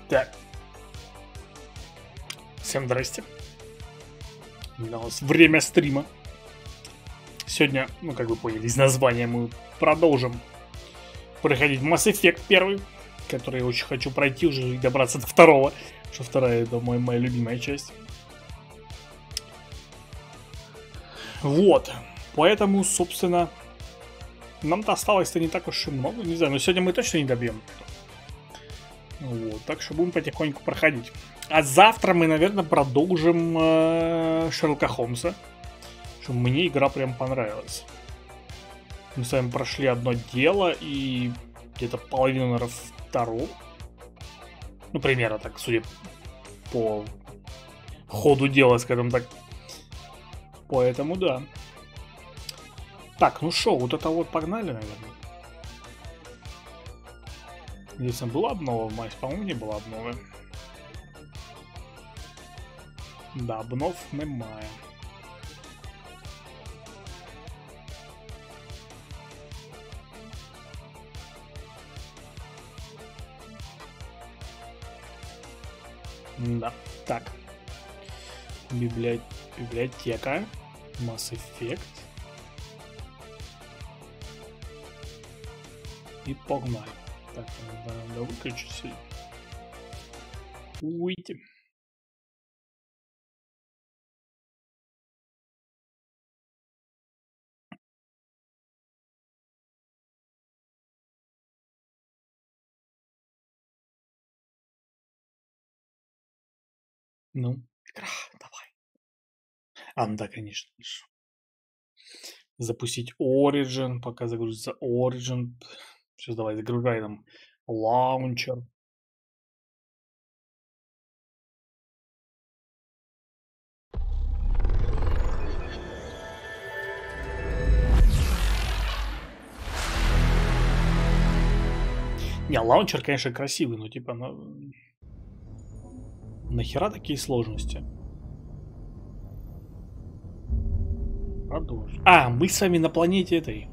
Так. Всем здрасте. У нас время стрима. Сегодня, ну как вы поняли из названия, мы продолжим проходить Mass Effect 1, который я очень хочу пройти уже и добраться до второго. Что вторая, это моя любимая часть. Вот. Поэтому, собственно, нам-то осталось-то не так уж и много. Не знаю, но сегодня мы точно не добьем. Вот, так что будем потихоньку проходить. А завтра мы, наверное, продолжим Шерлока Холмса. Что мне игра прям понравилась. Мы с вами прошли одно дело и где-то половину, наверное, второго. Ну, примерно так, судя по ходу дела, скажем так. Поэтому да. Так, ну шо, вот это вот погнали, наверное. Здесь была обнова, Мась, по-моему, не была обновы. Да, обнов немає. Да, так. Библиотека. Mass Effect. И погнали. Так, надо выключить. Уйти. Ну, игра, давай. А, ну да, конечно. Запустить Origin, пока загрузится Origin. Сейчас давай загружай нам лаунчер. Не, лаунчер, конечно, красивый, но типа нахера такие сложности? Продолжим. А, мы с вами на планете этой.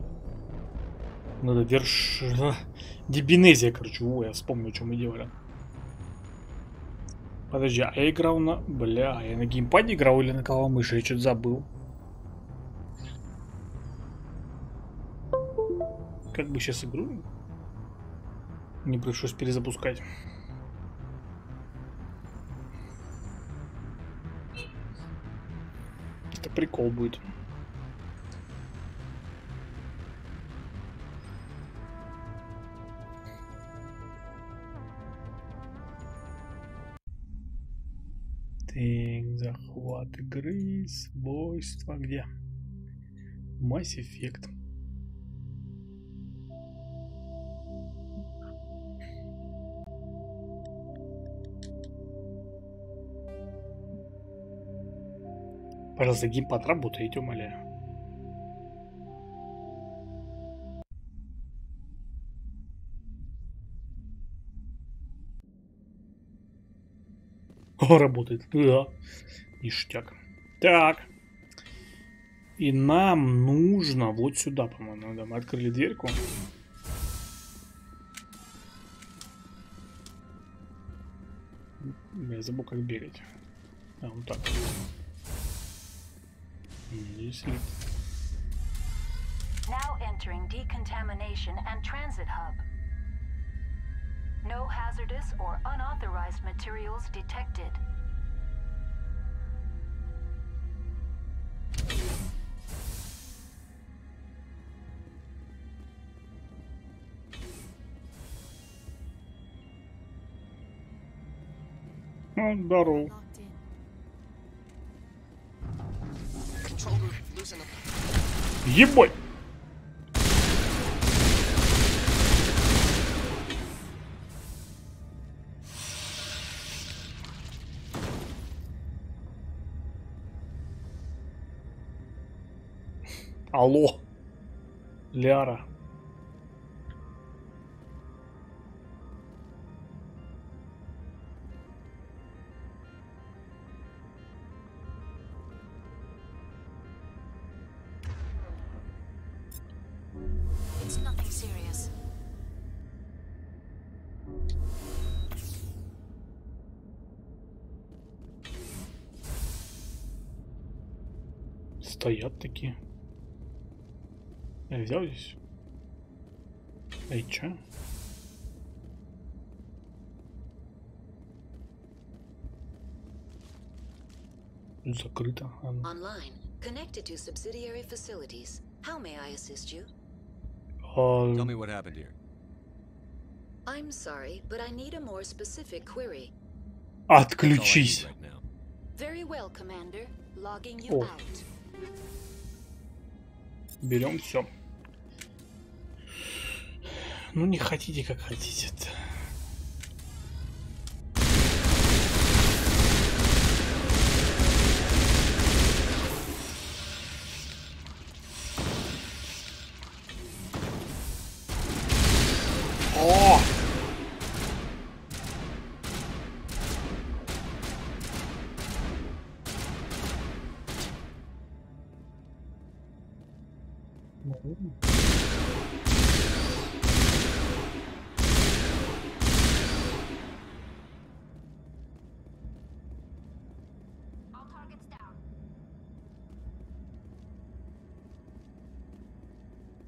Надо Дебинезия, короче. О, я вспомнил, что мы делали. Подожди, а я играл на... Бля, я на геймпаде играл или на клавомыши? Я что-то забыл. Как бы сейчас игру не пришлось перезапускать. Это прикол будет. Так, захват игры, свойства, где? Mass Effect. Пожалуйста, геймпад работает, умоляю. О, работает. Да. Ништяк. Так. И нам нужно вот сюда, по-моему, да. Мы открыли дверьку. Я забыл, как бегать. А, вот так. Здесь ли? Now entering decontamination and transit hub. No hazardous or unauthorized materials detected. Ну, здорово. Ебать! Алло, Ляра. It's nothing serious. стоят такие. Я взял здесь. Эй, чё? Закрыто. Online, connected to subsidiary facilities. How may I assist you? Tell me what happened here. I'm sorry, but I need a more specific query. Отключись. Right now. Very well, Commander. Logging you О. out. Берем все. Ну не хотите, как хотите. О!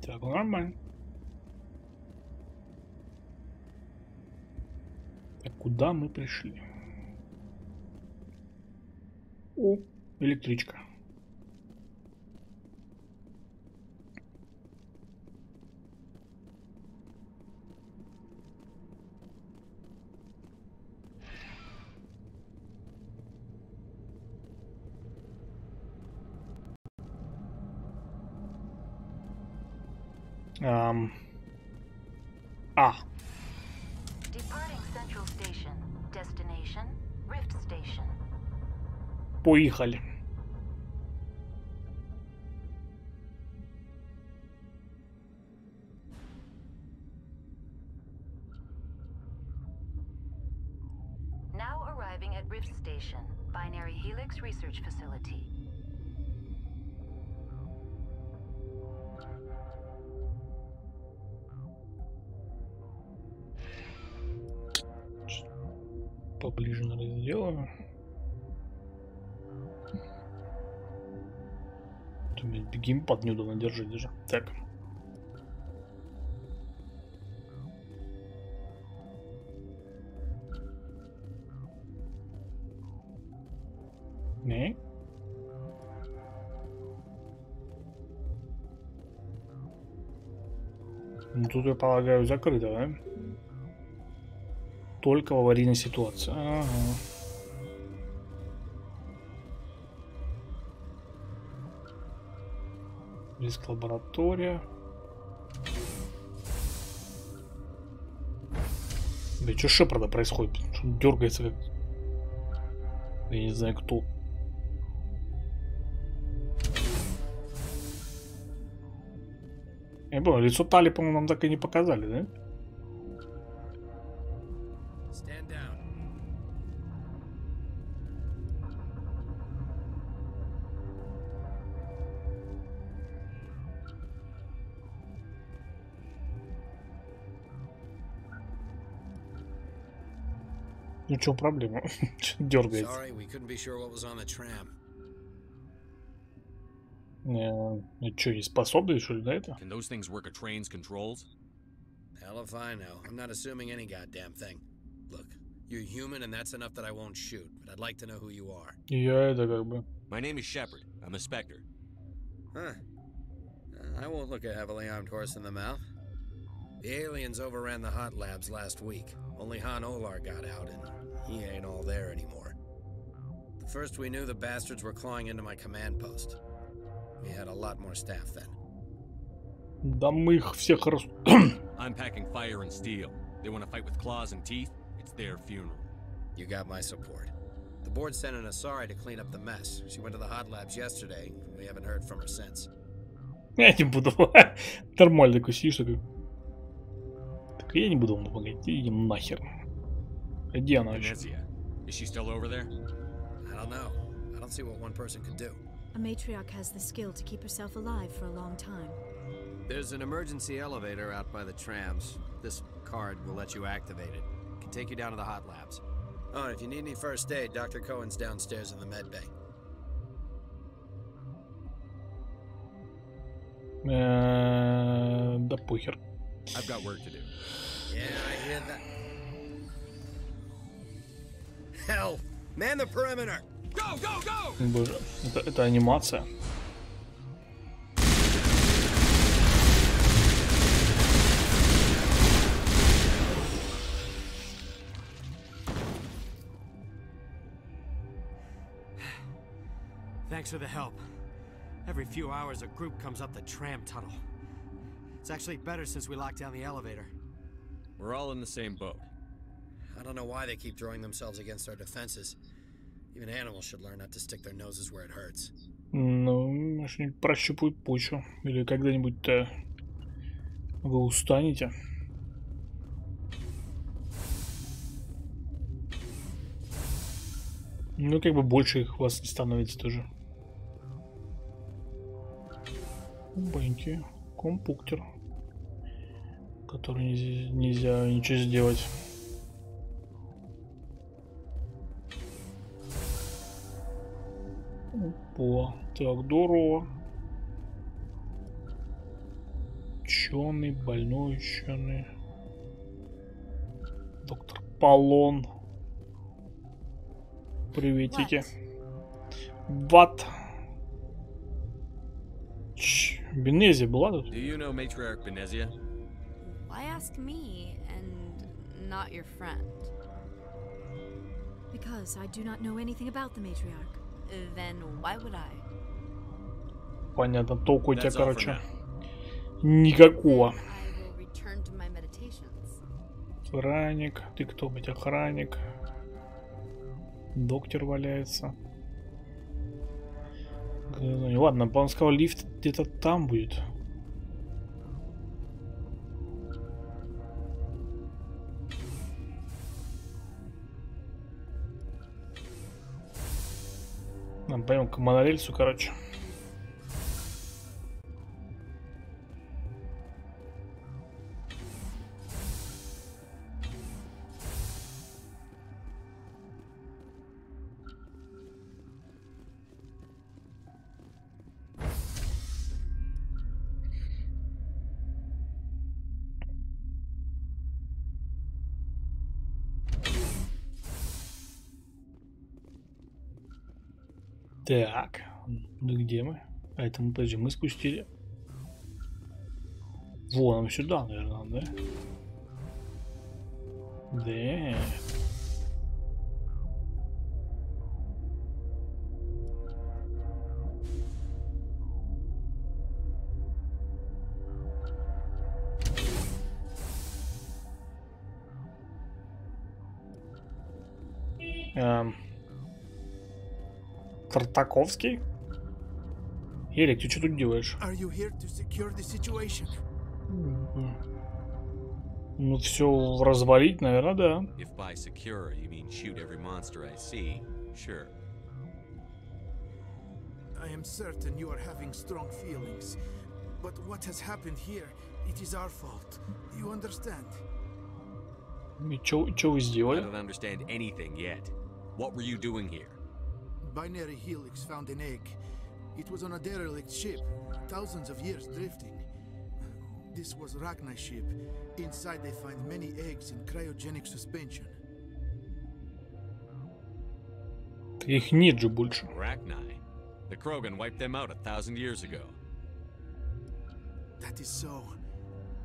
Так, нормально. Так, куда мы пришли? О, электричка. Departing Central Station. Destination, Rift Station. Поехали. Now arriving at Rift Station, Binary Helix Research Facility. Поближе надо сделаю. Геймпад неудобно держать даже. Так. Не. Ну тут, я полагаю, закрыто, да? Только в аварийной ситуации. Ага. Риск лаборатория. Да что Шепарда происходит? Что он дергается как... Я не знаю кто. Я понял, лицо Тали, по-моему, нам так и не показали, да? Ну чё, проблема? Дергается. Sorry, we couldn't be sure what was on the tram. Чё, есть способность, что ли, на это? Can those things work a train's controls? Hell if I know. I'm not assuming any goddamn thing. Look, you're human and that's enough that I won't shoot, but I'd like to know who you are. Я это как бы... My name is Shepard. I'm a Spectre. Huh. I won't look a heavily armed horse in the mouth. The aliens overran the hot labs last week. Only Han Olar got out, and he ain't all there anymore. The first we knew, the bastards were clawing into my command post. We had a lot more staff then. Да мы их всех раз... I'm packing fire and steel. They want to fight with claws and teeth? It's their funeral. You got my support. The board sent an Asari to clean up the mess. She went to the hot labs yesterday. We haven't heard from her since. Я не буду. Нормально такой сидишь, такой... Так я не буду вам помогать. Иди нахер. Где она вообще? Venezia. Is she still over there? I don't know. I don't see what one person could do. A matriarch has the skill to keep herself alive for a long time. There's an emergency elevator out by the trams. This card will let you activate it. It can take you down to the hot labs. Oh, and if you need any first aid, Dr. Cohen's downstairs in the med bay. Да похер. I've got work to do. Yeah, I hear that. Hell, man the perimeter. Go, go, go! Боже, это анимация. Thanks for the help. Every few hours, a group comes up the tram tunnel. It's actually better since we locked down the elevator. We're all in the same boat. I don't know why they keep throwing themselves against our defenses. Even animals should learn not to stick their noses where it hurts. Ну, может, прощупают почву. Или когда-нибудь-то вы устанете. Ну, как бы больше их у вас не становится тоже. Баньки. Компуктер. Который нельзя ничего сделать. Опа. Так, здорово. Ученый, больной ученый. Доктор Полон. Приветики. Ват. Бенезия была тут? Do you know Matriarch Benezia? Why ask me and not your friend? Because I do not know anything about the matriarch. Then why would I? Понятно, толку у тебя, That's all for короче, now. никакого. Then I will return to my meditations. Охранник. Ты кто, быть, охранник? Доктор валяется. Ладно, он сказал, лифт где-то там будет. Нам пойдем к монорельсу, короче. Так, ну где мы? А это мы, подожди, мы спустили. Вон, нам сюда, наверное, да? Да. Тартаковский? Эрик, ты что тут делаешь? Are you here to secure the situation? Ну, все развалить, наверное, да. If by secure you mean shoot every monster I see, sure. I am certain you are having strong feelings. But what has happened here, it is our fault. You understand? И что вы I сделали? don't understand anything yet. What were you doing here? Binary Helix found an egg. It was on a derelict ship, thousands of years drifting. This was Rachni's ship. Inside they find many eggs in cryogenic suspension. Их нет же больше. Rachni. The Krogan wiped them out 1,000 years ago. That is so.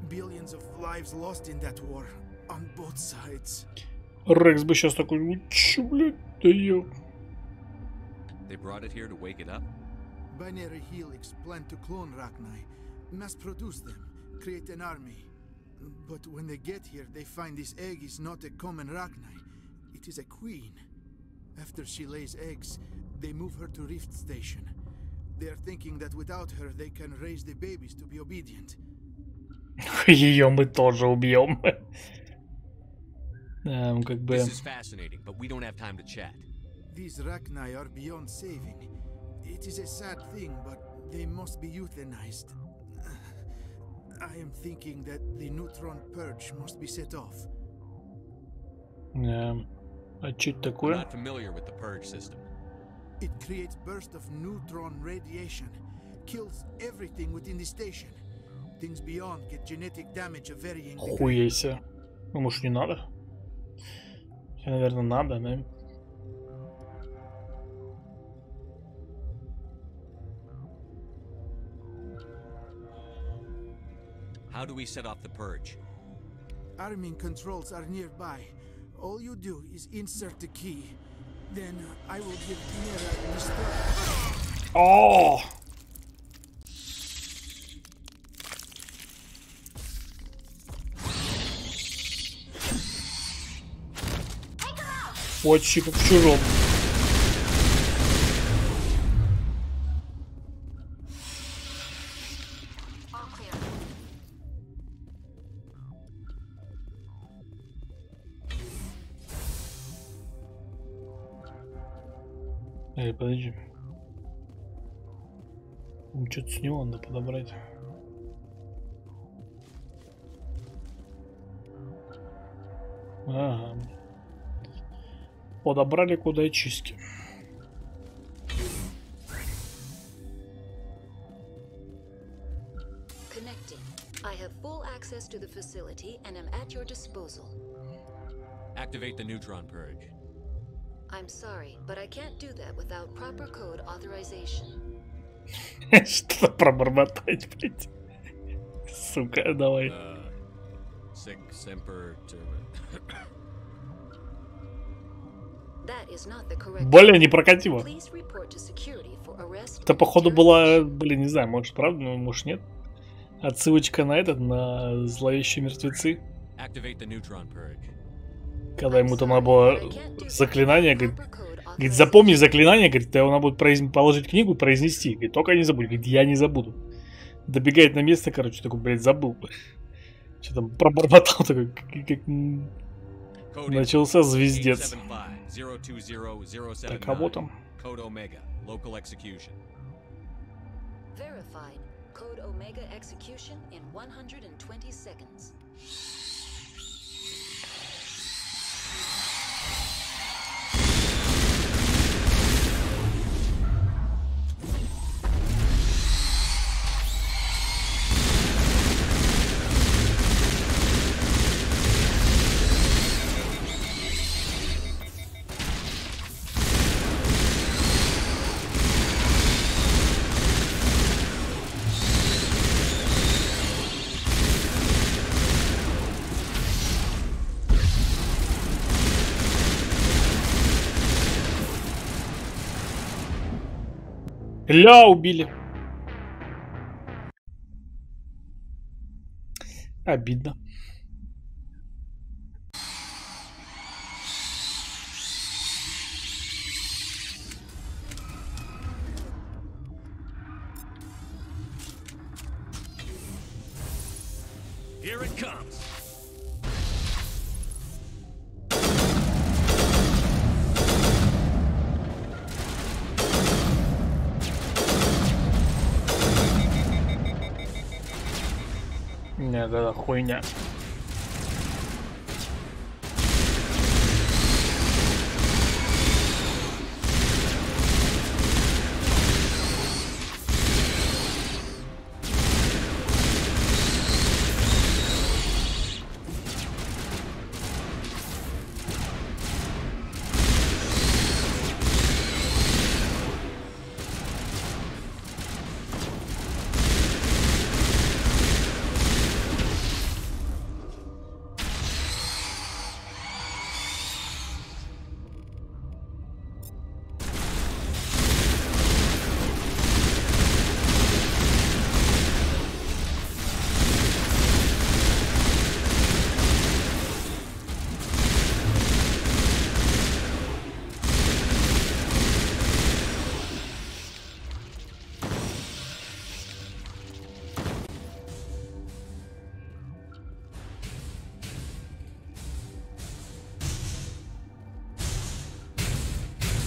Billions of lives lost in that war, on both sides. Рекс бы сейчас такой, ну чё, блядь, да ёп. They brought it here to wake it up? Binary Helix planned to clone Rachni, mass produce them, create an army. But when they get here, they find this egg is not a common Rachni. It is a queen. After she lays eggs, they move her to Rift Station. They are thinking that without her, they can raise the babies to be obedient. Ее мы тоже убьем. Как бы... This is fascinating, but we don't have time to chat. These Rachni are beyond saving. It is a sad thing, but they must be euthanized. I am thinking that the neutron purge must be set off. А что это I'm такое? not familiar with the purge system. It creates bursts of neutron radiation, kills everything within the station. Things beyond get genetic damage of varying degree. Хуейся. Ну, может, не надо? Хотя, наверное, надо, да? How do we set off the purge? Arming controls are nearby. All you do is insert the key. Then I will give Chimera the start. Oh! Почти как в чужом. Эй, подожди. Что-то с него надо подобрать. Ага. Подобрали куда чистки. Connecting. I have full access to the facility and am at your disposal. Activate the neutron purge. I'm sorry, but I can't do that without proper code authorization. Что-то пробормотать, блядь. Сука, давай. Sic semper That is not the correct. Более не прокатило. Please report to security for arrest. Это, походу, была, блин, не знаю, может, правда, но может, нет. Отсылочка на этот, на зловещие мертвецы. Activate the neutron purge. Когда ему там надо было заклинание, говорит, запомни заклинание, говорит, тебе надо будет положить книгу и произнести. Говорит, только не забудь. Говорит, я не забуду. Добегает на место, короче, такой, блядь, забыл. Что там пробормотал, такой, как начался звездец. Так, а вот там. Code Omega, local execution. Verified. Code Omega execution in 120 seconds. Ля, убили. Обидно. Here it comes. Нет, это хуйня.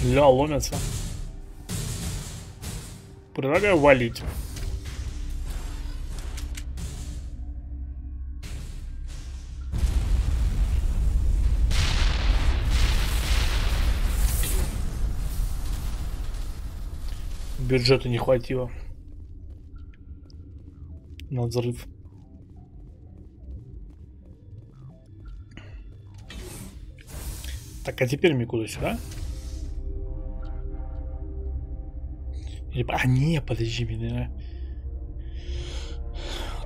Ля, ломятся. Предлагаю валить. Бюджета не хватило. на взрыв. Так, а теперь мне куда сюда? А, не, подожди меня.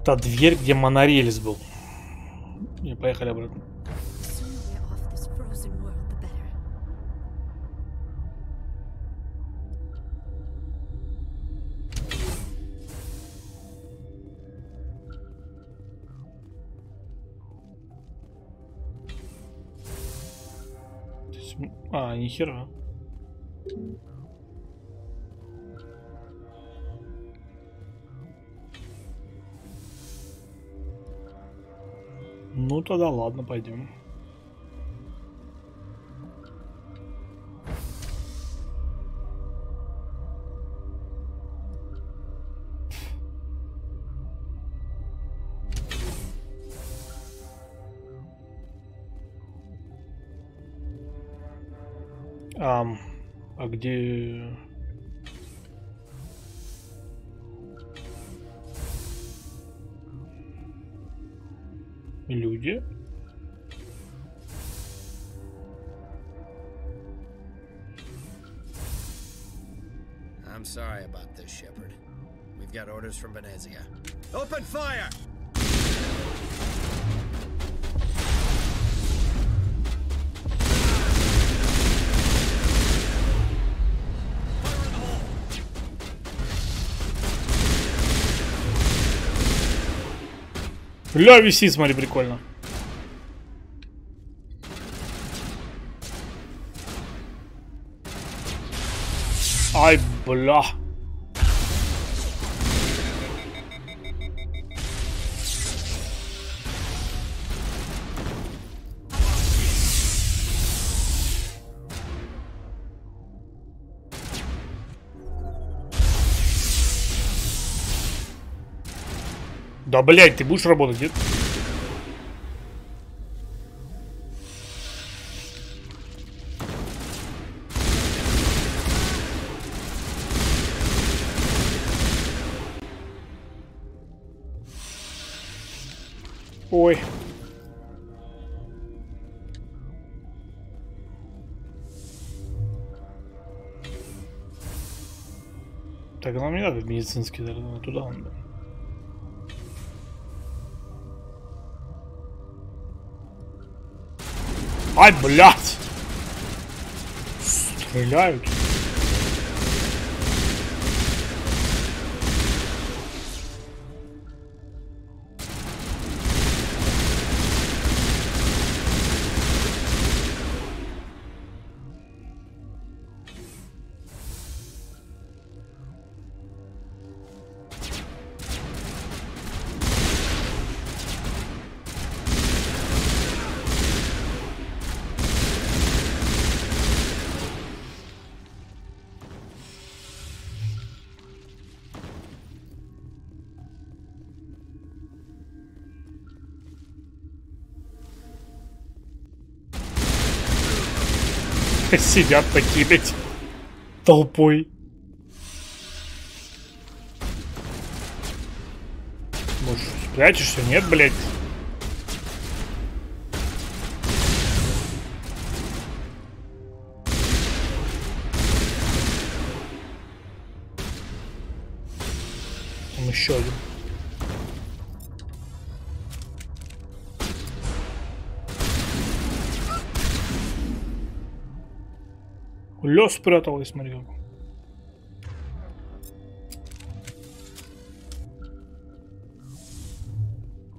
Та дверь, где монорельс был. Не, поехали обратно. А, нихера. Ну тогда ладно, пойдем. А где... люди? I'm sorry about this, Shepard. We've got orders from Venezia. Open fire! Ля, висит, смотри, прикольно. Ай, бля. Да, блядь, ты будешь работать, нет? Ой. Так, нам не надо медицинский, наверное, туда надо. Ай, блядь! Стреляют. Сидят такие, блядь, толпой. Может, спрячешься? Нет, блядь. Там еще один. Лёс спряталась, смотри как.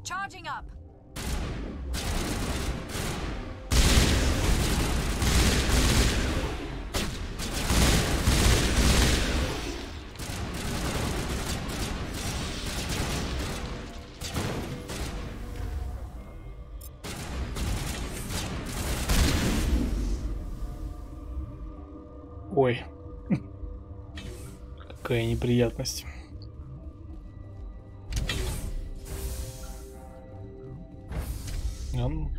Charging up. Ой. Какая неприятность.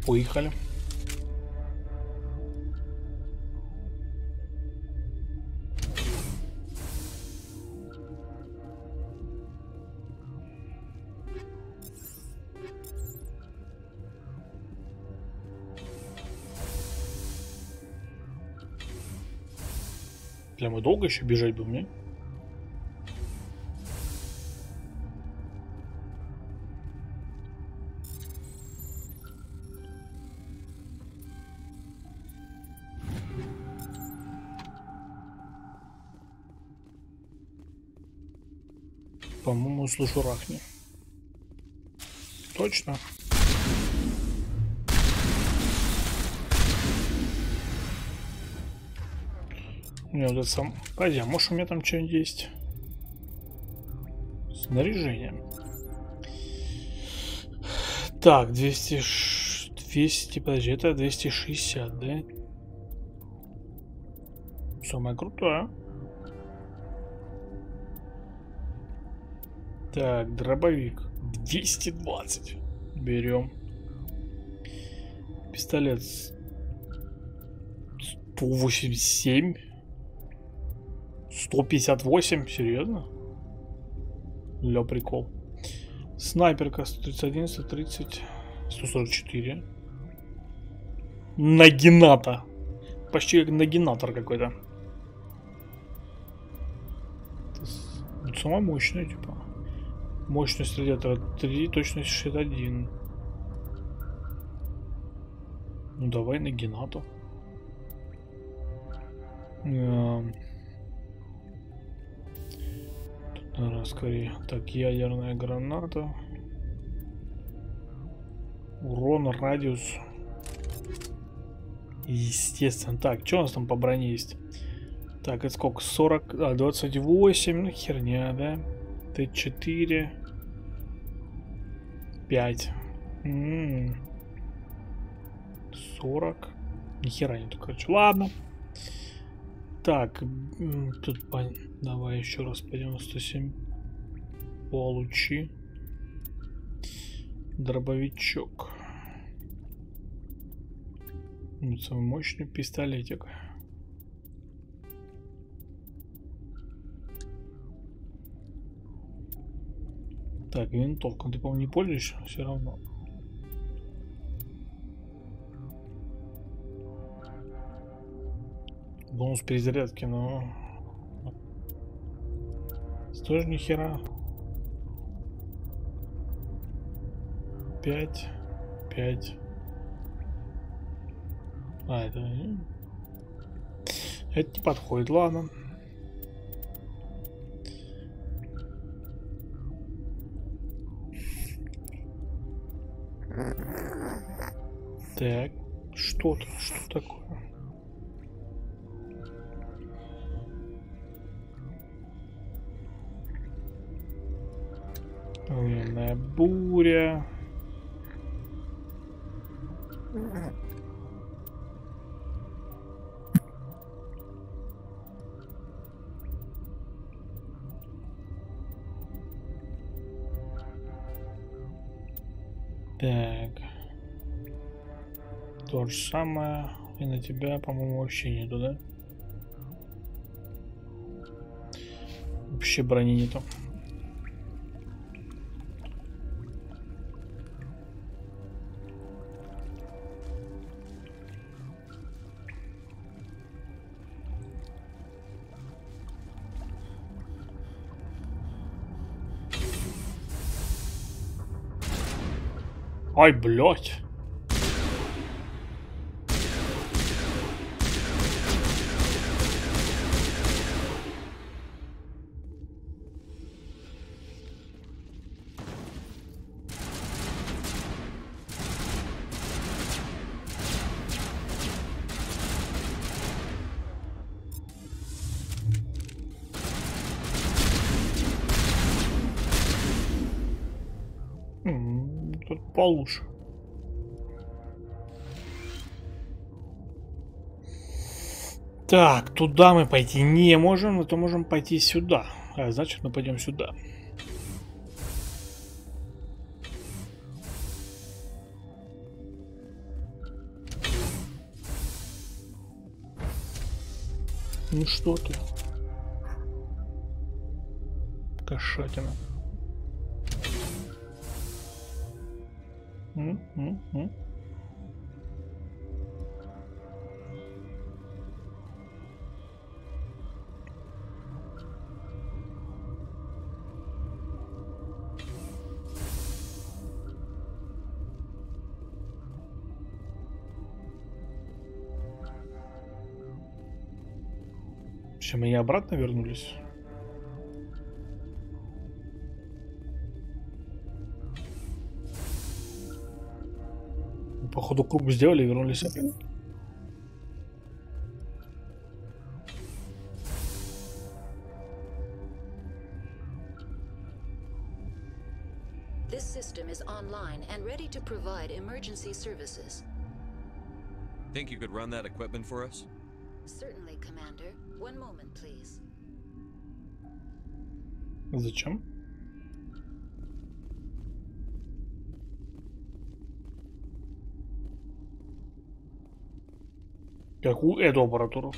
Поехали. Бля, мы долго еще бежать будем, не? По-моему, слышу Рахни. Точно. У меня вот это сам... Пойди, а может у меня там что-нибудь есть? Снаряжение. Так, 200, подожди, это 260, да? Самое крутое. Так, дробовик. 220. Берем. Пистолет. 187. 158. Серьезно? Ля, прикол. Снайперка 131, 130, 144. Нагината. Почти как нагинатор какой-то. Это самая мощная, типа. Мощность радиатора 3, точность 61. Ну давай на Геннату. Тут, наверное, скорее. Так, ядерная граната. Урон, радиус. Естественно. Так, что у нас там по броне есть? Так, это сколько? 40, 28. Ну, херня, да? Т4. 5. 40. Нихера нету, короче. Ладно. Так, тут давай еще раз пойдем. 107. Получи. Дробовичок. Самый мощный пистолетик. Так, винтовка. Ты, по-моему, не пользуешься? Все равно. Бонус перезарядки, но... Тоже ни хера. 5. 5. А, это... Это не подходит, ладно. Так, что такое? Огненная буря. Так. То же самое. И на тебя, по-моему, вообще нету, да? Вообще брони нету. Ай, блядь. Тут получше. Так, туда мы пойти не можем, но то можем пойти сюда. А значит, мы пойдем сюда. Ну что ты? Кошатина. Все, мы обратно вернулись. Походу круг сделали и вернулись опять. This system is online and ready to provide emergency services. Think you could run that equipment for us? Certainly, Commander. One moment, please. Зачем? Какую эту аппаратуру?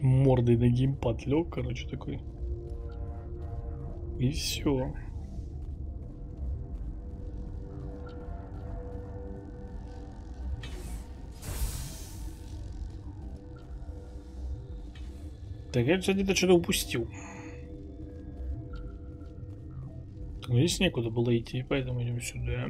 Мордой на геймпад лег, короче, такой. И все. Так, я где-то что-то упустил. Так, здесь некуда было идти, поэтому идем сюда.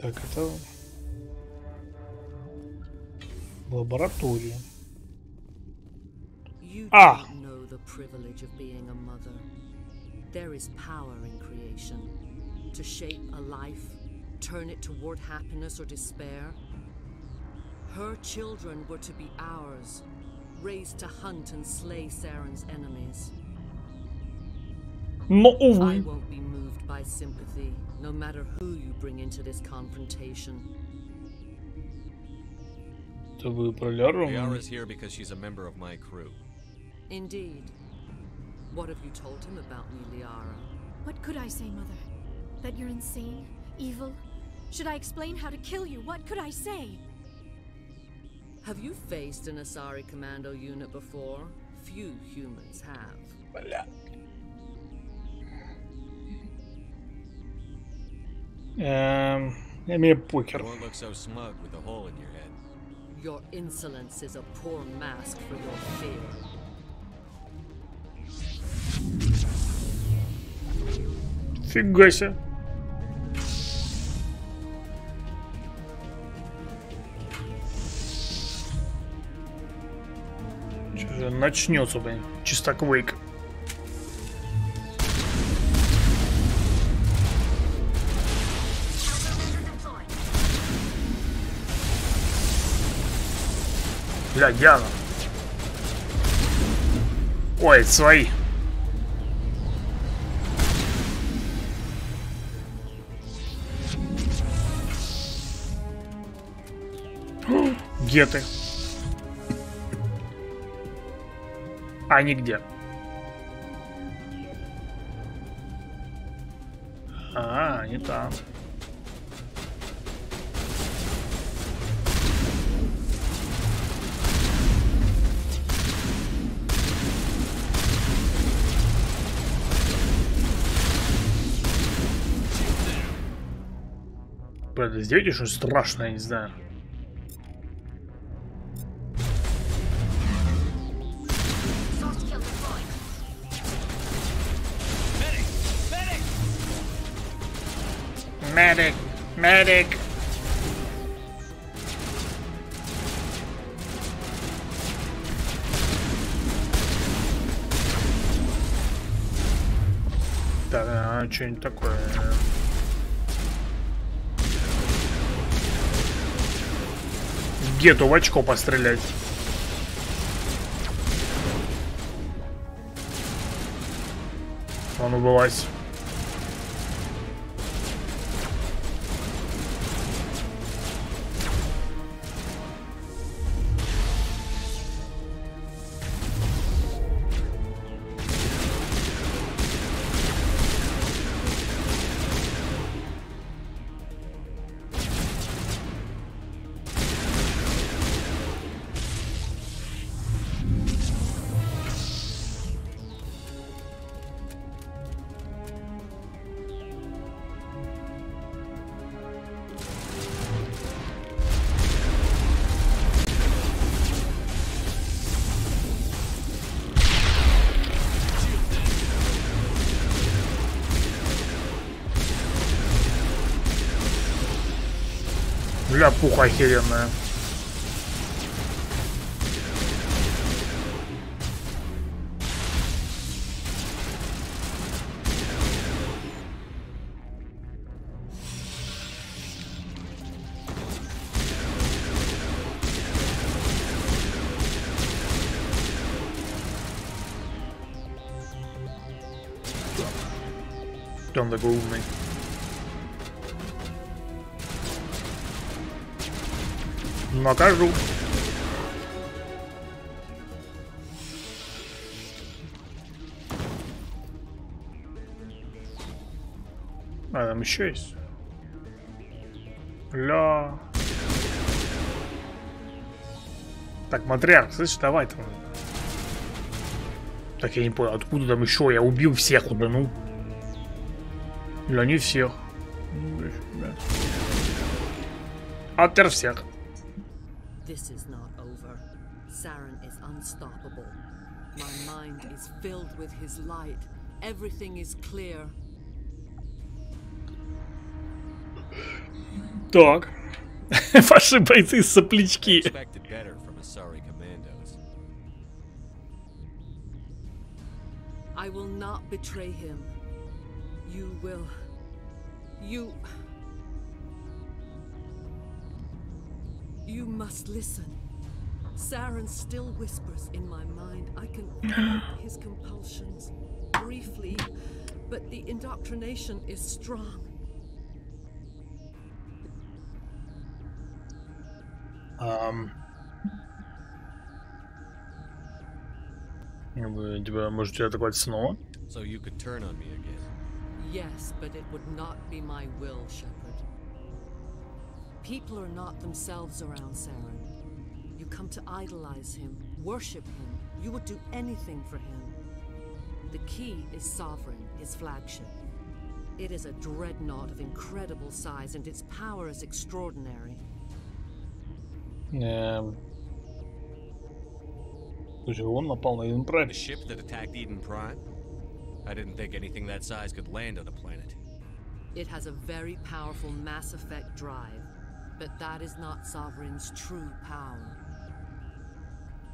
Так, это лаборатория. You Ah. don't know the privilege of being a mother. There is power in creation. To shape a life, turn it toward happiness or despair. Her children were to be ours, raised to hunt and slay Saren's enemies. Но, I увы. won't be moved by sympathy, no matter who you bring into this confrontation. Это вы про Ляру? Liara's here because she's a member of my crew. Indeed. What have you told him about me, Liara? What could I say, Mother? That you're insane? Evil? Should I explain how to kill you? What could I say? Have you faced an Asari commando unit before? Few humans have. Бля. Мне покер. You won't look so smug with a hole in your head. Your insolence is a poor mask for your fear. Фига себе. Что же начнется, блин? Чисто квейк. Бля, Диана. Ой, это свои. Где ты? А нигде. А, не там. Правда, сделайте что-то страшное, я не знаю. Medic! Medic! Да, что-нибудь такое. Гету в очко пострелять. Он убылась. Ляпуха охеренная. Он такой умный. Накажу. А, там еще есть. Ля. Так, матриарх, слышишь, давай там. Так, я не понял, откуда там еще? Я убил всех уже, ну. Для не всех. Отер всех. This is not over. Saren is unstoppable. My mind is filled with his light. Everything is clear. Так. Ваши бойцы соплячки. I will not betray him. You will. You must listen. Saren still whispers in my mind. I can feel his compulsions. Briefly, but the indoctrination is strong. Тебя можете атаковать снова? So you could turn on me again. Yes, but it would not be my will, Shepard. People are not themselves around Saren. You come to idolize him, worship him. You would do anything for him. The key is Sovereign, his flagship. It is a dreadnought of incredible size, and its power is extraordinary. Он напал на Eden Prime. The ship that attacked Eden Prime? I didn't think anything that size could land on a planet. It has a very powerful Mass Effect drive, but that is not Sovereign's true power.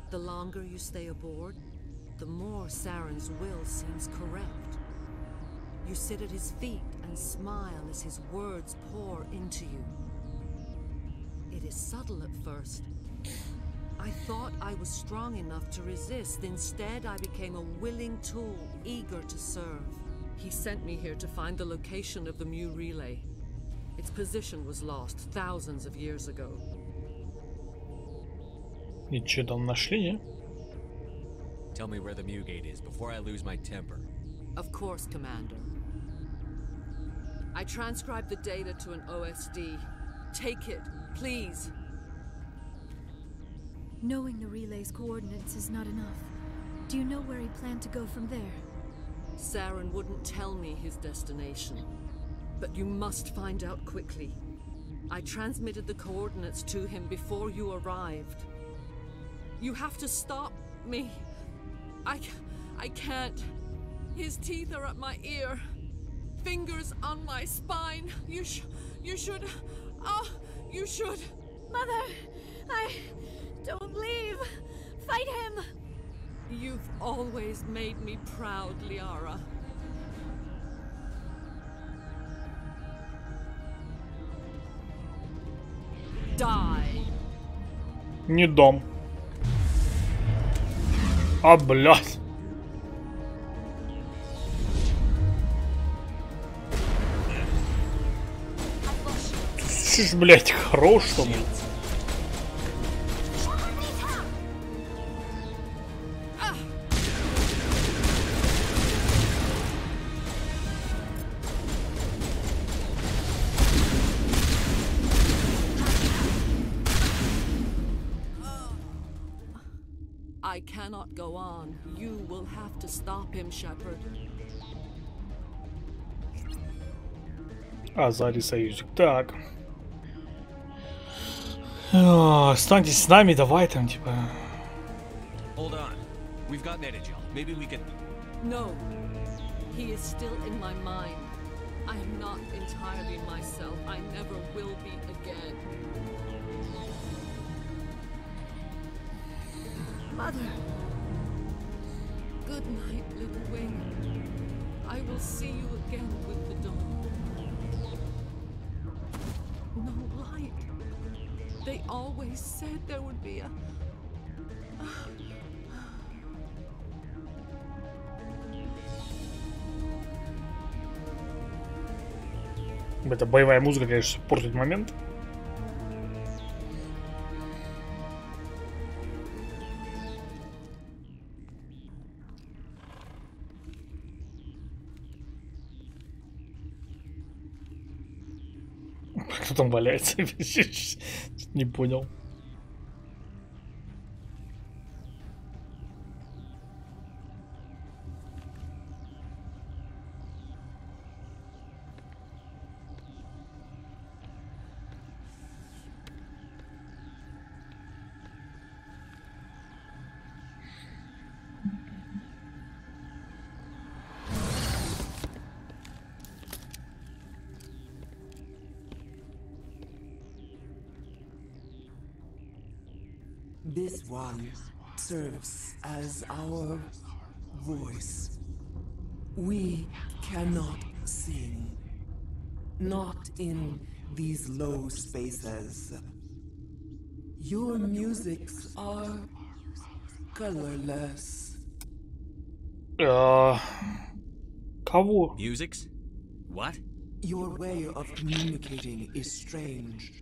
The longer you stay aboard, the more Saren's will seems correct. You sit at his feet and smile as his words pour into you. It is subtle at first. I thought I was strong enough to resist. Instead, I became a willing tool, eager to serve. He sent me here to find the location of the Mu relay. Its position was lost thousands of years ago. И что там нашли, не? Tell me where the Mu gate is before I lose my temper. Of course, Commander. I transcribed the data to an OSD. Take it, please. Knowing the relay's coordinates is not enough. Do you know where he planned to go from there? Saren wouldn't tell me his destination. But you must find out quickly. I transmitted the coordinates to him before you arrived. You have to stop me. I can't. His teeth are at my ear. Fingers on my spine. You should. Oh, you should. Mother, don't leave. Fight him. You've always made me proud, Liara. Die. Не дом. А, блядь. Слышишь, блядь, хорош, что ли? I cannot go on. You will have to stop him, Shepard. А, сзади союзник. Так. Останьтесь с нами, давай там, типа. Hold on. We've got Netagel. Maybe we can... No. He is still in my mind. I am not entirely myself. I never will be again. Mother. Good night, little wing. I will see you again with the dawn. No light. They always said there would be a... Эта боевая музыка, конечно, портит момент. Кто там валяется? Не понял. This one serves as our voice. We cannot sing. Not in these low spaces. Your musics are colorless. Кого? Musics? What? Your way of communicating is strange.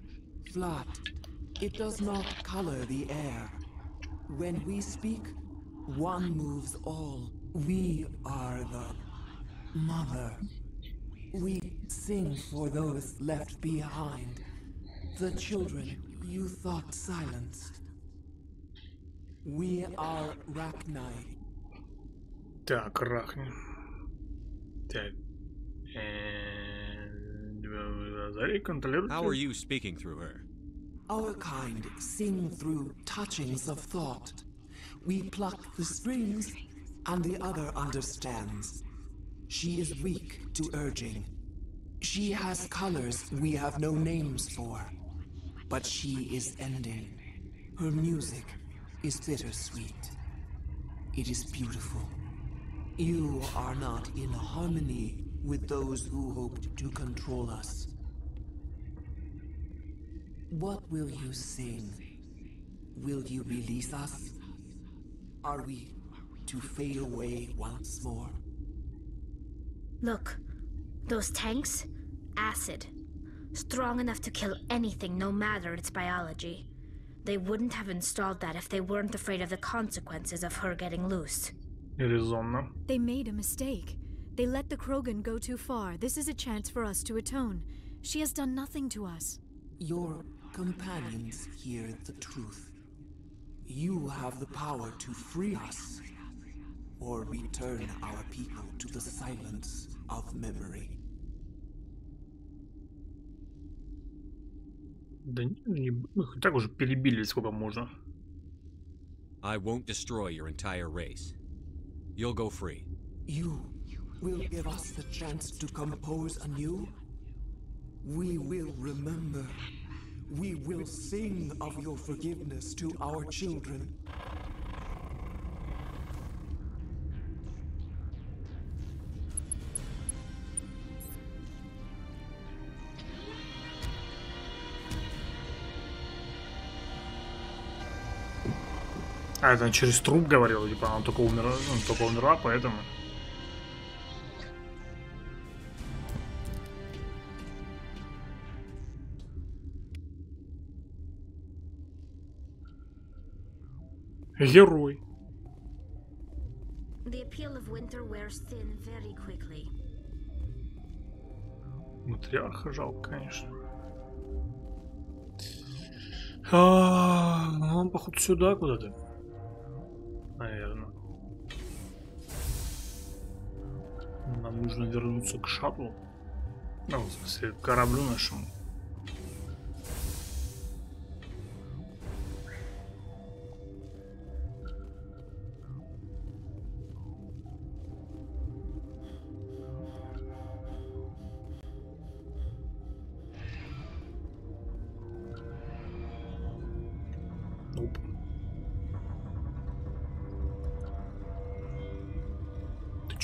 Flat. It does not color the air. When we speak, one moves all. We are the mother. We sing for those left behind. The children you thought silenced. We are Rachni. Так, Рахни. Так. How are you speaking through her? Our kind sing through touchings of thought. We pluck the strings, and the other understands. She is weak to urging. She has colors we have no names for. But she is ending. Her music is bittersweet. It is beautiful. You are not in harmony with those who hoped to control us. What will you sing? Will you release us? Are we to fade away once more? Look, those tanks? Acid. Strong enough to kill anything, no matter its biology. They wouldn't have installed that if they weren't afraid of the consequences of her getting loose. Резонно. They made a mistake. They let the Krogan go too far. This is a chance for us to atone. She has done nothing to us. Your companions hear the truth. You have the power to free us, or return our people to the silence of memory. Да не, мы так уже перебили сколько можно. I won't destroy your entire race. You'll go free. You will give us the chance to compose anew? We will remember. We will sing of your forgiveness to our children. А, это через труп говорил, типа она только умерла, поэтому... Герой. The appeal of winter wears thin very quickly. Матриарха жалко, конечно. Он, походу, сюда куда-то. Наверное. Нам нужно вернуться к шаттлу. Ну, в смысле, к кораблю нашему.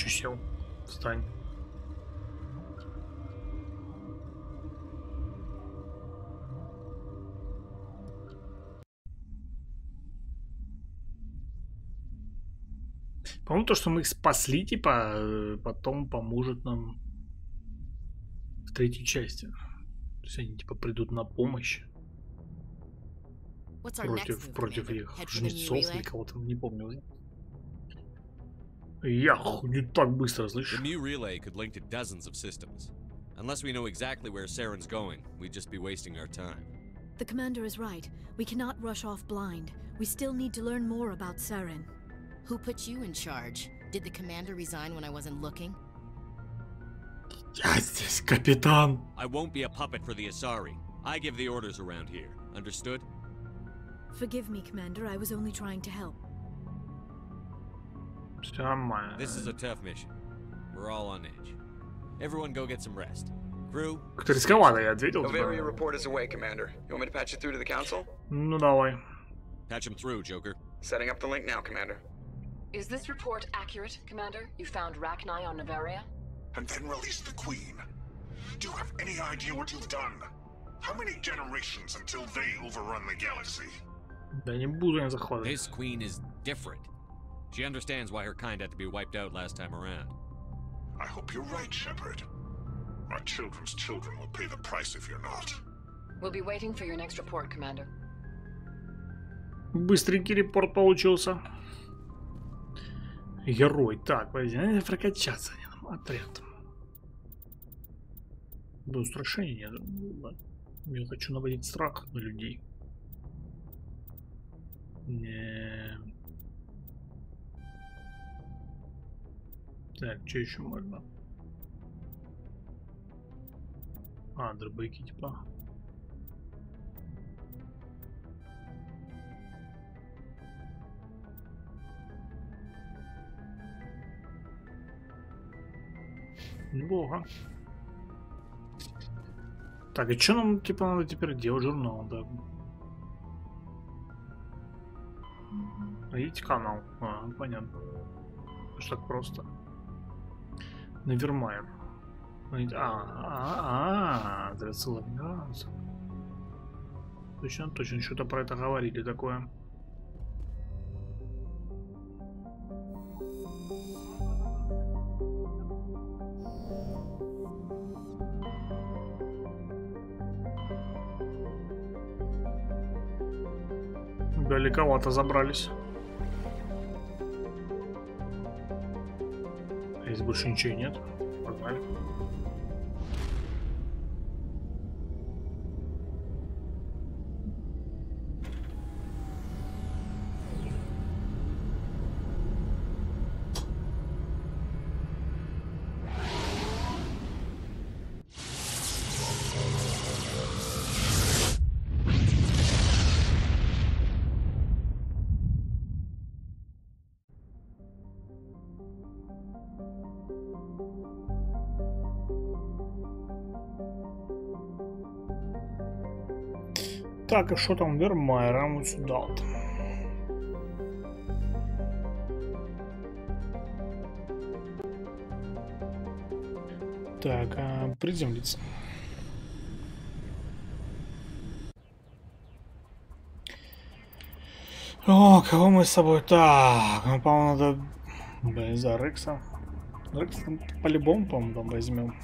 Че сел? Встань. По-моему, то, что мы их спасли, типа, потом поможет нам в третьей части. То есть они, типа, придут на помощь против их жнецов или кого-то, не помню уже. Ях, не так быстро, слышишь? The Mu relay could link to dozens of systems. Unless we know exactly where Saren's going, we'd just be wasting our time. The commander is right. We cannot rush off blind. We still need to learn more about Saren. Who put you in charge? Did the commander resign when I wasn't looking? Я здесь капитан. I won't be a puppet for the Asari. I give the orders around here. Understood? Forgive me, Commander. I was only trying to help. This is a tough mission. We're all on edge. Everyone go get some rest. Crew. Как-то рисковато, я ответил. Novaria report is away, Commander. You want me to patch it through to the Council? Ну давай. Patch him through, Joker. Setting up the link now, Commander. Is this report accurate, Commander? You found Rachni on Novaria? And then released the Queen. Do you have any idea what you've done? How many generations until they overrun the galaxy? Да не буду я захватывать. This Queen is different. She understands why her kind had to be wiped out last time around. I hope you're right, Shepard. My children's children will pay the price if you're not. We'll be waiting for your next report, Commander. Быстренький репорт получился. Герой. Так, подожди, надо прокачаться. Отряд. Да, устрашение нет. Я хочу наводить страх на людей. Не. Так, что еще можно? А, дробовики типа. Неплохо. Так, и что нам типа надо теперь делать? Журнал, да. Найдите канал. А, понятно. Что так просто. Невермайер. Точно, точно, что-то про это говорили такое. Далековато забрались. Здесь больше ничего нет. Погнали. Так, и что там Вермайер? Вот сюда вот. Так, приземлиться. О, кого мы с собой? Так, ну, по-моему, надо... Блин, за Рекса. Рекса по-любому, по-моему, там возьмем.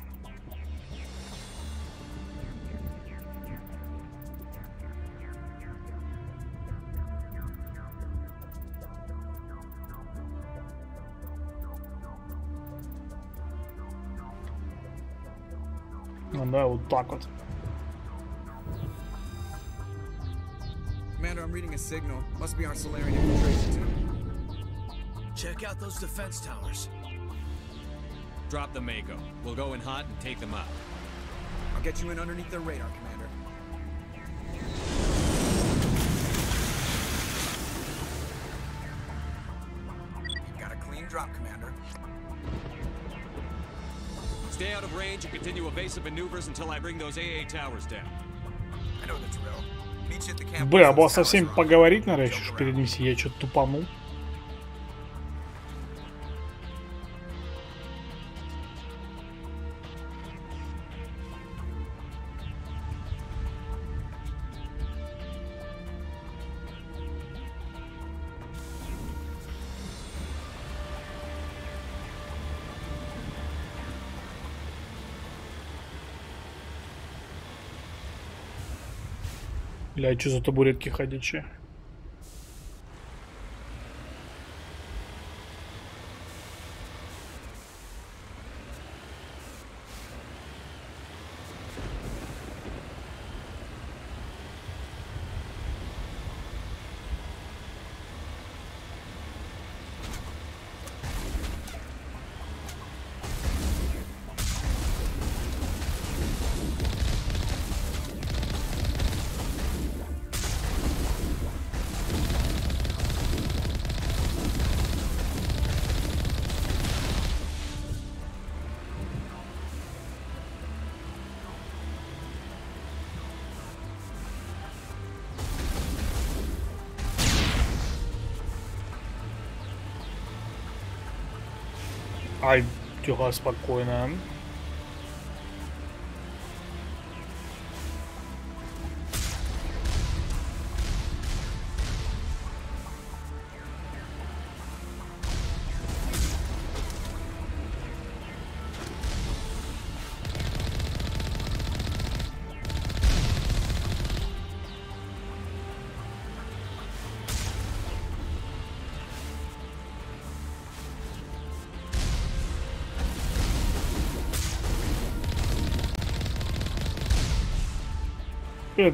Ну да, вот так вот. Commander, I'm reading a signal. Must be our Solarian infiltration team. Check out those defense towers. Drop the Mako. We'll go in hot and take them out. I'll get you in underneath their radar, Commander. Got a clean drop, Commander. Stay out of range and continue evasive maneuvers until I bring those AA towers down. I know the drill. Meet you at the camp. Бля, было со всеми поговорить, наверное, еще перед миссией. Я что-то тупанул. Бля, что за табуретки ходячие? Ай, тихо, спокойно.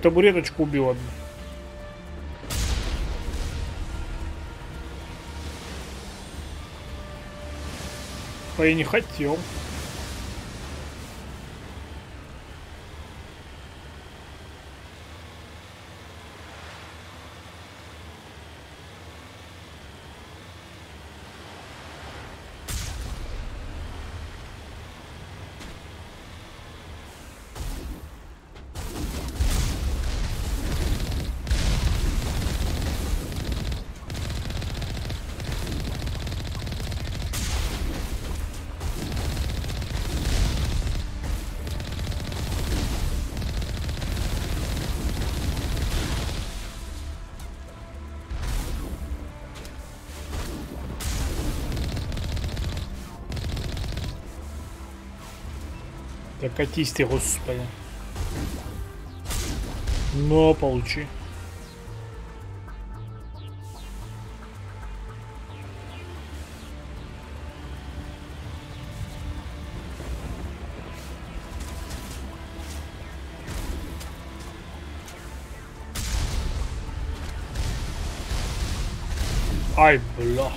Табуреточку убил одну. А я не хотел. Да катись ты, господи. Но получи. Ай, бля.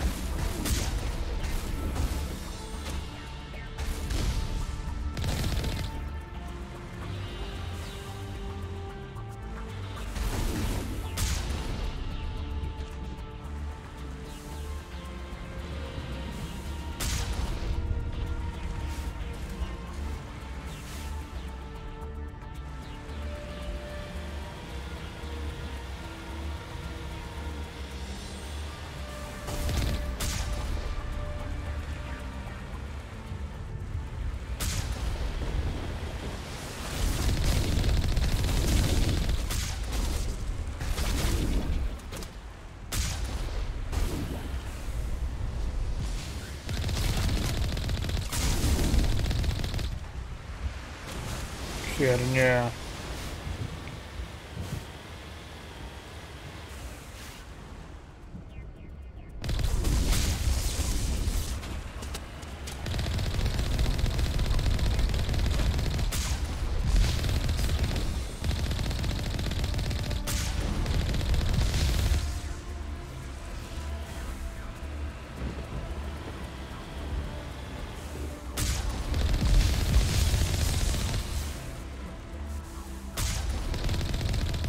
Херня.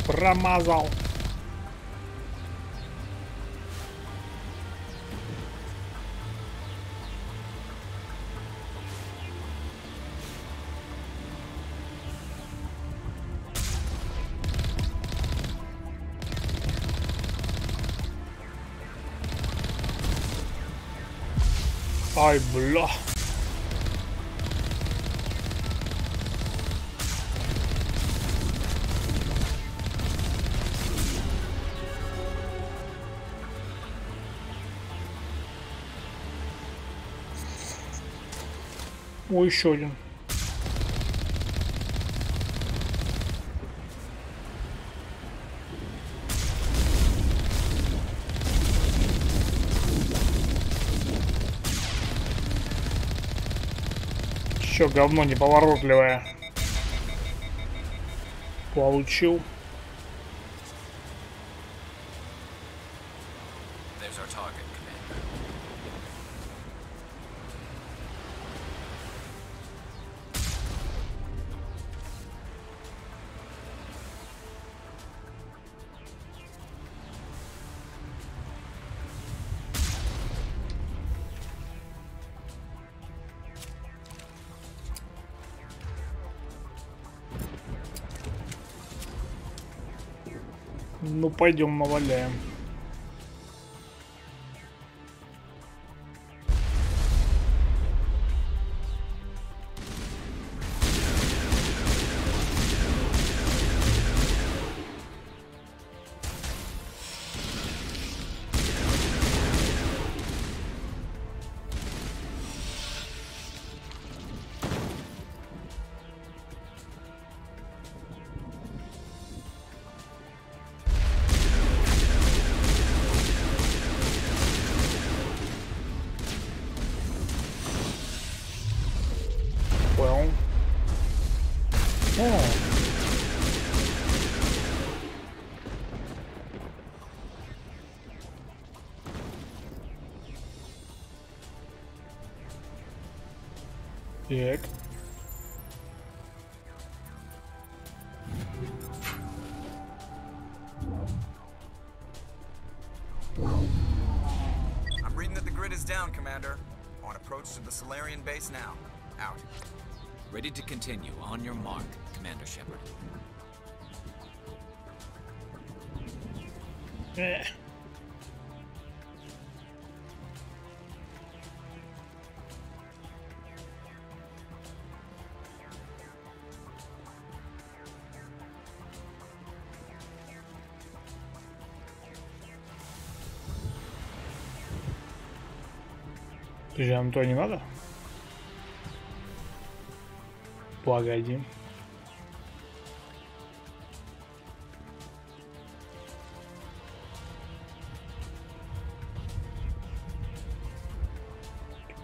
Промазал. Ай, бля. О, еще один. Чё, говно неповоротливое. Получил. There's our target, Commander. Ну пойдем наваляем. Так. I'm reading that the grid is down, Commander. On approach to the Solarian base now. Out. Ready to continue. On your mark, Commander Shepard. Подожди, нам то не надо? Погоди.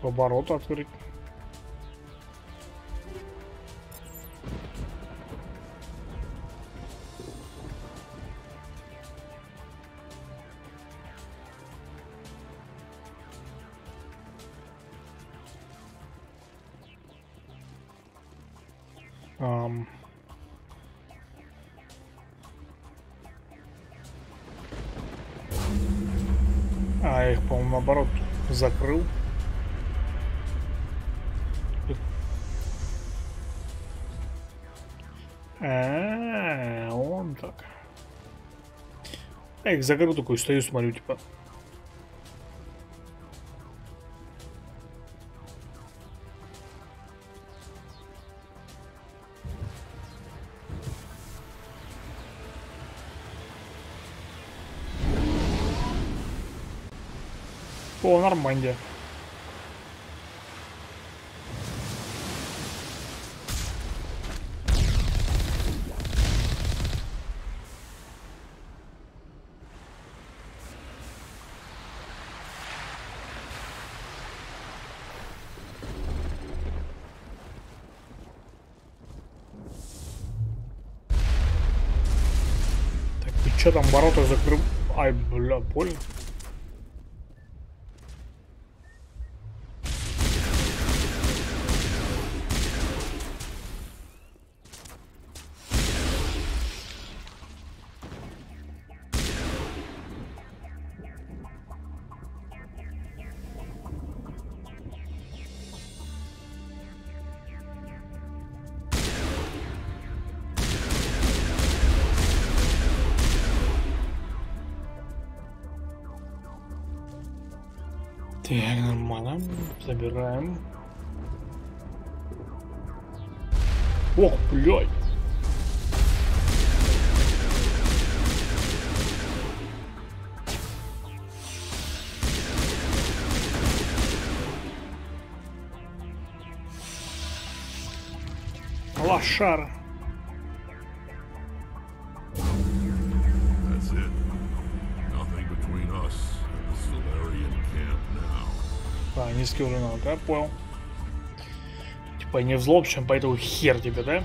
Оборот открыть. А я их, по-моему, наоборот закрыл. Он так. Я их закрыл, такой стою, смотрю, типа. О, нормально. Так, и чё там, ворота закрыл? Ай, бля, больно. Так, нормально. Забираем. Ох, блядь. Лошара. That's it. Nothing between us and the Solarian camp now. А, низкий уровень, я понял. Типа не взломщен, поэтому хер тебе, да?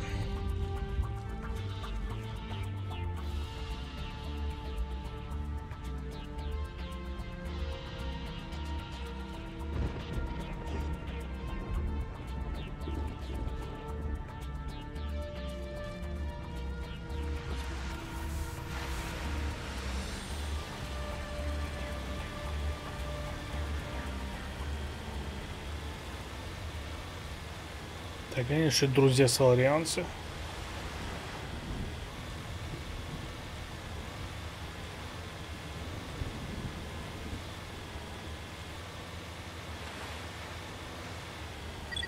Так, конечно, друзья соларианцы.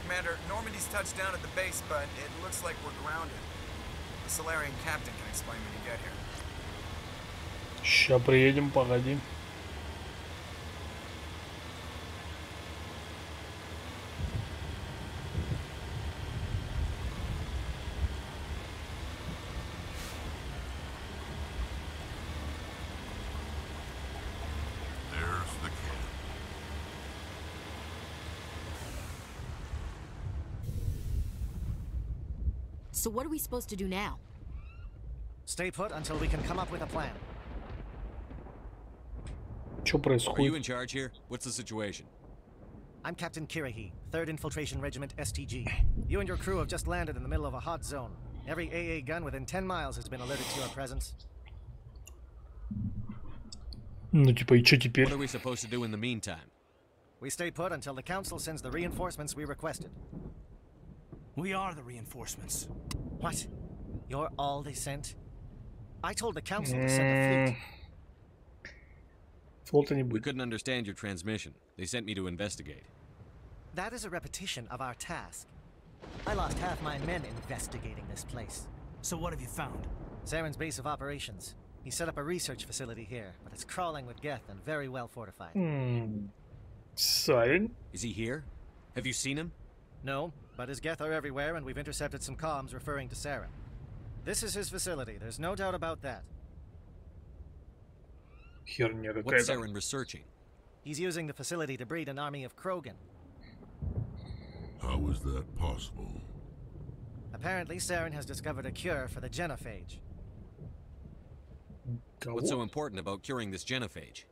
Commander, Normandy's touched down at the base, but it looks like we're grounded. The Solarian captain can explain when you get here. Ща приедем, погоди. So what are we supposed to do now? Stay put until we can come up with a plan. Что происходит? Are you in charge here? What's the situation? I'm Captain Kirahi, 3rd Infiltration Regiment STG. You and your crew have just landed in the middle of a hot zone. Every AA gun within 10 miles has been alerted to your presence. Ну типа и что теперь? What are we supposed to do in the meantime? We stay put until the Council sends the reinforcements we requested. We are the reinforcements. What? You're all they sent? I told the Council to send a fleet. We couldn't understand your transmission. They sent me to investigate. That is a repetition of our task. I lost half my men investigating this place. So what have you found? Saren's base of operations. He set up a research facility here, but it's crawling with Geth and very well fortified. Saren? Is he here? Have you seen him? No, but his Geth are everywhere and we've intercepted some comms referring to Saren. This is his facility, there's no doubt about that. What's Saren researching? He's using the facility to breed an army of Krogan. How is that possible? Apparently, Saren has discovered a cure for the genophage. What's so important about curing this genophage?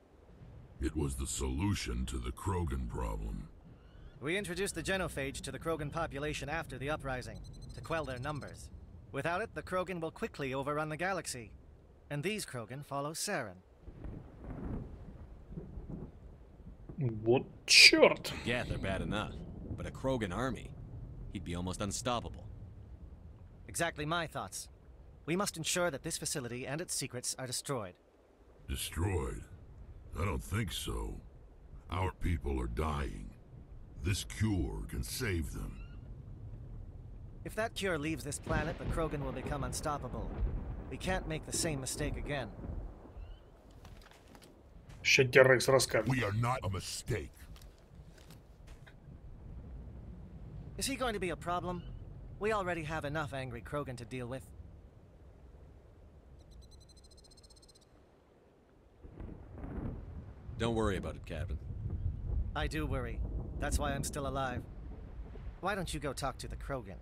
It was the solution to the Krogan problem. We introduced the genophage to the Krogan population after the uprising, to quell their numbers. Without it, the Krogan will quickly overrun the galaxy. And these Krogan follow Saren. Вот черт. Geth are bad enough, but a Krogan army, he'd be almost unstoppable. Exactly my thoughts. We must ensure that this facility and its secrets are destroyed. Destroyed? I don't think so. Our people are dying. This cure can save them. If that cure leaves this planet, the Krogan will become unstoppable. We can't make the same mistake again. We are not a mistake. Is he going to be a problem? We already have enough angry Krogan to deal with. Don't worry about it, Captain. I do worry. That's why I'm still alive. Why don't you go talk to the Krogan?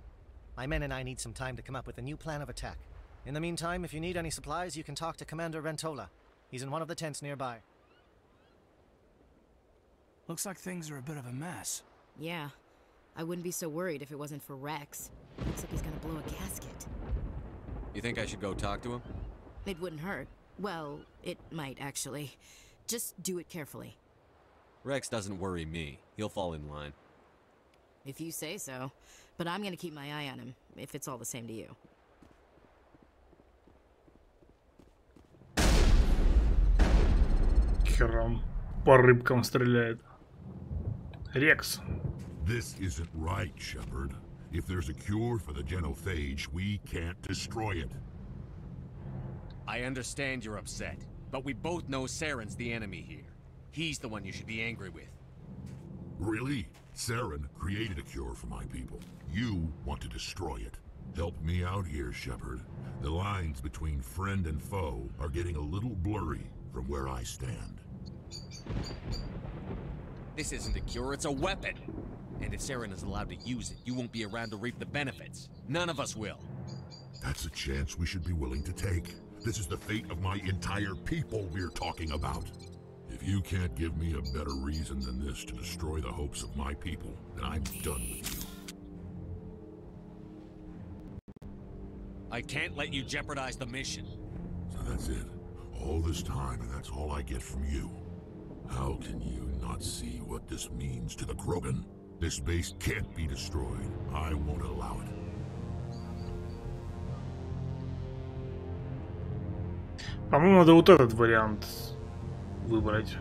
My men and I need some time to come up with a new plan of attack. In the meantime, if you need any supplies, you can talk to Commander Rentola. He's in one of the tents nearby. Looks like things are a bit of a mess. Yeah. I wouldn't be so worried if it wasn't for Rex. Looks like he's gonna blow a gasket. You think I should go talk to him? It wouldn't hurt. Well, it might, actually. Just do it carefully. Rex doesn't worry me. He'll fall in line. If you say so. But I'm gonna keep my eye on him, if it's all the same to you. Херам по рыбкам стреляет. Рекс. This isn't right, Shepard. If there's a cure for the genophage, we can't destroy it. I understand you're upset, but we both know Saren's the enemy here. He's the one you should be angry with. Really? Saren created a cure for my people. You want to destroy it. Help me out here, Shepard. The lines between friend and foe are getting a little blurry from where I stand. This isn't a cure, it's a weapon. And if Saren is allowed to use it, you won't be around to reap the benefits. None of us will. That's a chance we should be willing to take. This is the fate of my entire people we're talking about. If you can't give me a better reason than this to destroy the hopes of my people, then I'm done with you. I can't let you jeopardize the mission. So that's it. All this time, and that's all I get from you. How can you not see what this means to the Krogan? This base can't be destroyed. I won't allow it. По-моему, надо вот этот вариант выбрать.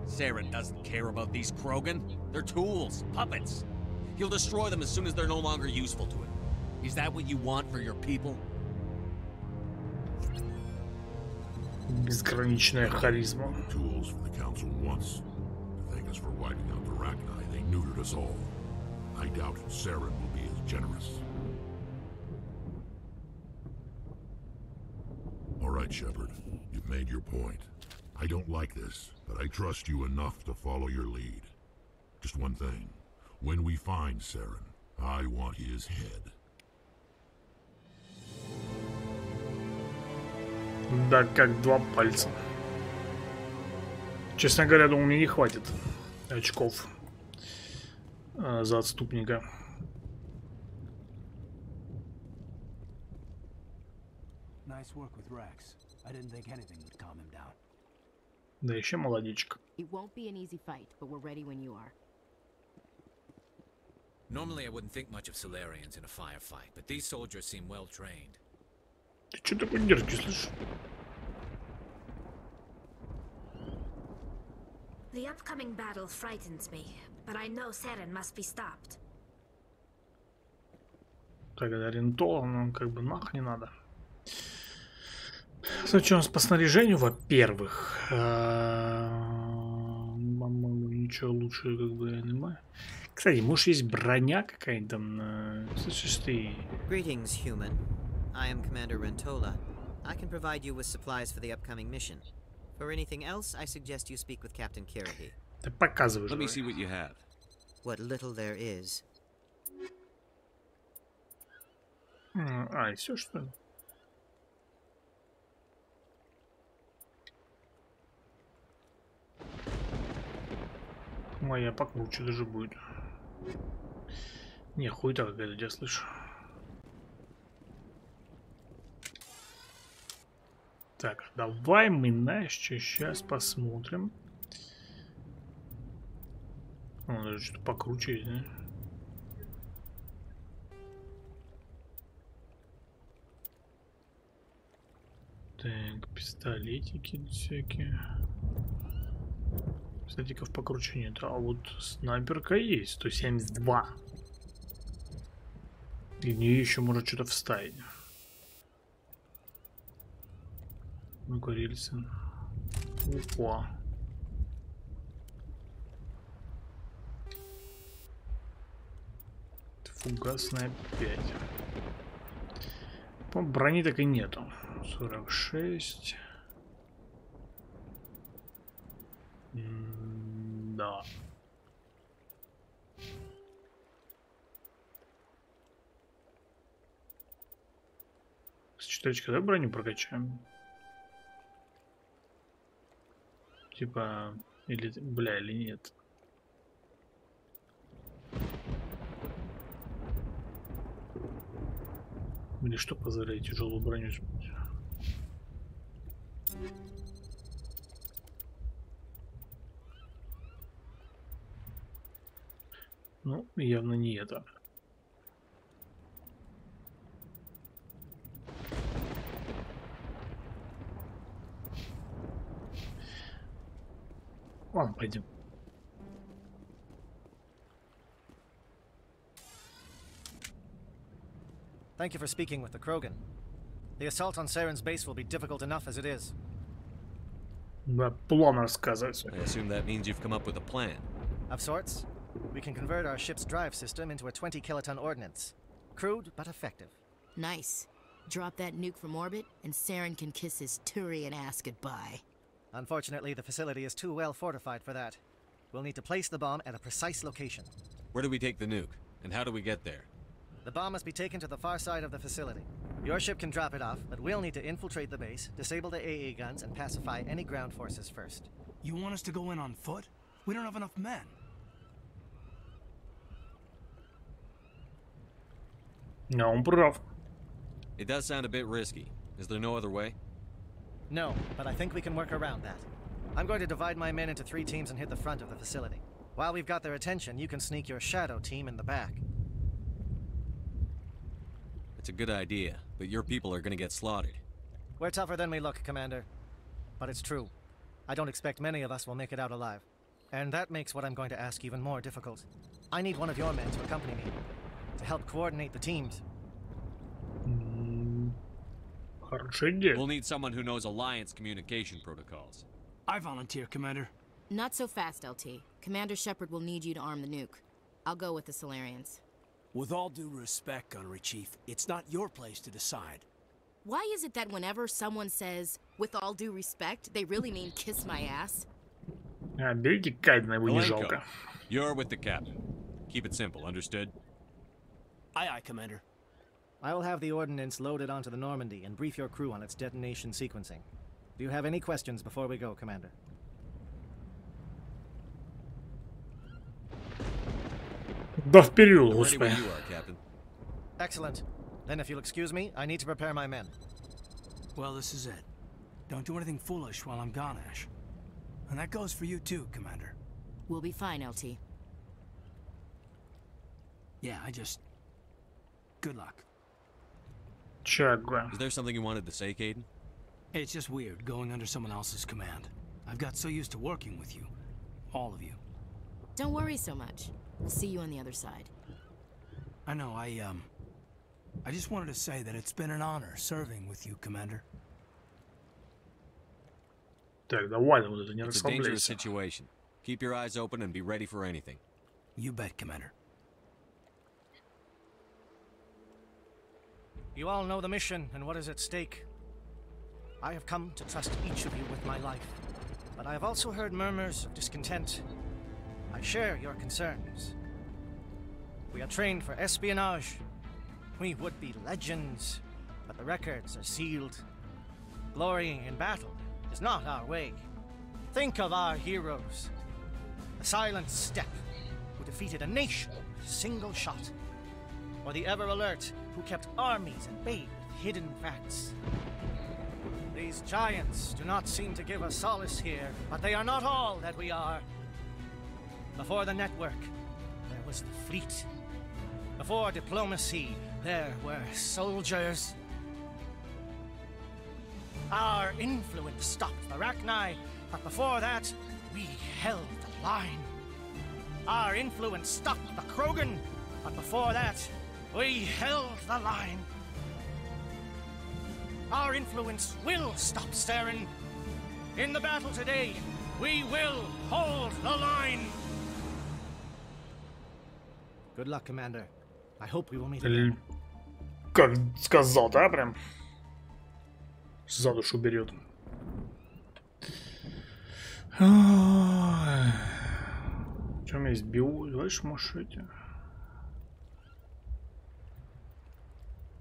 Saren doesn't care about these Krogan. They're tools, puppets. He'll destroy them as soon as they're no longer useful to him. Is that what you want for your people? Безграничная харизма. Tools for the council once. To thank us for wiping out the Rachni, they neutered us all. I doubt Saren will be as generous. All right, Shepard. You've made your point. I don't like this, but I trust you enough to follow your lead. Just one thing. When we find Saren, I want his head. Да, как два пальца. Честно говоря, думаю, мне не хватит очков за отступника. Nice work with Rex. I didn't think anything would calm him down. Да еще молодечек. It won't be an easy fight, but we're ready when you are. Normally I wouldn't think much of Solarians in a firefight, but these soldiers seem well trained. Ты что такой дерзкий, слышишь? The upcoming battle frightens me, but I know Saren must be stopped. Так, это ориентол, нам как бы нах не надо. Что у нас по снаряжению, во-первых, по-моему, ничего лучше как бы я не знаю. Кстати, может есть броня какая-нибудь там, слышишь ты? Greetings, human. I am Commander Rentola. I can provide you with supplies for the upcoming mission. For anything else, I suggest you speak with Captain Kirahi. Ты показываешь. Let me see what you have. What little there is. И все что ли? Моя покруче даже будет. Не, хуйта какая-то, я слышу. Так, давай мы, знаешь, сейчас посмотрим. О, даже что-то покруче есть, да? Так, пистолетики всякие. Пистолетиков покруче нет, а вот снайперка есть, 172. И в нее еще может что-то вставить. Ну-ка, рельсы. Опа. Фугасная 5. По брони так и нету. 46. Да. С 4 да, броню прокачаем? Типа, или, бля, или нет? Или что позволяет тяжелую броню сбить? Ну, явно не это. Ладно, пойдем. Thank you for speaking with the Krogan. The assault on Saren's base will be difficult enough as it is. Да, план рассказывать. I assume that means you've come up with a plan. Of sorts. We can convert our ship's drive system into a 20-kiloton ordnance. Crude, but effective. Nice. Drop that nuke from orbit, and Saren can kiss his Turian ass goodbye. Unfortunately, the facility is too well fortified for that. We'll need to place the bomb at a precise location. Where do we take the nuke? And how do we get there? The bomb must be taken to the far side of the facility. Your ship can drop it off, but we'll need to infiltrate the base, disable the AA guns, and pacify any ground forces first. You want us to go in on foot? We don't have enough men. No, он прав. It does sound a bit risky. Is there no other way? No, but I think we can work around that. I'm going to divide my men into 3 teams and hit the front of the facility. While we've got their attention, you can sneak your shadow team in the back. It's a good idea, but your people are gonna get slaughtered. We're tougher than we look, Commander. But it's true. I don't expect many of us will make it out alive. And that makes what I'm going to ask even more difficult. I need one of your men to accompany me, to help coordinate the teams. We'll need someone who knows Alliance communication protocols. I volunteer, Commander. Not so fast, LT. Commander Shepard will need you to arm the nuke. I'll go with the Solarians. With all due respect, Gunnery Chief, it's not your place to decide. Why is it that whenever someone says, with all due respect, they really mean kiss my ass? Берите Кайдена, его не жалко. You're with the captain. Keep it simple, understood? Aye, aye, Commander. I will have the ordnance loaded onto the Normandy and brief your crew on its detonation sequencing. Do you have any questions before we go, Commander? Да вперед, Ready when господи. you are, Captain. Excellent. Then if you'll excuse me, I need to prepare my men. Well, this is it. Don't do anything foolish while I'm gone, Ash. And that goes for you too, Commander. We'll be fine, LT. Yeah, good luck. Чага. Is there something you wanted to say, Caden? It's just weird going under someone else's command. I've got so used to working with you. All of you. Don't worry so much. We'll see you on the other side. I know, I just wanted to say that it's been an honor serving with you, Commander. Так, давай, вот это не It's a dangerous расслабляйся. situation. Keep your eyes open and be ready for anything. You bet, Commander. You all know the mission and what is at stake. I have come to trust each of you with my life, but I have also heard murmurs of discontent. I share your concerns. We are trained for espionage. We would be legends, but the records are sealed. Glory in battle is not our way. Think of our heroes. The Silent Step, who defeated a nation with a single shot. Or the Ever Alert, who kept armies at bay with hidden facts. These giants do not seem to give us solace here, but they are not all that we are. Before the network, there was the fleet. Before diplomacy, there were soldiers. Our influence stopped the Rachni, but before that, we held the line. Our influence stopped the Krogan, but before that, we held the line. Our influence will stop Saren. In the battle today, we will hold the line. Good luck, Commander. I hope we will meet again. Как сказал, да, прям? За душу берет. Что у меня есть? Давай машите.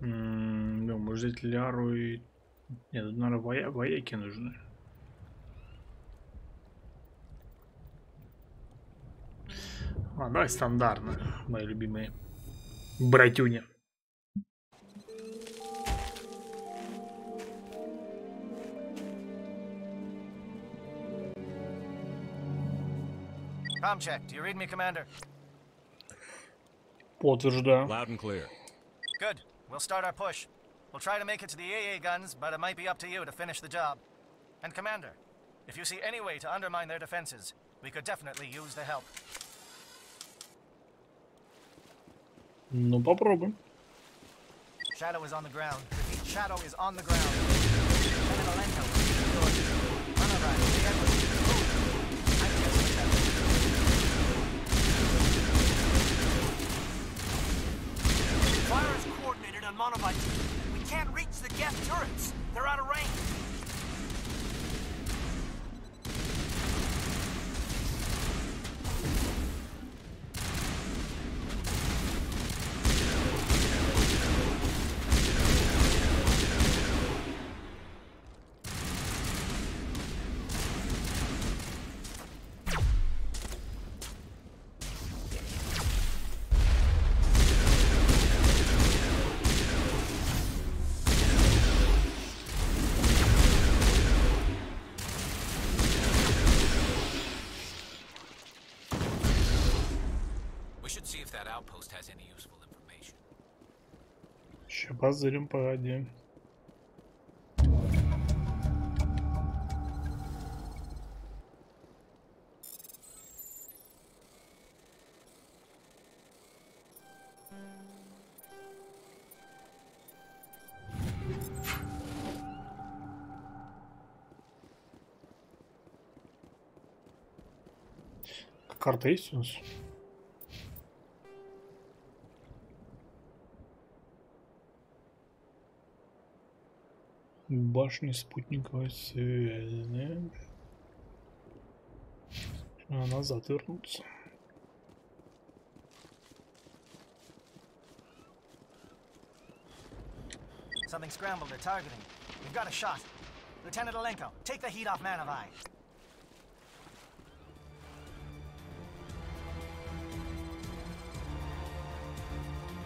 Да, может взять Ляру и... Нет, тут, наверное, вояки нужны. А, давай стандартно, мои любимые братюни. Com check. Do you read me, Commander? Подтверждаю. Loud and clear. Good. We'll start our push. We'll try to make it to the AA guns, but it might be up to you to finish the job. And Commander, if you see any way to undermine their defenses, we could definitely use the help. Ну, попробуем. Shadow is on the ground. Repeat, Shadow is on the ground. Fire is coordinated on Monovite. We can't reach the gas turrets. They're out of range. outpost has any useful information. Ща позырим, погоди. Карта есть у нас? Башни спутниковой связи. Назад вернуться. Something scrambled their targeting. We've got a shot. Lieutenant Alenko, take the heat off Man of Eye.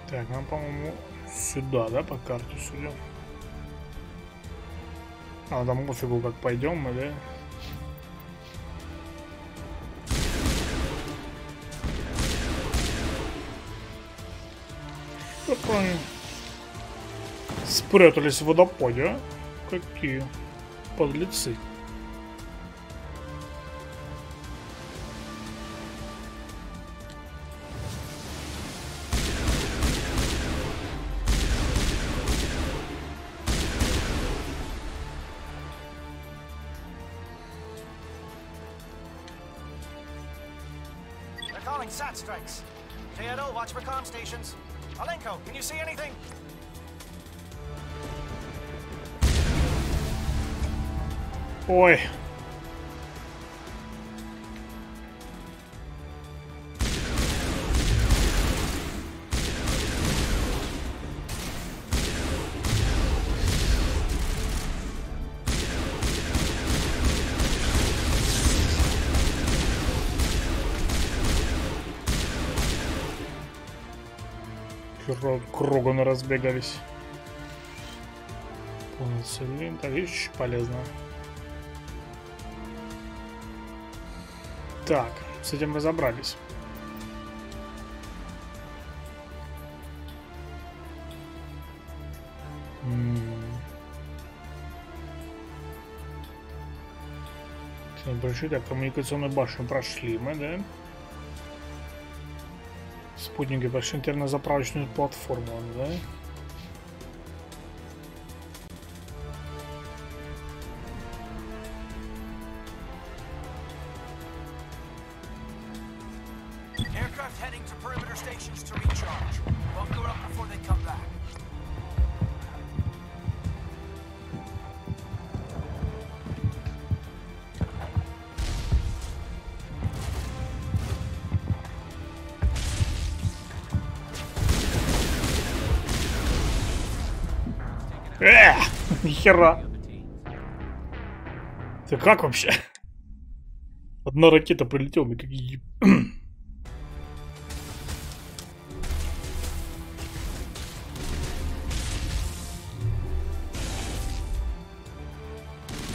Так, нам, по-моему, сюда, да, по карте судя. А, там пофигу, как пойдем мы, да? Такое. Спрятались в водопаде, а? Какие подлецы. Calling SAT strikes. Theodore, watch for comm stations. Alenko, can you see anything? Ой. Кругом разбегались. Полноценный, это вещь полезная. Так, с этим разобрались. Большие, так, коммуникационную башню прошли мы, да? Спутники пошли на заправочную платформу, да? Aircraft heading to perimeter stations to recharge. Bunker up before they come back. Нихера. Ты как вообще? Одна ракета прилетела, мы какие...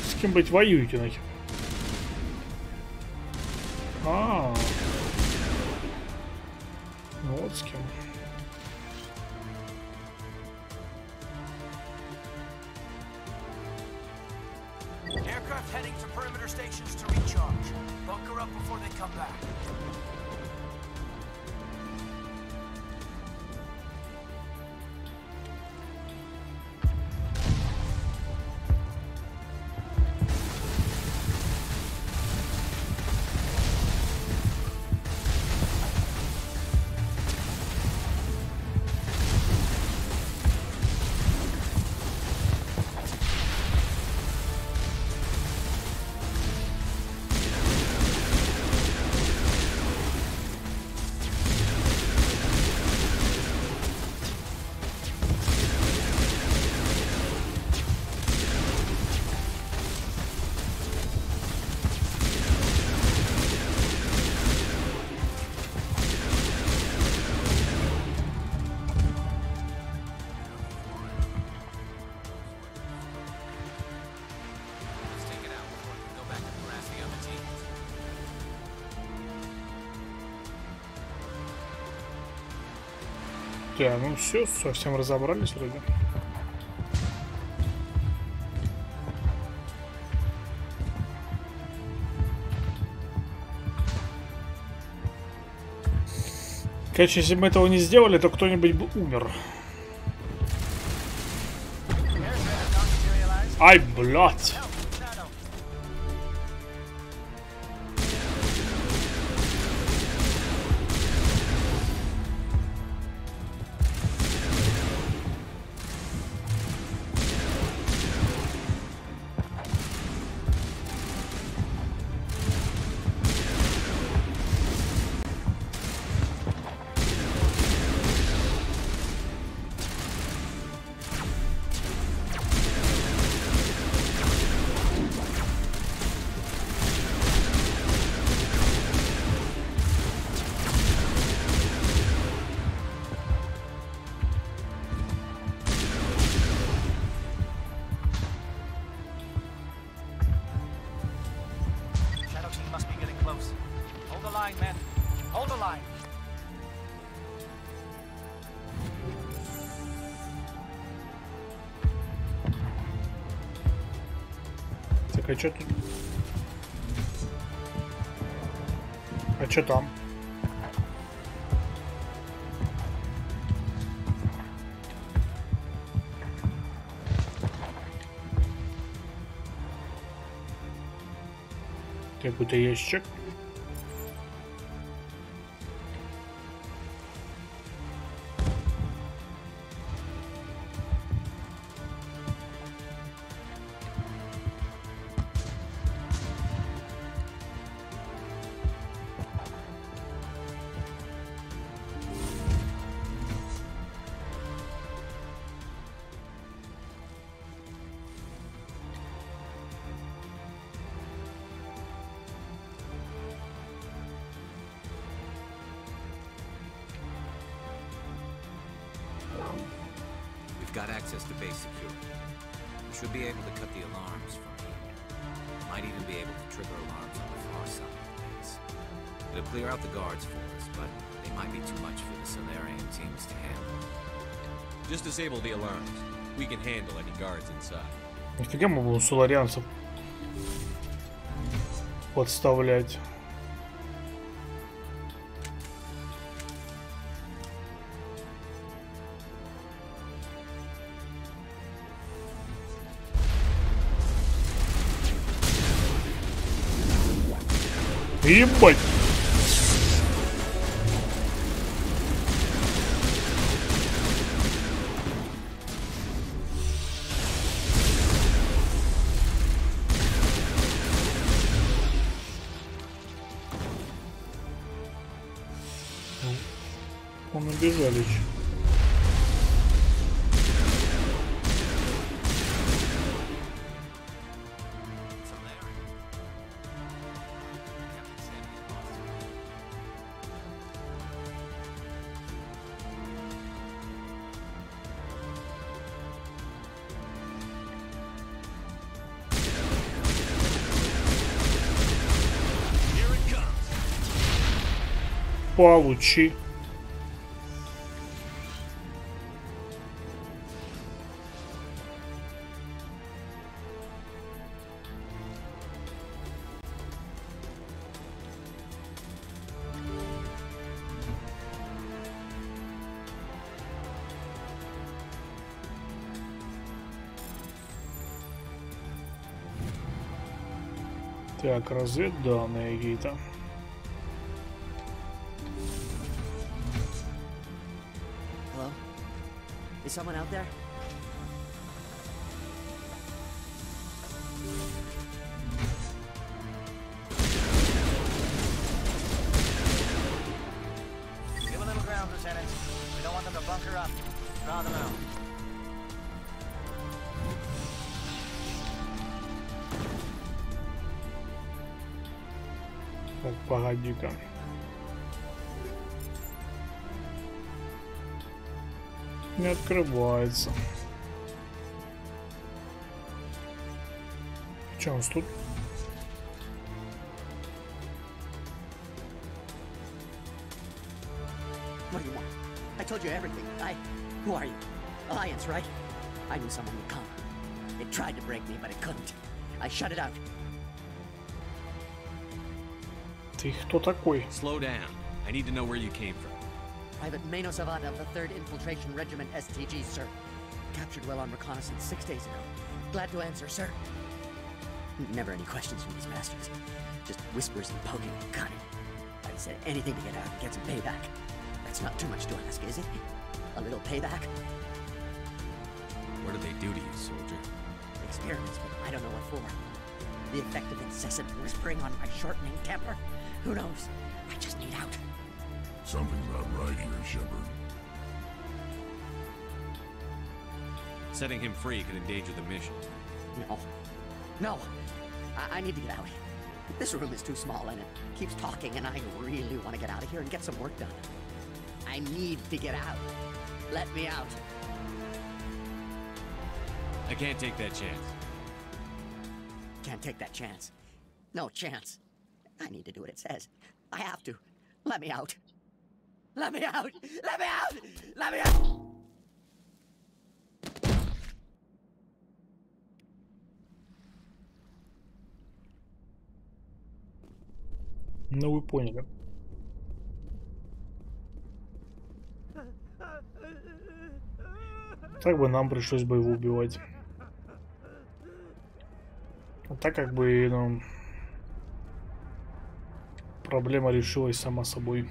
С кем, блять, воюете нахер? Ну вот с кем. Aircraft heading to perimeter stations to recharge. Bunker up before they come back. Так, ну все, совсем разобрались вроде. Короче, если бы мы этого не сделали, то кто-нибудь бы умер. Ай, блядь. Так, а что тут? А что там? Какой-то ящик. Got access to base security. We should be able to cut the alarms from here. Might even be able to trigger alarms on the far side of the base. It'll clear out the guards for us, but they might be too much for the Solarian teams to handle. Just disable the alarms. We can handle any guards inside. Нифига мы будем соларианцев подставлять. Ебать! Он убежали еще. Получи. Так, разведданные какие-то. Hello? Is someone out there? Give a little ground, Lieutenant. We don't want them to bunker up. Draw them out. Так, погоди-ка. Не открывается. Че у нас тут? What do you want? I told you everything. Who are you? Alliance, right? I knew someone would come. It tried to break me, but it couldn't. I shut it out. Ты кто такой? Slow down. I need to know where you came from. Private Mano Savat of the 3rd Infiltration Regiment STG, sir. Captured while on reconnaissance 6 days ago. Glad to answer, sir. Never any questions from these bastards. Just whispers and poking and gunning. I said anything to get out and get some payback. That's not too much to ask, is it? A little payback? What did they do to you, soldier? Experiments, but I don't know what for. The effect of incessant whispering on my shortening temper? Who knows? I just need out. Something's not right here, Shepard. Setting him free could endanger the mission. No. I need to get out. This room is too small and it keeps talking and I really want to get out of here and get some work done. I need to get out. Let me out. I can't take that chance. Can't take that chance. No chance. I need to do what it says. I have to. Let me out. Let me out! Let me out! Let me out! Ну вы поняли. Так бы нам пришлось бы его убивать. А так как бы, ну, проблема решилась сама собой.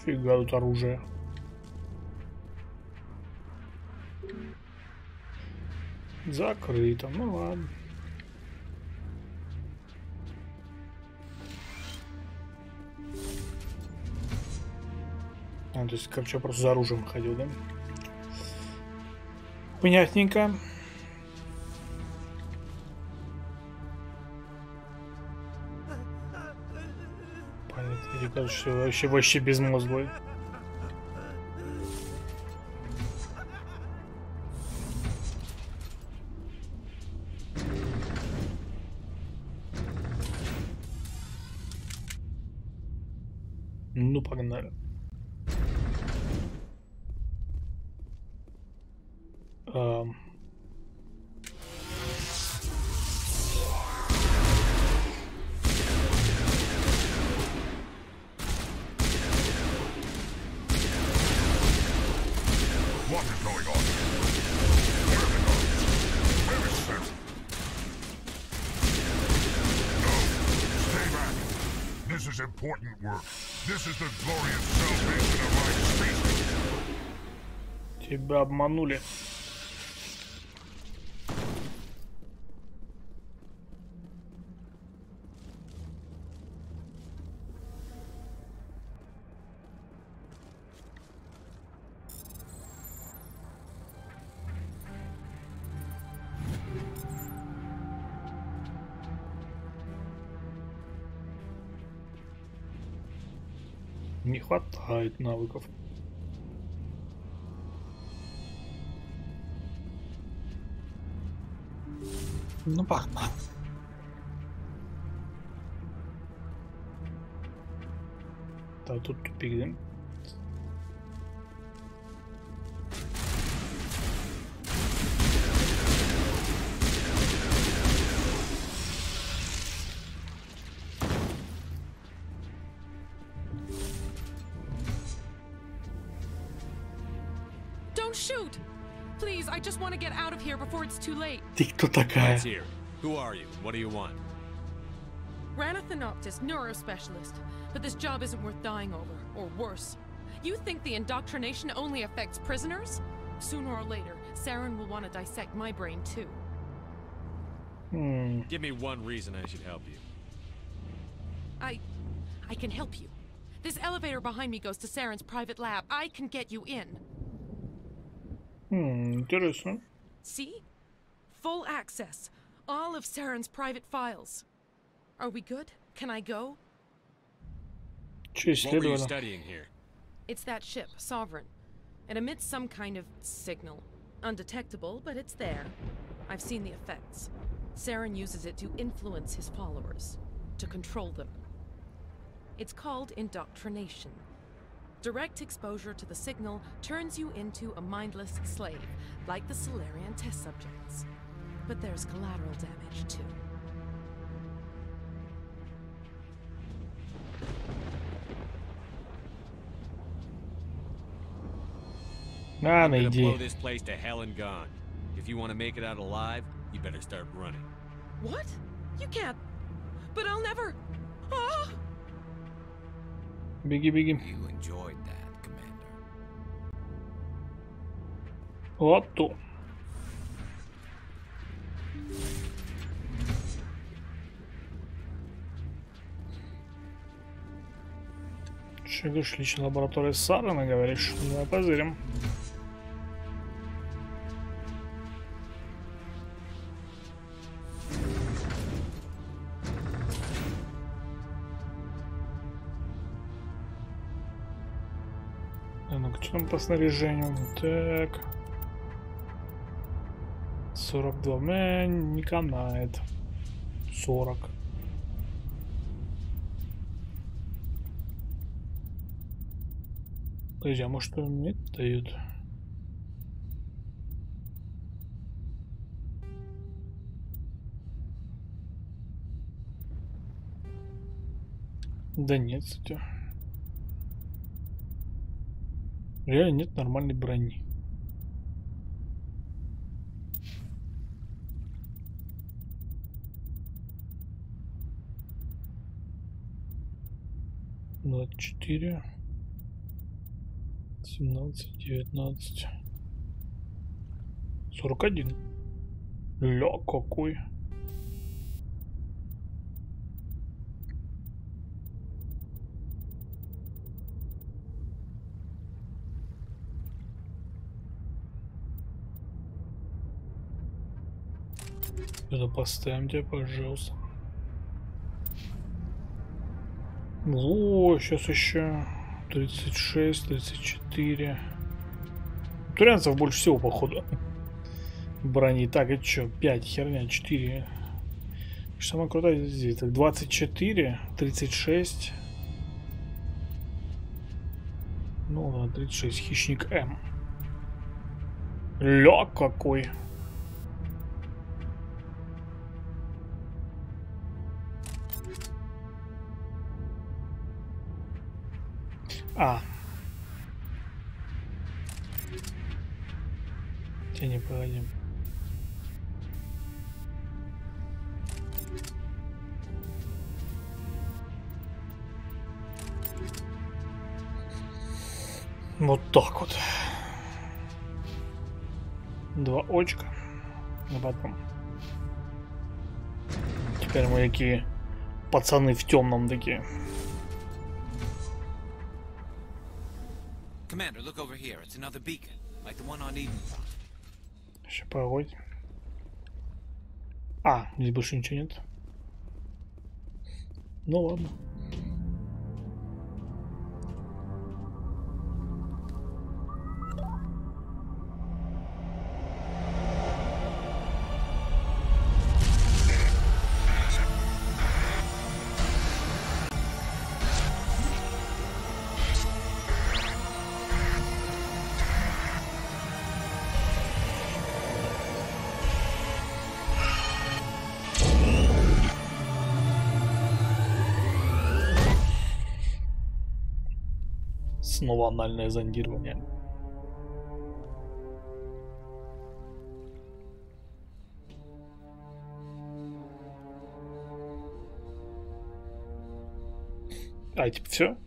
Фига тут оружие. Закрыто, ну ладно. А, то есть, короче, я просто за оружием ходил, да? Понятненько. Или кажется, вообще безмозглый. Ну, погнали. What is going on? Where are they going? Where is Sarah? No, stay back. This is important work. This is the glorious salvation of my species. Тебя обманули. Не хватает навыков. Ну, пахнет. Да, тут тупик, да? Shoot! Please, I just want to get out of here before it's too late. Ты кто такая? What's here? Who are you? What do you want? Ranathanoptis, neurospecialist. But this job isn't worth dying over, or worse. You think the indoctrination only affects prisoners? Sooner or later, Saren will want to dissect my brain too. Give me one reason I should help you. I can help you. This elevator behind me goes to Saren's private lab. I can get you in. Интересно. See? full access. All of Saren's private files. Are we good? Can I go? What were you studying here? It's that ship, Sovereign. It emits some kind of signal. Undetectable, but it's there. I've seen the effects. Saren uses it to influence his followers, to control them. It's called indoctrination. Direct exposure to the signal turns you into a mindless slave, like the Salarian test subjects. But there's collateral damage, too. Ah, I'm gonna иди. blow this place to hell and gone. If you want to make it out alive, you better start running. What? You can't. But I'll never. Ah! Беги, беги. You enjoyed that, Commander. Вот то. Че говоришь, личная лаборатория Сарена, говоришь? Давай позырим. Ну-ка, что там по снаряжению? Так. 42. Не канает. 40. Подожди, а может что мне дают? Да нет, кстати. Реально нет нормальной брони. Ну, 4, 17, 19, 41. Ля, какой. Это поставим тебя, пожалуйста. О, сейчас еще 36, 34. Турианцев больше всего, походу. Брони. Так, это что? 5, херня, 4. Самое крутое здесь. Так, 24, 36. Ну ладно, 36. Хищник М. Ля, какой. А. Не погоди. Вот так вот. 2 очка. А потом. Теперь мы такие пацаны в темном такие. Commander, look over here. It's another beacon, like the one on Edenfront. Сейчас погодь. А, здесь больше ничего нет. Ну ладно. Снова анальное зондирование. А, типа все?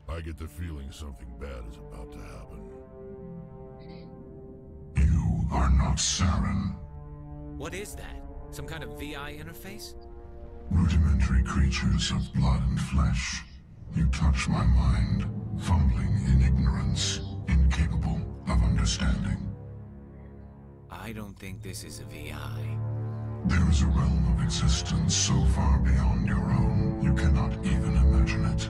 I get the feeling something bad is about to happen. Are not Saren. What is that? Some kind of VI interface? Rudimentary creatures of blood and flesh. You touch my mind, fumbling in ignorance, incapable of understanding. I don't think this is a VI. There is a realm of existence so far beyond your own, you cannot even imagine it.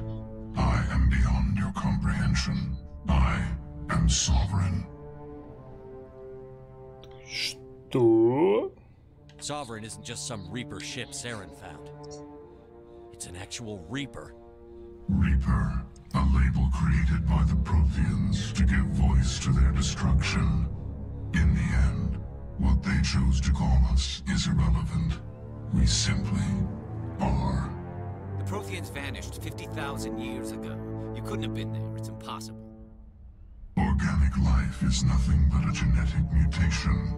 I am beyond your comprehension. I am sovereign. Что? Sovereign isn't just some Reaper ship Saren found. It's an actual Reaper. Reaper, a label created by the Protheans to give voice to their destruction. In the end, what they chose to call us is irrelevant. We simply are. The Protheans vanished 50,000 years ago. You couldn't have been there. It's impossible. Organic life is nothing but a genetic mutation.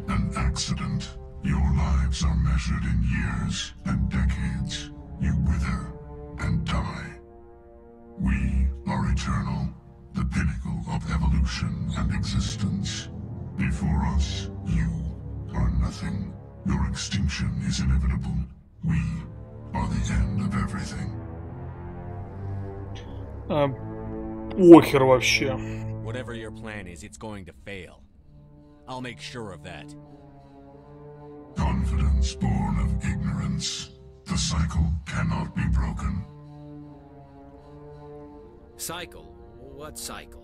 An accident. Your lives are measured in years and decades. You wither and die. We are eternal, the pinnacle of evolution and existence. Before us, you are nothing. Your extinction is inevitable. We are the end of everything. Похер вообще. Whatever your plan is, it's going to fail. I'll make sure of that. Confidence born of ignorance. The cycle cannot be broken. Cycle? What cycle?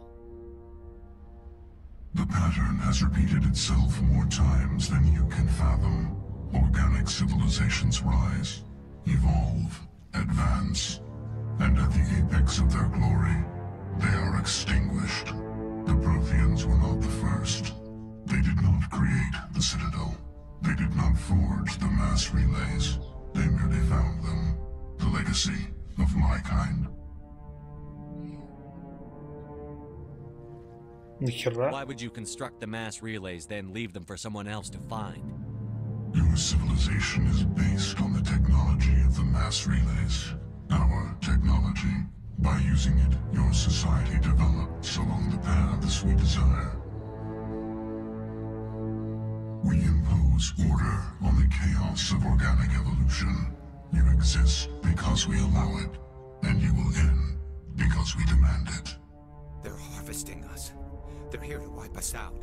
The pattern has repeated itself more times than you can fathom. Organic civilizations rise, evolve, advance, and at the apex of their glory, they are extinguished. The Protheans were not the first. They did not create the Citadel. They did not forge the mass relays. They merely found them. The legacy of my kind. Why would you construct the mass relays, then leave them for someone else to find? Your civilization is based on the technology of the mass relays. Our technology. By using it, your society develops along the paths we desire. We impose order on the chaos of organic evolution. You exist because we allow it, and you will end because we demand it. They're harvesting us. They're here to wipe us out.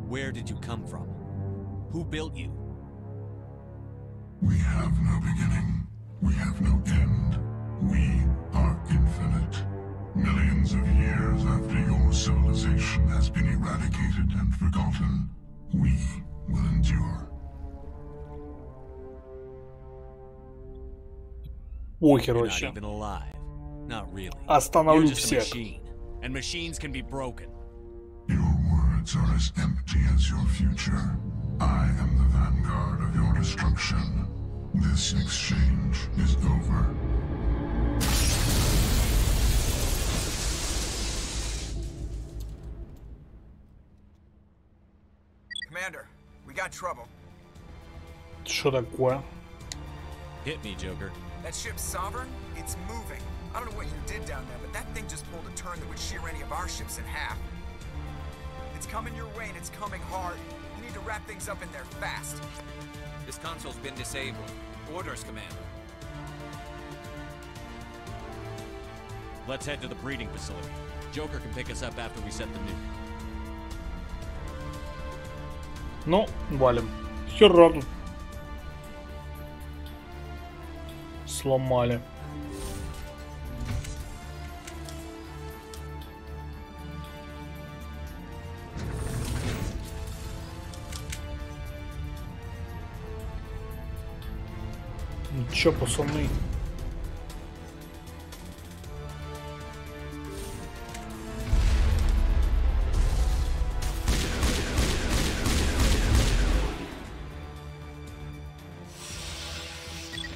Where did you come from? Who built you? We have no beginning. We have no end. We are infinite. Millions of years after your civilization has been eradicated and forgotten, we will endure. Похер You're вообще. not even alive. Not really. Остановлю You're just a всех. machine, and machines can be broken. Your words are as empty as your future. I am the vanguard of your destruction. This exchange is over. Commander, we got trouble. Что такое? Hit me, Joker. That ship's Sovereign? It's moving. I don't know what you did down there, but that thing just pulled a turn that would shear any of our ships in half. It's coming your way and it's coming hard. You need to wrap things up in there fast. This console's been disabled. Orders, Commander. Let's head to the breeding facility. Joker can pick us up after we set the nuke. Ну, валим. Хера тут. Сломали. Ничего, пацаны.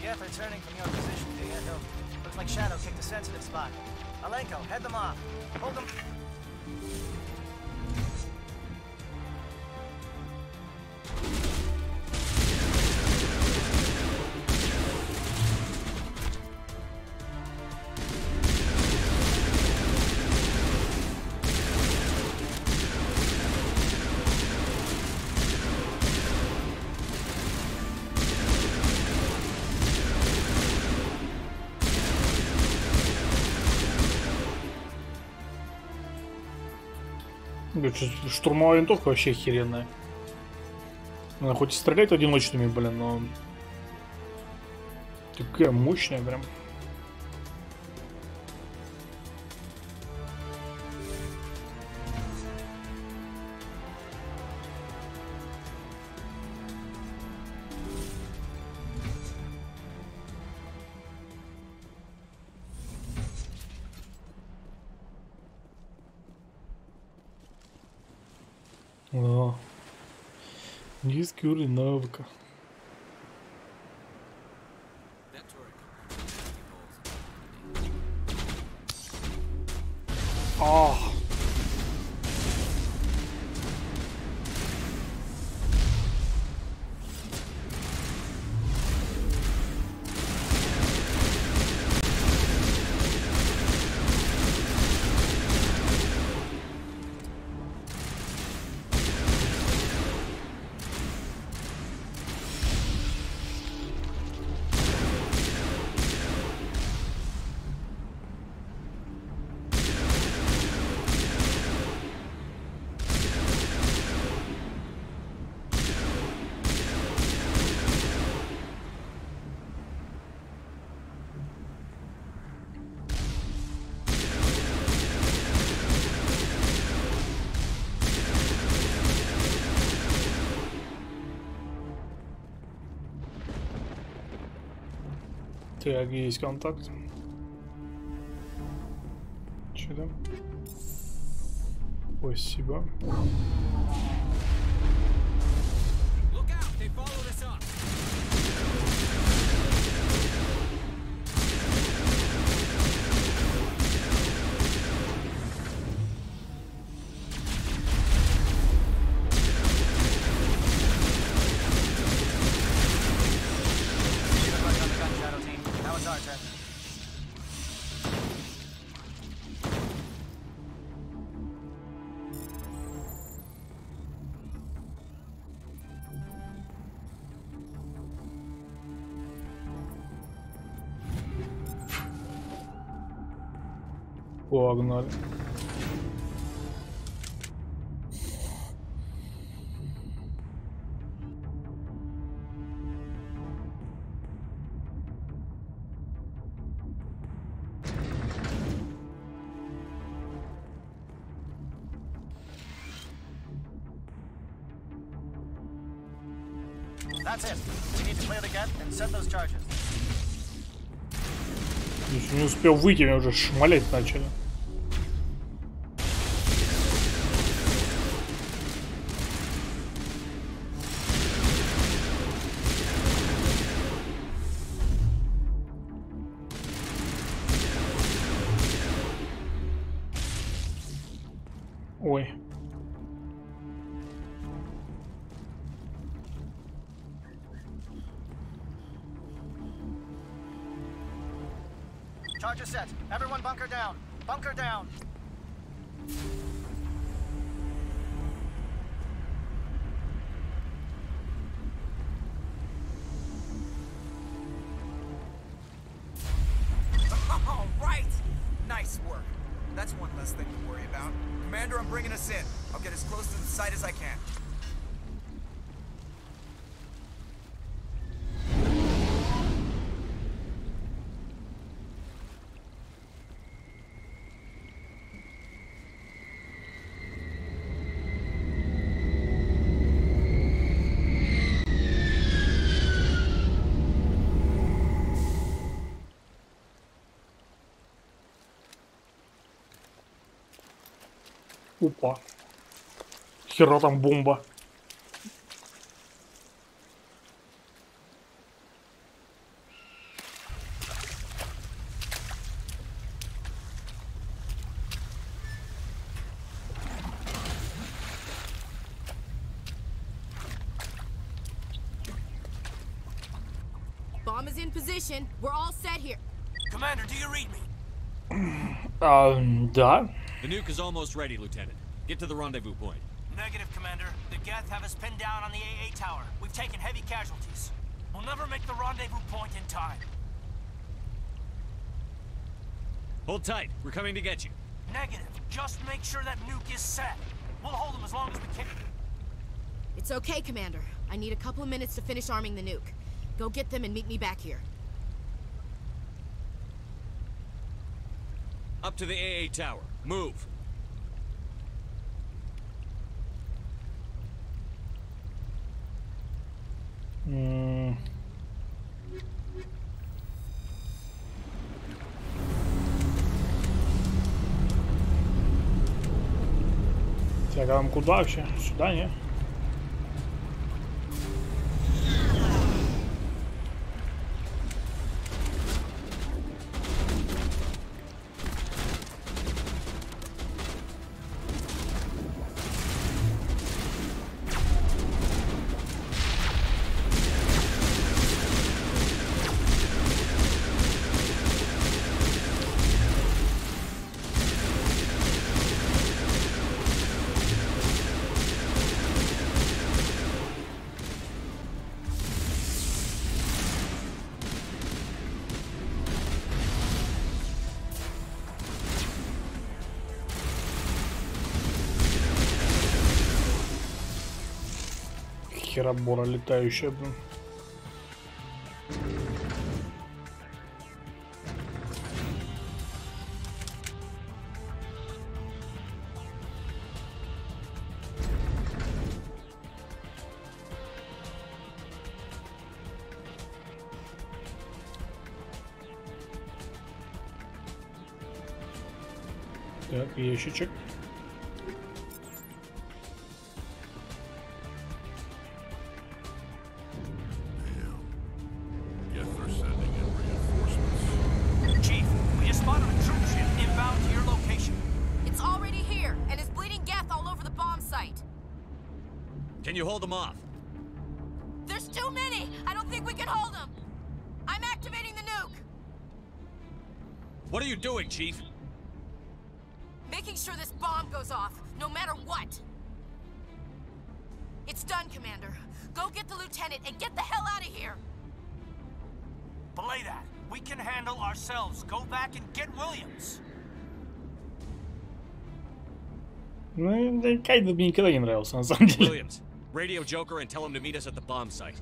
Geth are turning from your position, Diego. Looks like Shadow kicked a sensitive spot. Alenko, head them off. Hold them. Штурмовая винтовка вообще охеренная. Она хоть и стреляет одиночными, блин, но... Такая мощная прям. О, низкий уровень навыка. А. Так, есть контакт. Что там? Спасибо. Погнали. That's it. We need to clear the gate and set those charges. Еще не успел выйти, меня уже шмалять начали. Ой. Charges set. Everyone bunker down. Bunker down. All right. Nice work. That's one less thing to worry about. Commander, I'm bringing us in. I'll get as close to the site as I can. Опа. Хера там бомба. Bomb is in position. We're all set here. Commander, do you read me? Да. The nuke is almost ready, Lieutenant. Get to the rendezvous point. Negative, Commander. The Geth have us pinned down on the AA tower. We've taken heavy casualties. We'll never make the rendezvous point in time. Hold tight. We're coming to get you. Negative. Just make sure that nuke is set. We'll hold them as long as we can. It's okay, Commander. I need a couple of minutes to finish arming the nuke. Go get them and meet me back here. Up to the AA tower. Move. Так, а нам куда вообще? Сюда, не? Херобора летающая, блин. Так, ящичек. Can you hold them off? There's too many! I don't think we can hold them! I'm activating the nuke! What are you doing, Chief? Making sure this bomb goes off, no matter what! It's done, Commander. Go get the lieutenant and get the hell out of here! Belay that. We can handle ourselves. Go back and get Williams. Ну, да, Кайден мне никогда не нравился, на самом деле. Williams, radio Joker and tell him to meet us at the bomb site.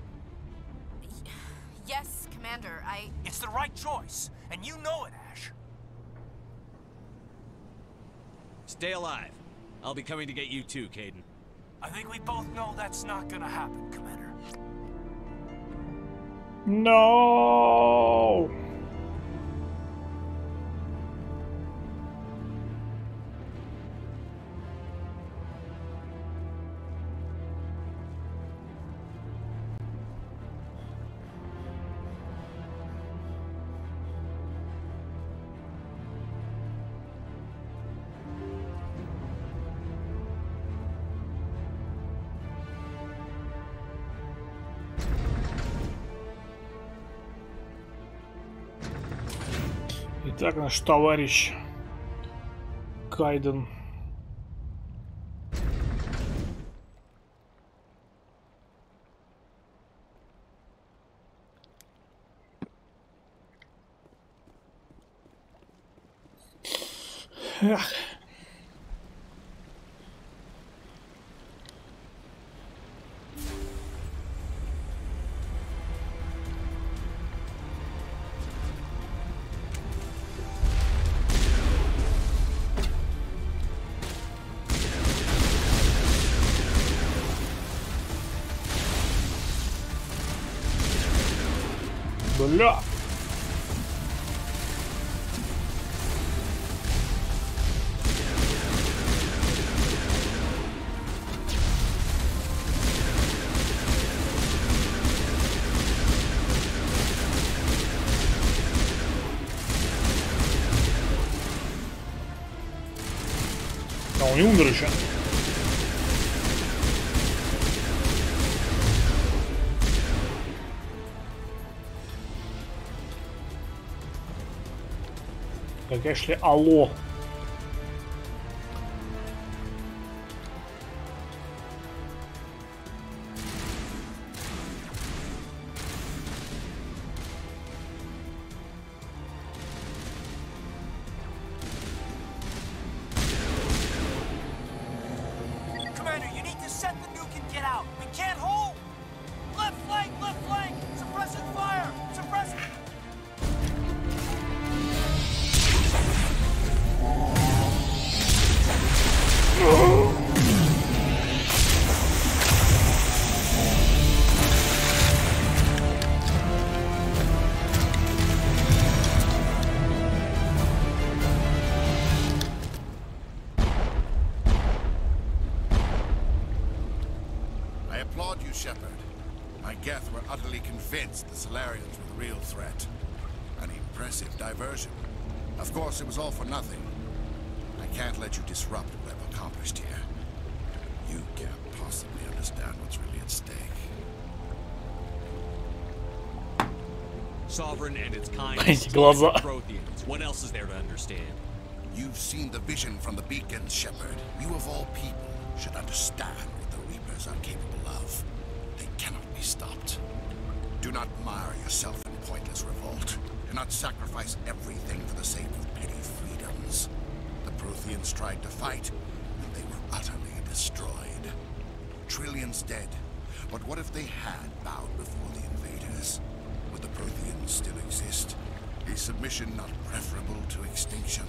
Yes, Commander, It's the right choice, and you know it, Ash. Stay alive. I'll be coming to get you too, Kaidan. I think we both know that's not gonna happen, Commander. No. Итак, наш товарищ Кайден. Ах. Бля! А он не умер еще. Так, Эшли, алло. Shepard. My Geth were utterly convinced the Solarians were the real threat. An impressive diversion. Of course, it was all for nothing. I can't let you disrupt what I've accomplished here. You can't possibly understand what's really at stake. Sovereign and its kind. Protheans. What else is there to understand? You've seen the vision from the beacons, Shepard. You of all people should understand what the Reapers are capable of. They cannot be stopped. Do not mire yourself in pointless revolt. Do not sacrifice everything for the sake of petty freedoms. The Protheans tried to fight, and they were utterly destroyed. Trillions dead. But what if they had bowed before the invaders? Would the Protheans still exist? Is submission not preferable to extinction?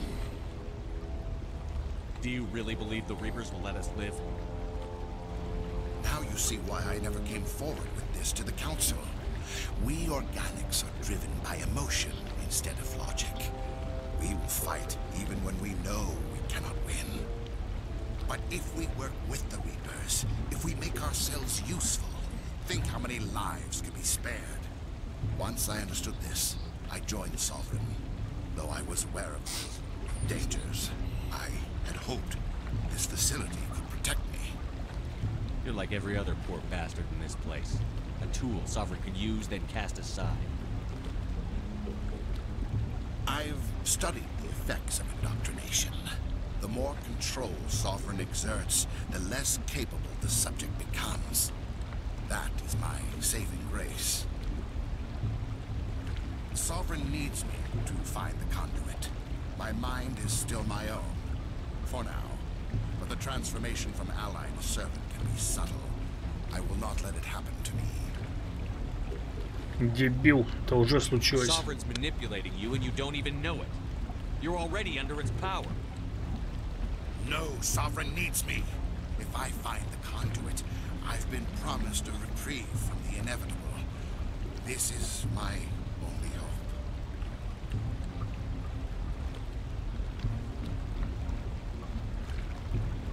Do you really believe the Reapers will let us live? Now you see why I never came forward with this to the Council. We organics are driven by emotion instead of logic. We will fight even when we know we cannot win. But if we work with the Reapers, if we make ourselves useful, think how many lives could be spared. Once I understood this, I joined Sovereign. Though I was aware of dangers, I had hoped this facility could protect me. You're like every other poor bastard in this place. A tool Sovereign could use, then cast aside. I've studied the effects of indoctrination. The more control Sovereign exerts, the less capable the subject becomes. That is my saving grace. Sovereign needs me to find the conduit. My mind is still my own, for now. But the transformation from ally to servant can be subtle. I will not let it happen to me. Дебил, это уже случилось. Sovereign's manipulating you and you don't even know it. You're already under its power. No, Sovereign needs me. If I find the conduit, I've been promised a reprieve from the inevitable. This is my only hope.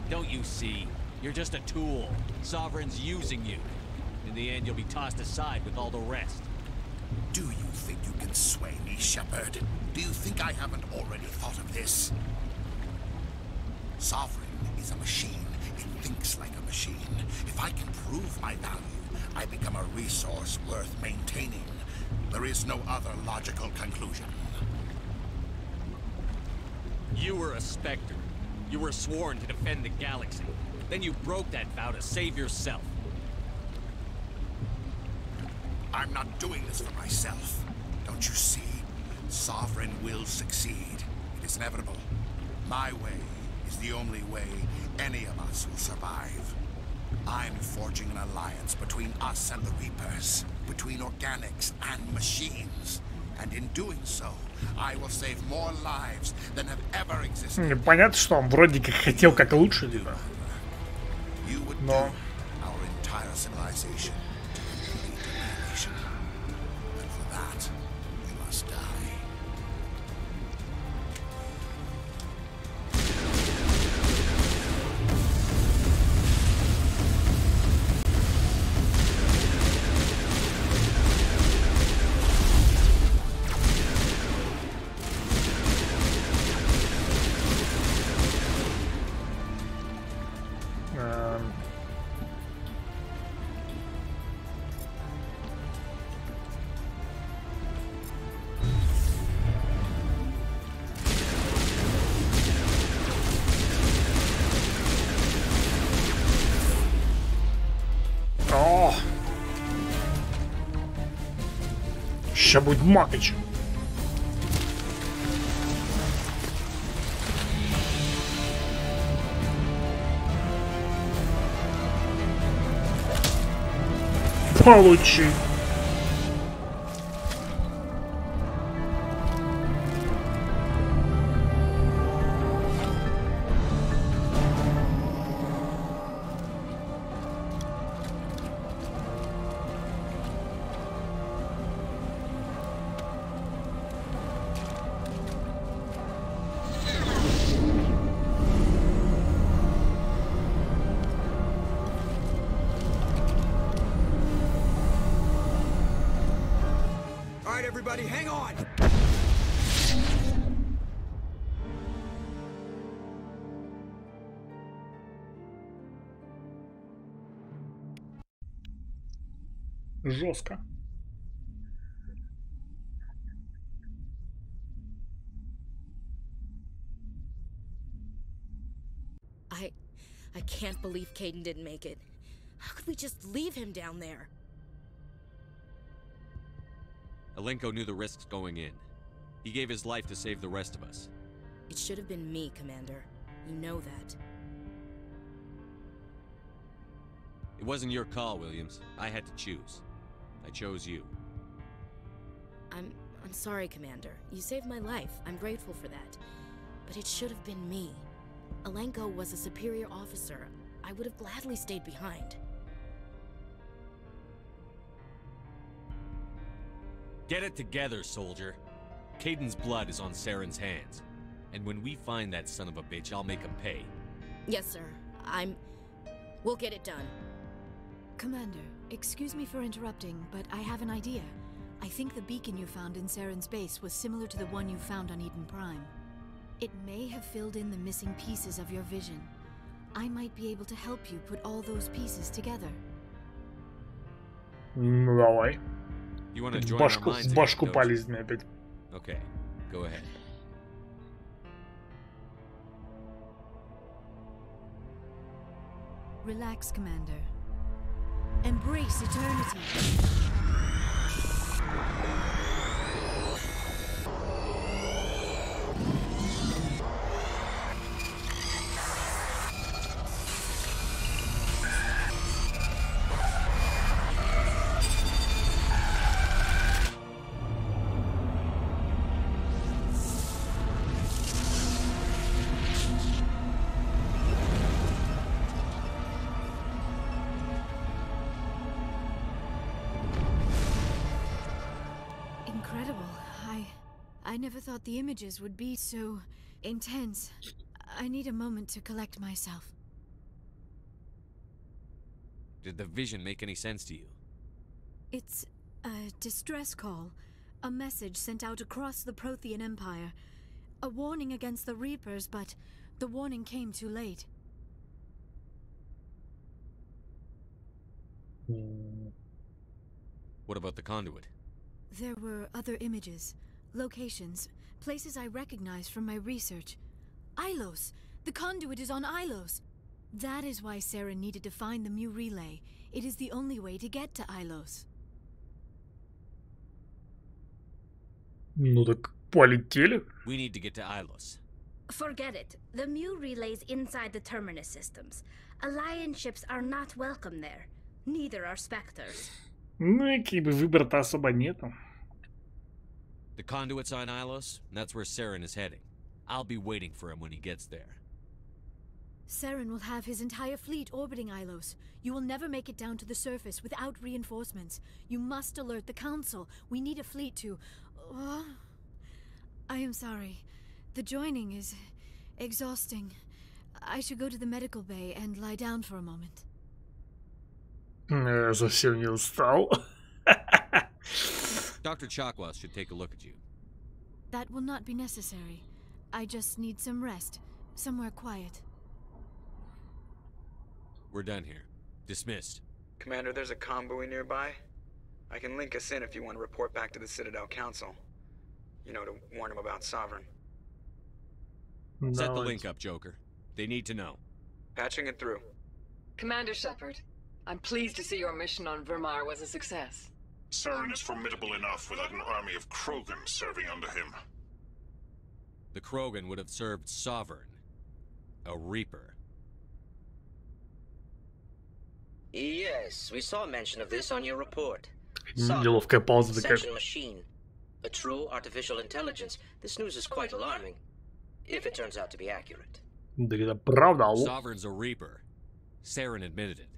Don't you see? You're just a tool. Sovereign's using you. In the end, you'll be tossed aside with all the rest. Do you think you can sway me, Shepard? Do you think I haven't already thought of this? Sovereign is a machine. It thinks like a machine. If I can prove my value, I become a resource worth maintaining. There is no other logical conclusion. You were a Spectre. You were sworn to defend the galaxy. Then you broke that vow to save yourself. I'm not doing this for myself. Don't you see? Sovereign will succeed. It is inevitable. My way is the only way any of us will survive. I'm forging an alliance between us and the Reapers, between organics and machines. And in doing so, I will save more lives than have ever existed. Понятно, что он вроде как хотел как лучше, типа. Но... Our entire civilization to complete annihilation. And for that, we must die. Ща будет матч. Получи. everybody, hang on! Жестко. I can't believe Caden didn't make it. How could we just leave him down there? Alenko knew the risks going in. He gave his life to save the rest of us. It should have been me, Commander. You know that. It wasn't your call, Williams. I had to choose. I chose you. I'm sorry, Commander. You saved my life. I'm grateful for that. But it should have been me. Alenko was a superior officer. I would have gladly stayed behind. Get it together, soldier. Caden's blood is on Saren's hands. And when we find that son of a bitch, I'll make him pay. Yes, sir. We'll get it done. Commander, excuse me for interrupting, but I have an idea. I think the beacon you found in Saren's base was similar to the one you found on Eden Prime. It may have filled in the missing pieces of your vision. I might be able to help you put all those pieces together. Давай. You want to join our minds башку again, полезли опять. Okay, go ahead. Relax, Commander. Embrace eternity. I never thought the images would be so intense. I need a moment to collect myself. Did the vision make any sense to you? It's a distress call. A message sent out across the Prothean Empire. A warning against the Reapers, but the warning came too late. What about the conduit? There were other images. Locations, places I recognize from my research. Ilos! The conduit is on Ilos! That is why Saren needed to find the Mu relay. It is the only way to get to Ilos. Ну так полетели. We need to get to Ilos. Forget it. The Mu relay's inside the Terminus systems. Alliance ships are not welcome there. Neither are Spectres. Ну и как бы выбора-то особо нету. The conduit's on Ilos, and that's where Saren is heading. I'll be waiting for him when he gets there. Saren will have his entire fleet orbiting Ilos. You will never make it down to the surface without reinforcements. You must alert the Council. We need a fleet to... I am sorry. The joining is exhausting. I should go to the medical bay and lie down for a moment. Я совсем не устал. Dr. Chakwas should take a look at you. That will not be necessary. I just need some rest. Somewhere quiet. We're done here. Dismissed. Commander, there's a convoy nearby. I can link us in if you want to report back to the Citadel Council. You know, to warn them about Sovereign. Set the link up, Joker. They need to know. Patching it through. Commander Shepard, I'm pleased to see your mission on Vermar was a success. Saren is formidable enough without an army of Krogan serving under him. The Krogan would have served Sovereign. A Reaper. Yes, we saw mention of this on your report. Неловкая пауза такая. Sentient machine. A true artificial intelligence. This news is quite alarming. If it turns out to be accurate. Да это правда, алло. Sovereign's a Reaper. Saren admitted it.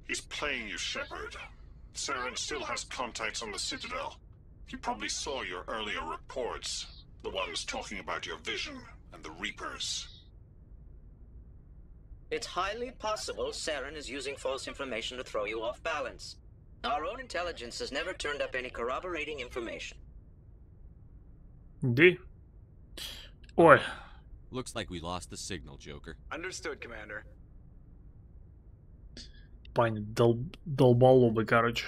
He's playing you, Shepard. Saren still has contacts on the Citadel. He probably saw your earlier reports. The ones talking about your vision and the Reapers. It's highly possible Saren is using false information to throw you off balance. Our own intelligence has never turned up any corroborating information. Да. Ой. Looks like we lost the signal, Joker. Understood, Commander. Пани долболобы, короче.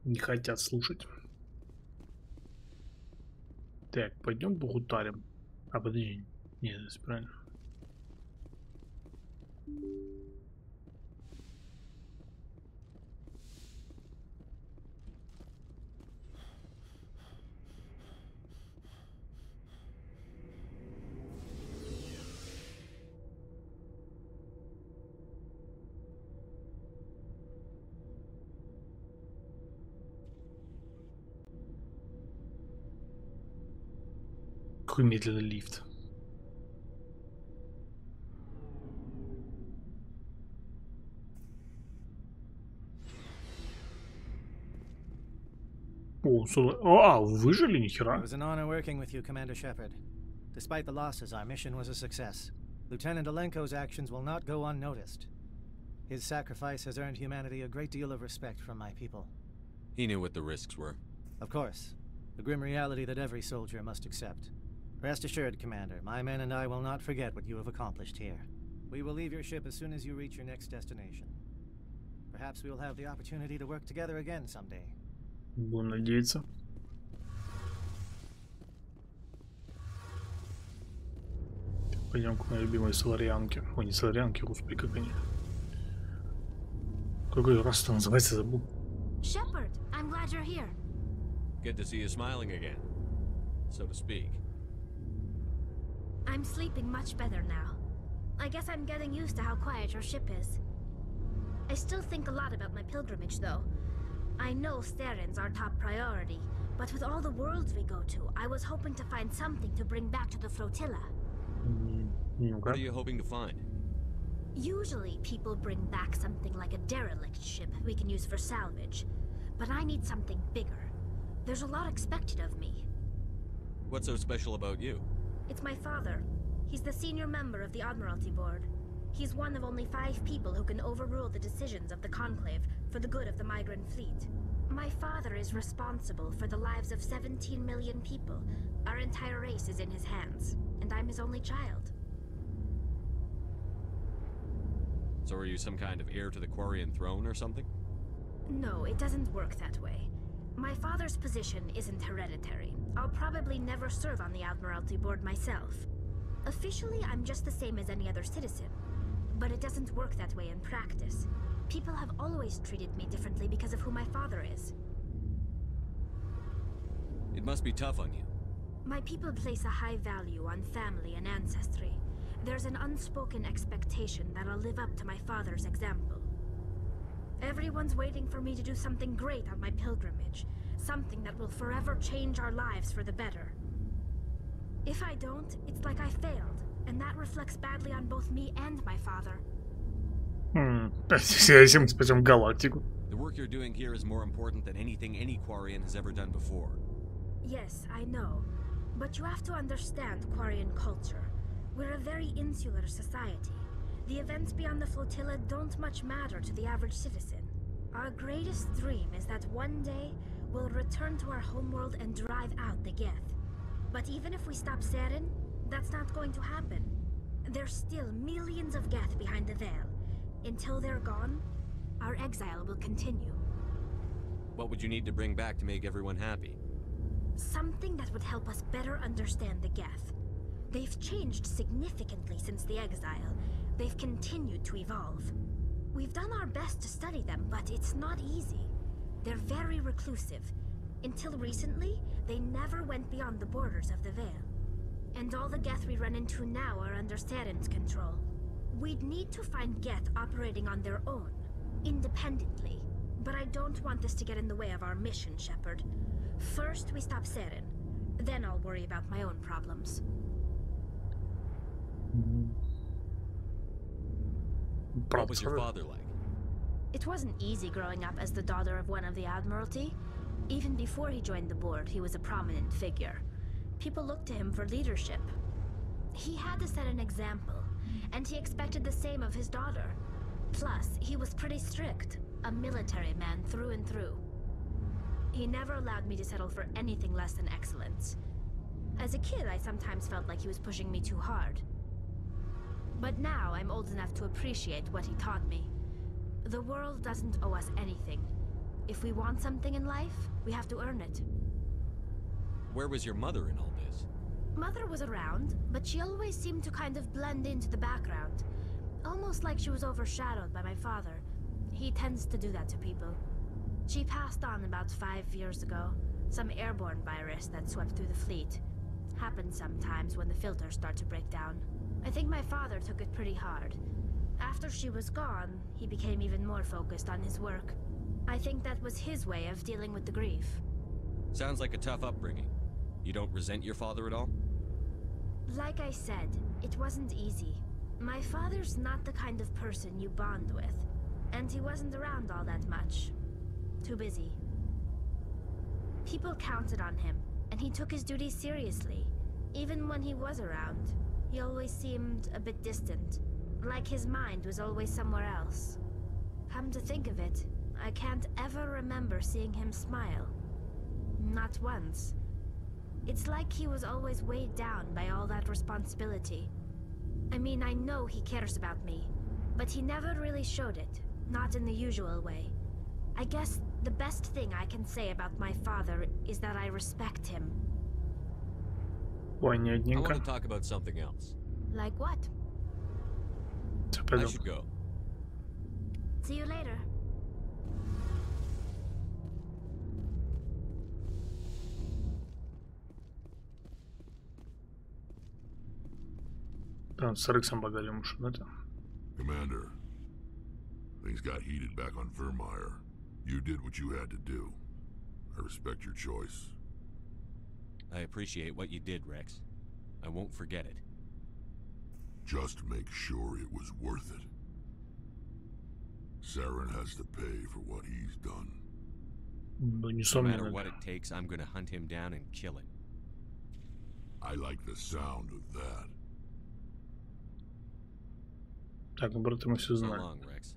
Не хотят слушать. Так, пойдем погутарим. А, подожди. Нет, это правильно. Какой медленный лифт. О, выжили, нихера. It was an honor working with you, Commander Shepard. Despite the losses, our mission was a success. Lieutenant Alenko's actions will not go unnoticed. His sacrifice has earned humanity a great deal of respect from my people. He knew what the risks were. Of course. The grim reality that every soldier must accept. Rest assured, Commander, my men and I will not forget what you have accomplished here. We will leave your ship as soon as you reach your next destination. Perhaps we will have the opportunity to work together again someday. Будем надеяться. Пойдем к моей любимой соларианке. Ой, не соларианке, господи, как они. Какой раз-то называется, забыл. Shepard, I'm glad you're here. Good to see you smiling again, so to speak. I'm sleeping much better now. I guess I'm getting used to how quiet your ship is. I still think a lot about my pilgrimage, though. I know Saren's our top priority, but with all the worlds we go to, I was hoping to find something to bring back to the flotilla. What are you hoping to find? Usually, people bring back something like a derelict ship we can use for salvage, but I need something bigger. There's a lot expected of me. What's so special about you? It's my father. He's the senior member of the Admiralty Board. He's one of only 5 people who can overrule the decisions of the Conclave for the good of the migrant fleet. My father is responsible for the lives of 17 million people. Our entire race is in his hands, and I'm his only child. So are you some kind of heir to the Quarian throne or something? No, it doesn't work that way. My father's position isn't hereditary. I'll probably never serve on the Admiralty Board myself. Officially, I'm just the same as any other citizen. But it doesn't work that way in practice. People have always treated me differently because of who my father is. It must be tough on you. My people place a high value on family and ancestry. There's an unspoken expectation that I'll live up to my father's example. Everyone's waiting for me to do something great on my pilgrimage. Something that will forever change our lives for the better. If I don't, it's like I failed. And that reflects badly on both me and my father. The work you're doing here is more important than anything any Quarian has ever done before. Yes, I know. But you have to understand Quarian culture. We're a very insular society. The events beyond the flotilla don't much matter to the average citizen. Our greatest dream is that one day we'll return to our homeworld and drive out the Geth. But even if we stop Saren, that's not going to happen. There's still millions of Geth behind the veil. Until they're gone, our exile will continue. What would you need to bring back to make everyone happy? Something that would help us better understand the Geth. They've changed significantly since the exile. They've continued to evolve. We've done our best to study them, but it's not easy. They're very reclusive. Until recently, they never went beyond the borders of the Veil. And all the Geth we run into now are under Saren's control. We'd need to find Geth operating on their own, independently. But I don't want this to get in the way of our mission, Shepard. First, we stop Saren. Then I'll worry about my own problems. What was your father like? It wasn't easy growing up as the daughter of one of the Admiralty. Even before he joined the board, he was a prominent figure. People looked to him for leadership. He had to set an example, and he expected the same of his daughter. Plus, he was pretty strict. a military man through and through. He never allowed me to settle for anything less than excellence. As a kid, I sometimes felt like he was pushing me too hard. But now I'm old enough to appreciate what he taught me. The world doesn't owe us anything. If we want something in life, we have to earn it. Where was your mother in all this? Mother was around, but she always seemed to kind of blend into the background. Almost like she was overshadowed by my father. He tends to do that to people. She passed on about 5 years ago. Some airborne virus that swept through the fleet. Happens sometimes when the filters start to break down. I think my father took it pretty hard. After she was gone, he became even more focused on his work. I think that was his way of dealing with the grief. Sounds like a tough upbringing. You don't resent your father at all? Like I said, it wasn't easy. My father's not the kind of person you bond with. And he wasn't around all that much. Too busy. People counted on him, and he took his duties seriously. Even when he was around, he always seemed a bit distant. Like his mind was always somewhere else. Come to think of it, I can't ever remember seeing him smile. Not once. It's like he was always weighed down by all that responsibility. I mean, I know he cares about me, but he never really showed it. Not in the usual way. I guess the best thing I can say about my father is that I respect him. I want to talk about something else. Like what? I should go. See you later. С Рексом поговорим уж, это. Commander, things got heated back on Vermeer. You did what you had to do. I respect your choice. I appreciate what you did, Rex. I won't forget it. Just make sure it was worth it. Saren has to pay for what he's done. No matter what it takes, I'm gonna hunt him down and kill him. I like the sound of that. Так, ну, брат, мы все знаем. So long, Rex.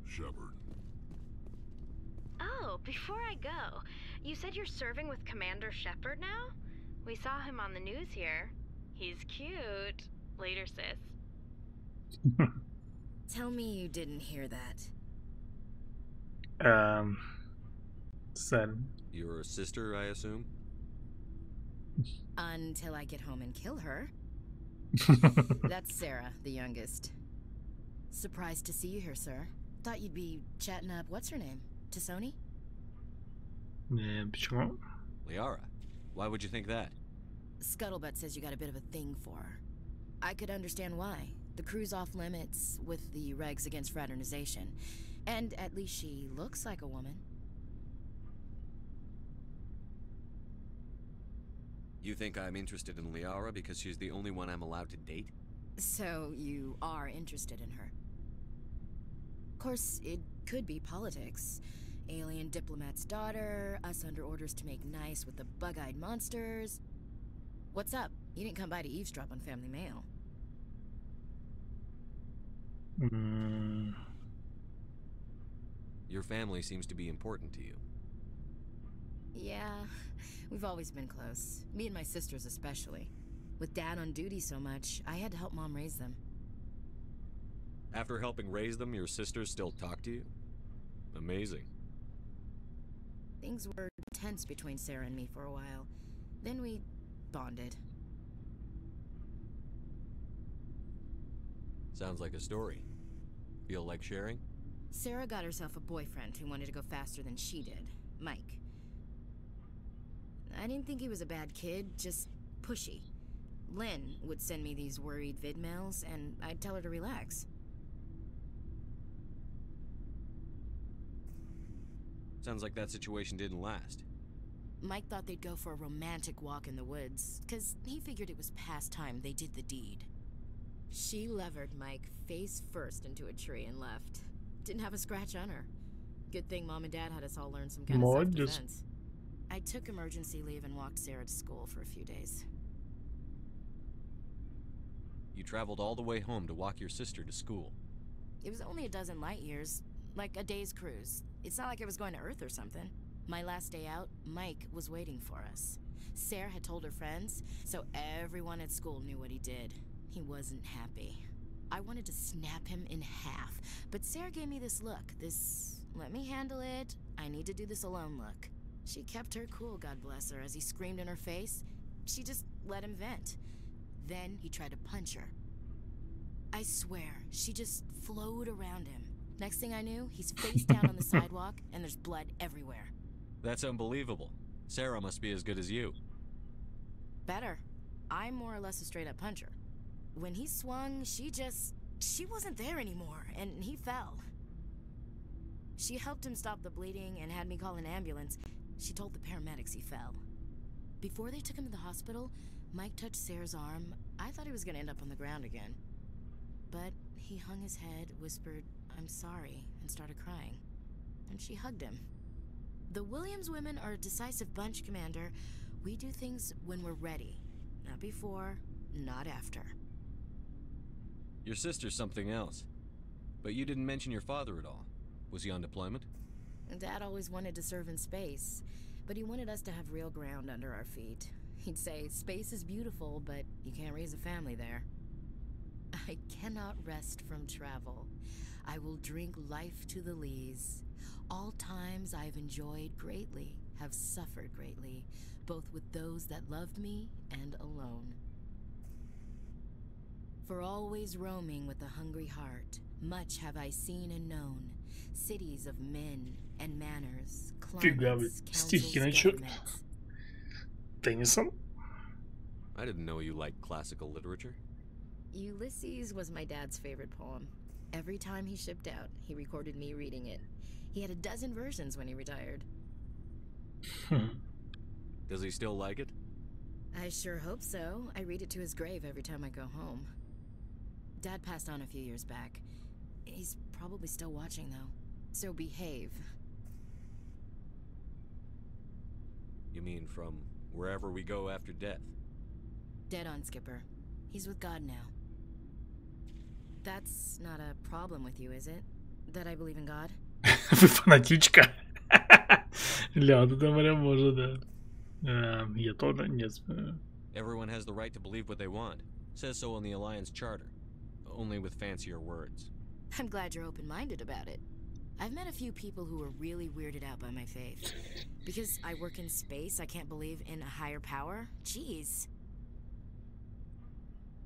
Shepard. Oh, before I go, you said you're serving with Commander Shepard now? We saw him on the news here. He's cute. Later, sis. Tell me you didn't hear that. Sad. Your sister, I assume? Until I get home and kill her. That's Sarah, the youngest. Surprised to see you here, sir. Thought you'd be chatting up, what's her name? T'Soni? Почему? Liara. Why would you think that? Scuttlebutt says you got a bit of a thing for her. I could understand why. The crew's off limits with the regs against fraternization. And at least she looks like a woman. You think I'm interested in Liara because she's the only one I'm allowed to date? So you are interested in her. Of course, it could be politics. Alien diplomat's daughter, us under orders to make nice with the bug-eyed monsters. What's up? You didn't come by to eavesdrop on Family Mail. Your family seems to be important to you. Yeah, we've always been close. Me and my sisters especially. With Dad on duty so much, I had to help Mom raise them. After helping raise them, your sisters still talk to you? Amazing. Things were tense between Sarah and me for a while. Then we bonded. Sounds like a story. Feel like sharing? Sarah got herself a boyfriend who wanted to go faster than she did, Mike. I didn't think he was a bad kid, just pushy. Lynn would send me these worried vid mails, and I'd tell her to relax. Sounds like that situation didn't last. Mike thought they'd go for a romantic walk in the woods, 'cause he figured it was past time they did the deed. She levered Mike face first into a tree and left. Didn't have a scratch on her. Good thing Mom and Dad had us all learn some kind of self-defense. I took emergency leave and walked Sarah to school for a few days. You traveled all the way home to walk your sister to school. It was only a dozen light years, like a day's cruise. It's not like I was going to Earth or something. My last day out, Mike was waiting for us. Sarah had told her friends, so everyone at school knew what he did. He wasn't happy. I wanted to snap him in half, but Sarah gave me this look, this let me handle it, I need to do this alone look. She kept her cool, God bless her, as he screamed in her face. She just let him vent. Then he tried to punch her. I swear, she just flowed around him. Next thing I knew, he's face down on the sidewalk, and there's blood everywhere. That's unbelievable. Sarah must be as good as you. Better. I'm more or less a straight-up puncher. When he swung, she wasn't there anymore, and he fell. She helped him stop the bleeding and had me call an ambulance. She told the paramedics he fell. Before they took him to the hospital, Mike touched Sarah's arm. I thought he was gonna end up on the ground again. But he hung his head, whispered, "I'm sorry," and started crying. And she hugged him. The Williams women are a decisive bunch, Commander. We do things when we're ready. Not before, not after. Your sister's something else. But you didn't mention your father at all. Was he on deployment? Dad always wanted to serve in space, but he wanted us to have real ground under our feet. He'd say, space is beautiful, but you can't raise a family there. I cannot rest from travel. I will drink life to the lees. All times I've enjoyed greatly, have suffered greatly, both with those that loved me and alone. For always roaming with a hungry heart, much have I seen and known, cities of men and manners, climates, councils, governments. Tennyson? I didn't know you liked classical literature. Ulysses was my dad's favorite poem. Every time he shipped out, he recorded me reading it. He had a dozen versions when he retired. Does he still like it? I sure hope so. I read it to his grave every time I go home. Dad passed on a few years back. He's probably still watching, though. So behave. You mean from wherever we go after death? Dead on, Skipper. He's with God now. That's not a problem with you, is it? That I believe in God? Вы фанатичка. Ля, вот это прям может, да. Я тоже нет. Everyone has the right to believe what they want. Says so in the Alliance Charter. Only with fancier words. I'm glad you're open-minded about it. I've met a few people who were really weirded out by my faith. Because I work in space, I can't believe in a higher power? Jeez.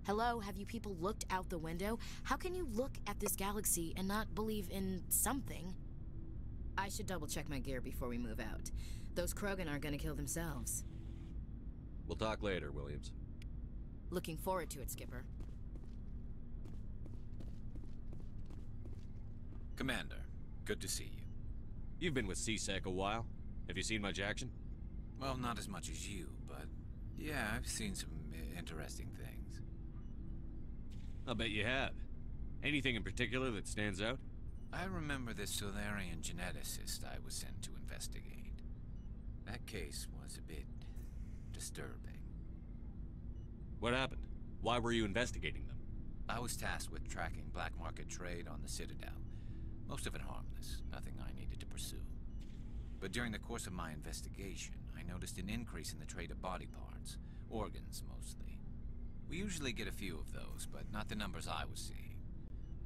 Hello, have you people looked out the window? How can you look at this galaxy and not believe in something? I should double-check my gear before we move out. Those Krogan aren't gonna kill themselves. We'll talk later, Williams. Looking forward to it, Skipper. Commander, good to see you. You've been with CSEC a while. Have you seen much action? Well, not as much as you, but yeah, I've seen some interesting things. I'll bet you have. Anything in particular that stands out? I remember this Solarian geneticist I was sent to investigate. That case was a bit disturbing. What happened? Why were you investigating them? I was tasked with tracking black market trade on the Citadel. Most of it harmless, nothing I needed to pursue. But during the course of my investigation, I noticed an increase in the trade of body parts, organs mostly. We usually get a few of those, but not the numbers I was seeing.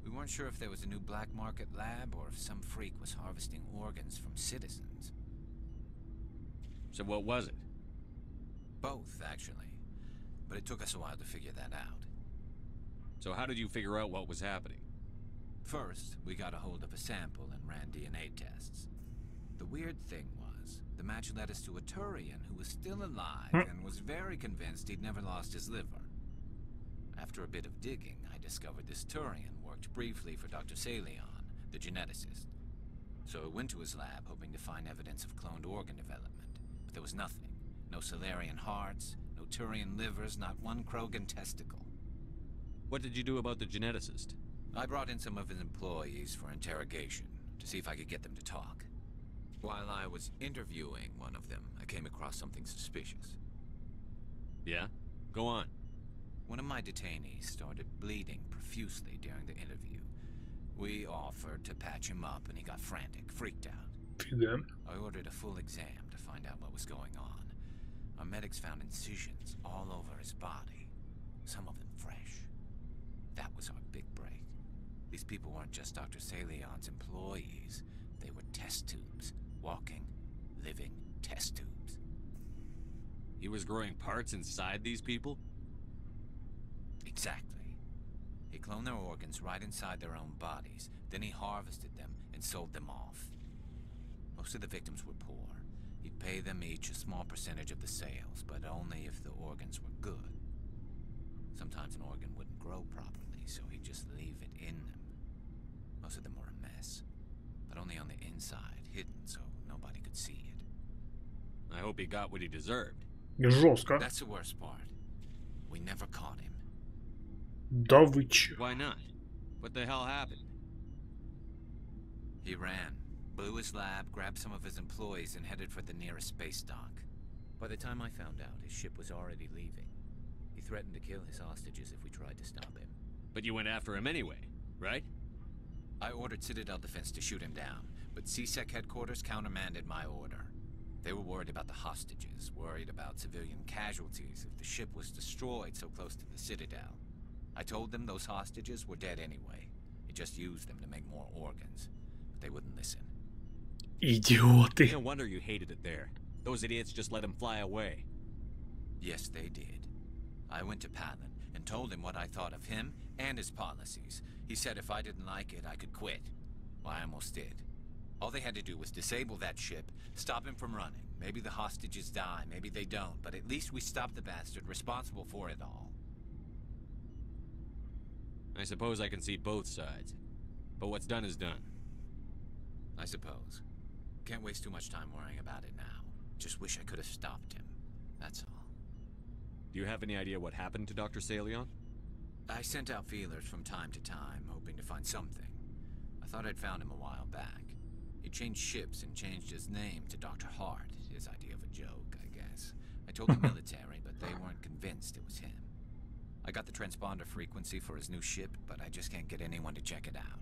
We weren't sure if there was a new black market lab or if some freak was harvesting organs from citizens. So what was it? Both, actually. But it took us a while to figure that out. So how did you figure out what was happening? First, we got a hold of a sample and ran DNA tests. The weird thing was, the match led us to a Turian who was still alive and was very convinced he'd never lost his liver. After a bit of digging, I discovered this Turian worked briefly for Dr. Salion, the geneticist. So I went to his lab hoping to find evidence of cloned organ development, but there was nothing. No Solarian hearts, no Turian livers, not one Krogan testicle. What did you do about the geneticist? I brought in some of his employees for interrogation, to see if I could get them to talk. While I was interviewing one of them, I came across something suspicious. Yeah? Go on. One of my detainees started bleeding profusely during the interview. We offered to patch him up and he got frantic, freaked out. Фига. I ordered a full exam to find out what was going on. Our medics found incisions all over his body, some of them fresh. That was our big break. These people weren't just Dr. Salion's employees. They were test tubes. Walking, living test tubes. He was growing parts inside these people? Exactly. He cloned their organs right inside their own bodies. Then he harvested them and sold them off. Most of the victims were poor. He'd pay them each a small percentage of the sales, but only if the organs were good. Sometimes an organ wouldn't grow properly, so he'd just leave it in them. Most of them were a mess, but only on the inside, hidden so nobody could see it. I hope he got what he deserved. Жестко. That's the worst part. We never caught him. Да вы чё? Why not? What the hell happened? He ran, blew his lab, grabbed some of his employees, and headed for the nearest space dock. By the time I found out, his ship was already leaving. He threatened to kill his hostages if we tried to stop him. But you went after him anyway, right? I ordered Citadel Defense to shoot him down, but CSEC headquarters countermanded my order. They were worried about the hostages, worried about civilian casualties if the ship was destroyed so close to the Citadel. I told them those hostages were dead anyway. He just used them to make more organs, but they wouldn't listen. Идиоты. No wonder you hated it there. Those idiots just let him fly away. Yes, they did. I went to Padlin and told him what I thought of him and his policies. He said if I didn't like it, I could quit. Well, I almost did. All they had to do was disable that ship, stop him from running. Maybe the hostages die, maybe they don't, but at least we stopped the bastard responsible for it all. I suppose I can see both sides. But what's done is done. I suppose. Can't waste too much time worrying about it now. Just wish I could have stopped him. That's all. Do you have any idea what happened to Dr. Salion? I sent out feelers from time to time, hoping to find something. I thought I'd found him a while back. He changed ships and changed his name to Dr. Hart, his idea of a joke, I guess. I told the military, but they weren't convinced it was him. I got the transponder frequency for his new ship, but I just can't get anyone to check it out.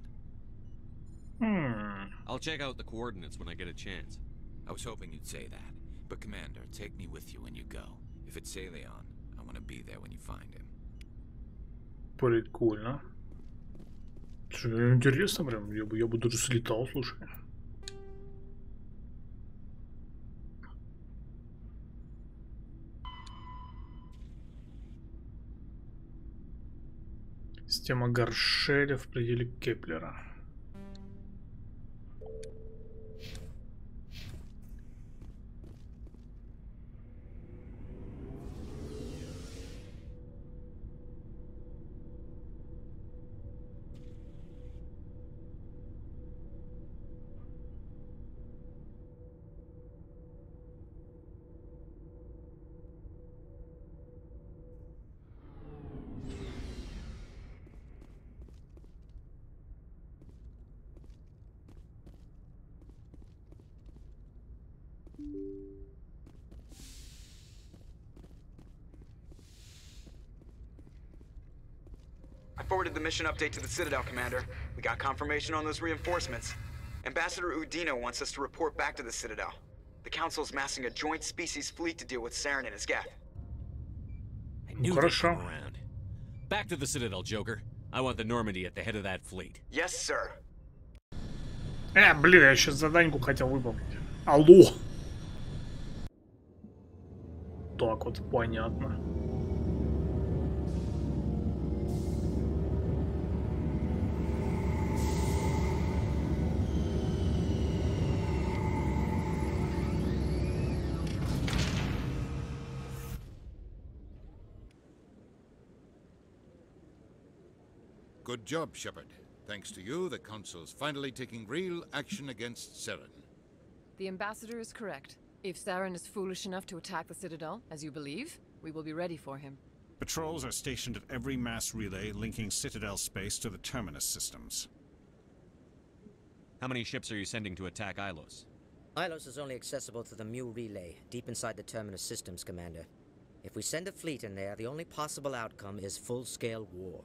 I'll check out the coordinates when I get a chance. I was hoping you'd say that. But Commander, take me with you when you go. If it's Salion, I want to be there when you find him. Прикольно. Интересно прям. Я бы даже слетал, слушай. Система Гаршеля в пределе Кеплера. I forwarded the mission update to the Citadel, Commander. We got confirmation on those reinforcements. Ambassador Udino wants us to report back to the Citadel. The Council's massing a joint species fleet to deal with Saren and his Geth. I knew they'd come around. Back to the Citadel, Joker. I want the Normandy at the head of that fleet. Yes, sir. Блин, я сейчас заданьку хотел выполнить. Алло. Так вот, понятно. Good job, Shepard. Thanks to you, the Council's finally taking real action against Saren. The Ambassador is correct. If Saren is foolish enough to attack the Citadel, as you believe, we will be ready for him. Patrols are stationed at every mass relay linking Citadel space to the Terminus systems. How many ships are you sending to attack Ilos? Ilos is only accessible to the Mu relay, deep inside the Terminus systems, Commander. If we send a fleet in there, the only possible outcome is full-scale war.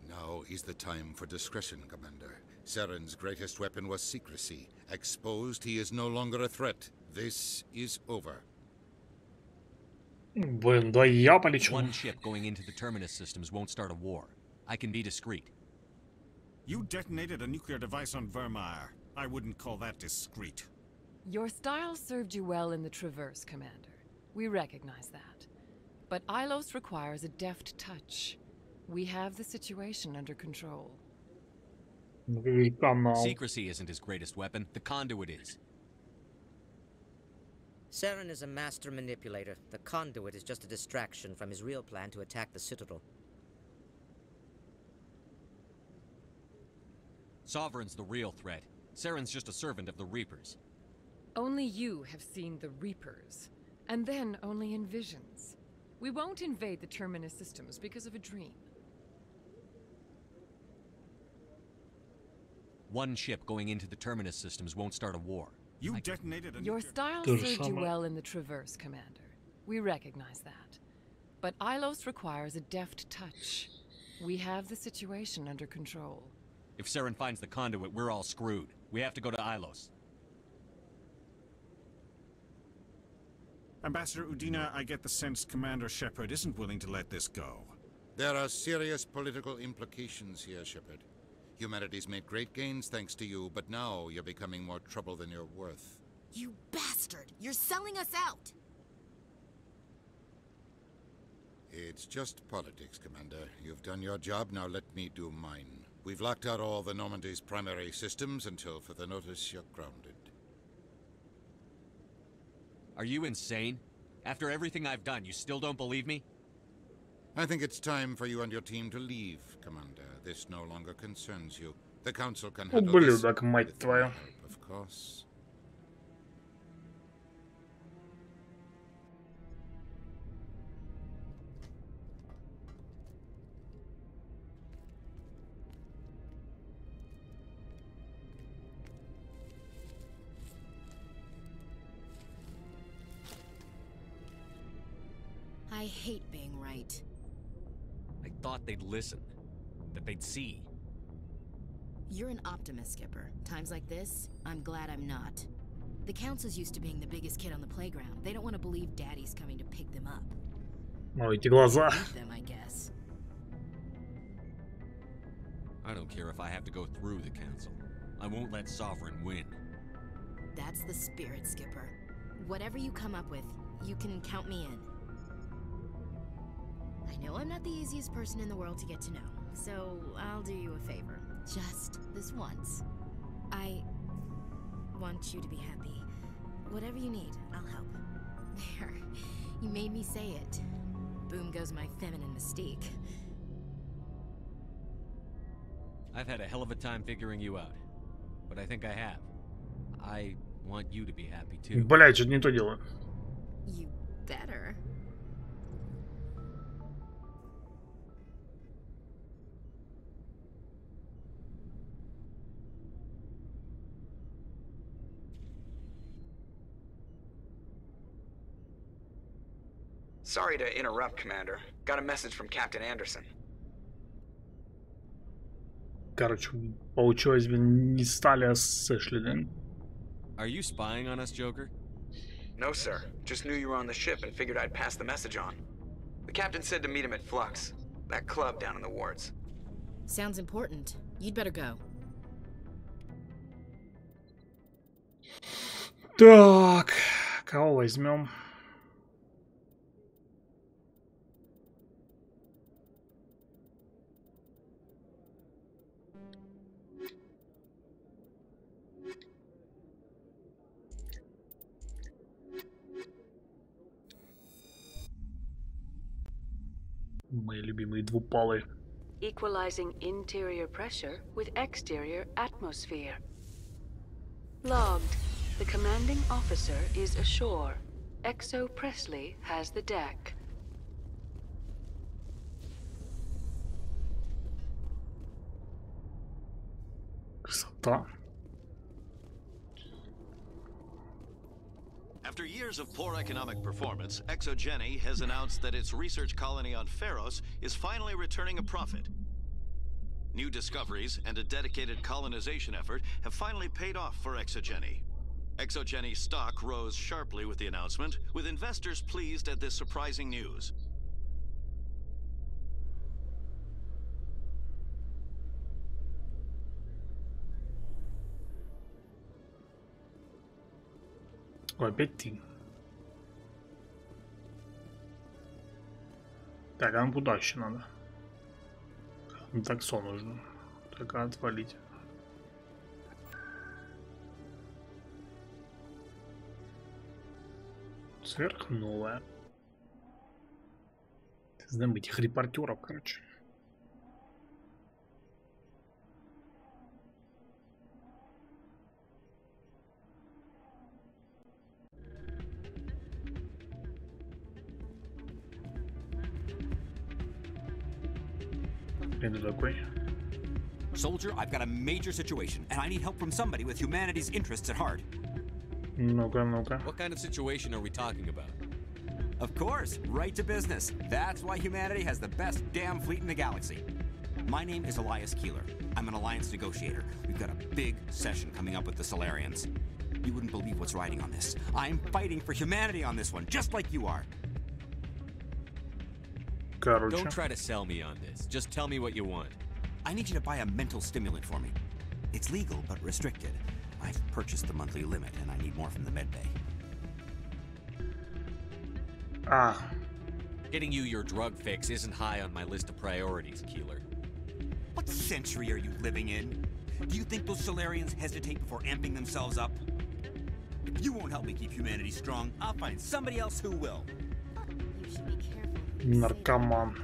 Now is the time for discretion, Commander. Saren's greatest weapon was secrecy. Exposed, he is no longer a threat. This is over. Блин, да я полечу. One ship going into the Terminus systems won't start a war. I can be discreet. You detonated a nuclear device on Vermeer. I wouldn't call that discreet. Your style served you well in the Traverse, Commander. We recognize that. But Ilos requires a deft touch. We have the situation under control. Secrecy isn't his greatest weapon. The conduit is. Saren is a master manipulator. The conduit is just a distraction from his real plan to attack the Citadel. Sovereign's the real threat. Saren's just a servant of the Reapers. Only you have seen the Reapers, and then only in visions. We won't invade the Terminus systems because of a dream. One ship going into the Terminus systems won't start a war. You detonated a Your style served you well in the Traverse, Commander. We recognize that. But Ilos requires a deft touch. We have the situation under control. If Saren finds the conduit, we're all screwed. We have to go to Ilos. Ambassador Udina, I get the sense Commander Shepard isn't willing to let this go. There are serious political implications here, Shepard. Humanity's made great gains thanks to you, but now you're becoming more trouble than you're worth. You bastard! You're selling us out! It's just politics, Commander. You've done your job, now let me do mine. We've locked out all the Normandy's primary systems until further notice you're grounded. Are you insane? After everything I've done, you still don't believe me? I think it's time for you and your team to leave, Commander. This no longer concerns you. The Council can handle this with my help, of course. I hate being right. I thought they'd listen. That they'd see. You're an optimist, Skipper. Times like this, I'm glad I'm not. The Council's used to being the biggest kid on the playground. They don't want to believe Daddy's coming to pick them up. Ой, эти глаза. Them, I guess. I don't care if I have to go through the Council. I won't let Sovereign win. That's the spirit, Skipper. Whatever you come up with, you can count me in. I know I'm not the easiest person in the world to get to know, so I'll do you a favor. Just this once. I want you to be happy. Whatever you need, I'll help. There. You made me say it. Boom goes my feminine mystique. I've had a hell of a time figuring you out. But I think I have. I want you to be happy too. Блядь, что-то не то делаю. You better. Sorry to interrupt, Commander. Got a message from Captain Anderson. Короче, получилось, блин, не стали, а сошли, да? Are you spying on us, Joker? No, sir. Just knew you were on the ship and figured I'd pass the message on. The captain said to meet him at Flux, that club down in the wards. Sounds important. You'd better go. Так, кого возьмем? Мои любимые двупалы. Equalizing interior pressure with exterior atmosphere. Logged. The commanding officer is ashore. Exo Presley has the deck. Красота. After years of poor economic performance, ExoGeni has announced that its research colony on Feros is finally returning a profit. New discoveries and a dedicated colonization effort have finally paid off for Exogeny. Exogeny stock rose sharply with the announcement, with investors pleased at this surprising news. Ой, опять ты. Так, а нам куда еще надо? Таксо нужно. Так, отвалить. Сверхновая. Знаем этих репортеров, короче. Soldier, I've got a major situation, and I need help from somebody with humanity's interests at heart. Ну-ка, ну-ка. What kind of situation are we talking about? Of course, right to business. That's why humanity has the best damn fleet in the galaxy. My name is Elias Keeler. I'm an alliance negotiator. We've got a big session coming up with the Solarians. You wouldn't believe what's riding on this. I'm fighting for humanity on this one, just like you are. Don't try to sell me on this. Just tell me what you want. I need you to buy a mental stimulant for me. It's legal, but restricted. I've purchased the monthly limit, and I need more from the medbay. Getting you your drug fix isn't high on my list of priorities, Keeler. What century are you living in? Do you think those Solarians hesitate before amping themselves up? If you won't help me keep humanity strong, I'll find somebody else who will. You should be careful. Наркоман.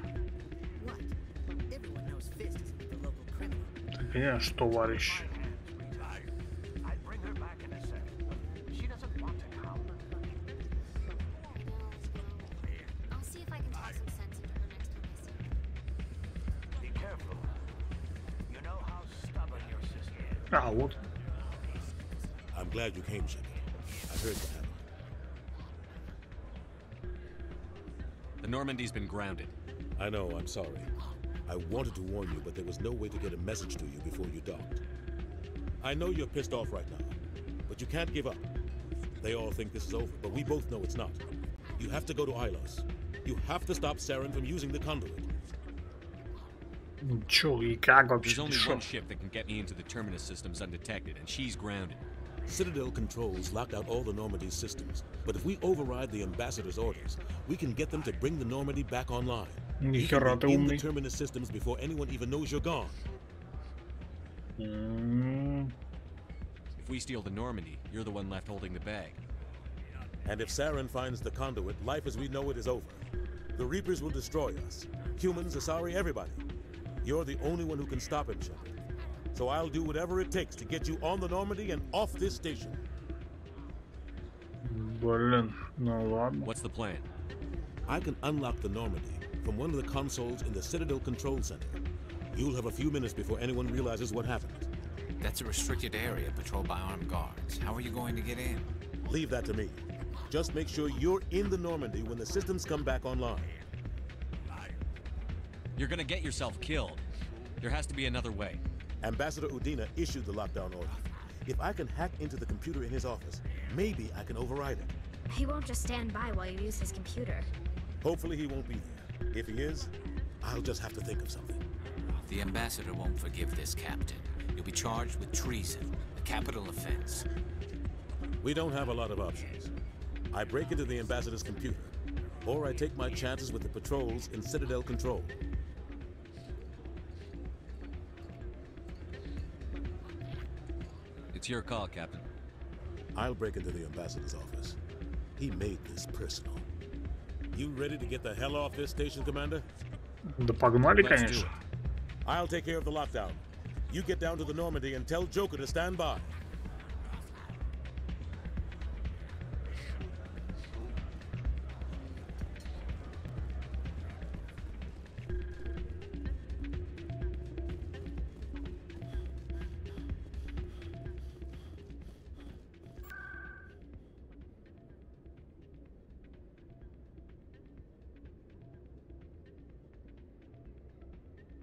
Ты понимаешь, товарищ? Ah, what? I'm glad you came, Shepard. I heard what happened. The Normandy's been grounded. I know, I'm sorry. I wanted to warn you, but there was no way to get a message to you before you docked. I know you're pissed off right now, but you can't give up. They all think this is over, but we both know it's not. You have to go to Ilos. You have to stop Saren from using the conduit. There's only one ship that can get me into the Terminus systems undetected, and she's grounded. Citadel controls locked out all the Normandy's systems, but if we override the Ambassador's orders, we can get them to bring the Normandy back online. We can be in the Terminus systems before anyone even knows you're gone. If we steal the Normandy, you're the one left holding the bag. And if Saren finds the conduit, life as we know it is over. The Reapers will destroy us. Humans, Asari, everybody. You're the only one who can stop him, Shepard. So I'll do whatever it takes to get you on the Normandy and off this station. What's the plan? I can unlock the Normandy from one of the consoles in the Citadel Control Center. You'll have a few minutes before anyone realizes what happened. That's a restricted area patrolled by armed guards. How are you going to get in? Leave that to me. Just make sure you're in the Normandy when the systems come back online. You're gonna get yourself killed. There has to be another way. Ambassador Udina issued the lockdown order. If I can hack into the computer in his office, maybe I can override it. He won't just stand by while you use his computer. Hopefully he won't be there. If he is, I'll just have to think of something. The Ambassador won't forgive this, Captain. You'll be charged with treason, a capital offense. We don't have a lot of options. I break into the Ambassador's computer, or I take my chances with the patrols in Citadel Control. It's your call, Captain. I'll break into the Ambassador's office. He made this personal. You ready to get the hell off this station, Commander? Да погнали, конечно. I'll take care of the lockdown. You get down to the Normandy and tell Joker to stand by.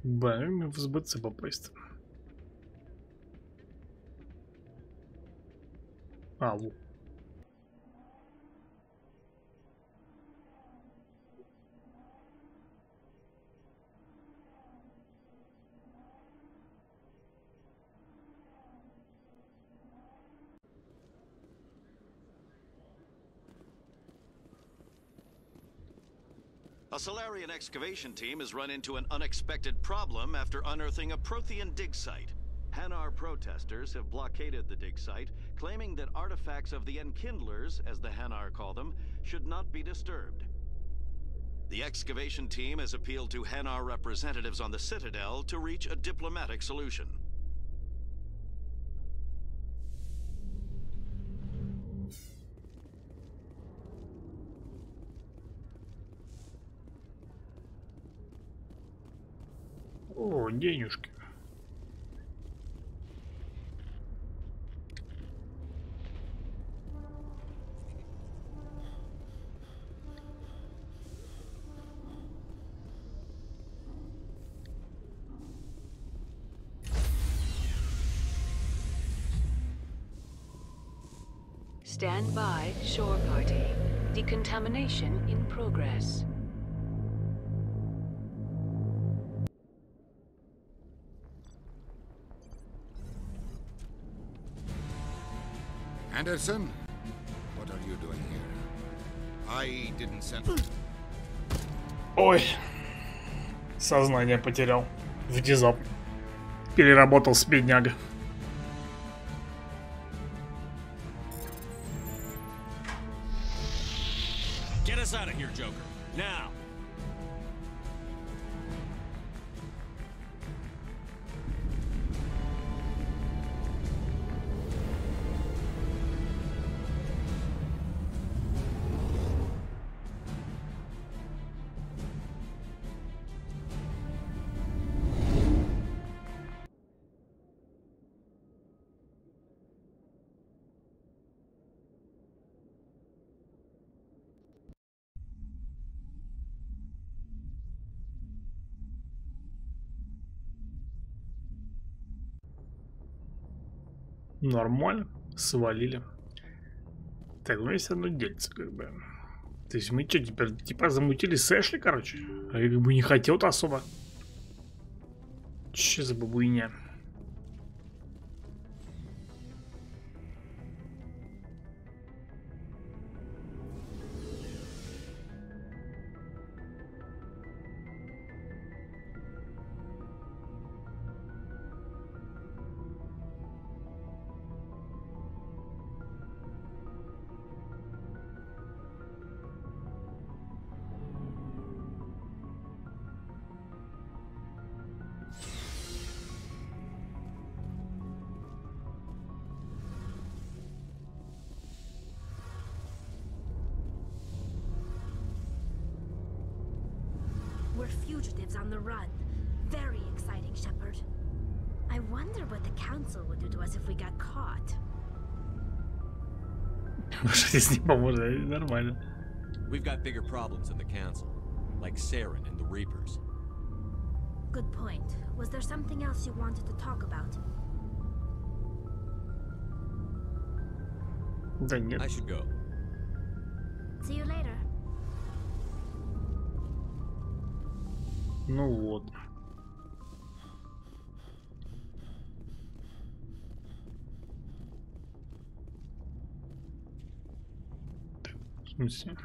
Б, в СБЦ попасть. Алло. A Solarian excavation team has run into an unexpected problem after unearthing a Prothean dig site. Hanar protesters have blockaded the dig site, claiming that artifacts of the Enkindlers, as the Hanar call them, should not be disturbed. The excavation team has appealed to Hanar representatives on the Citadel to reach a diplomatic solution. О, денежки. Stand by, shore party. Decontamination in progress. Anderson, what are you doing here? I didn't send... Ой. Сознание потерял. Внезапно. Переработался бедняга. Get us out of here, Joker. Now. Нормально. Свалили. Так, ну есть одно дельце, как бы. То есть мы что, теперь типа замутили с Эшли, короче? А я как бы не хотел-то особо. Че за бабуйня? We're fugitives on the run. Very exciting, Shepard. I wonder what the council would do to us if we got caught. Нормально. We've got bigger problems in the council, like Saren and the Reapers. Good point. Was there something else you wanted to talk about? Да нет. I should go. See you later. Ну вот. В смысле?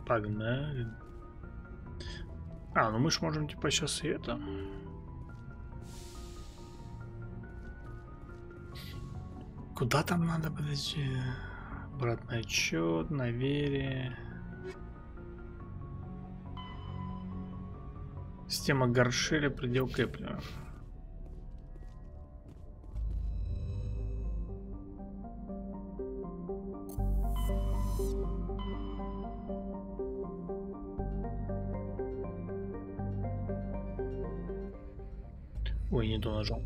Погнали. А, ну мы ж можем типа сейчас и это. Куда там надо, подожди? Обратный отчет, наверие. Система Гаршеля, предел Кеплера. Ой, не то нажал.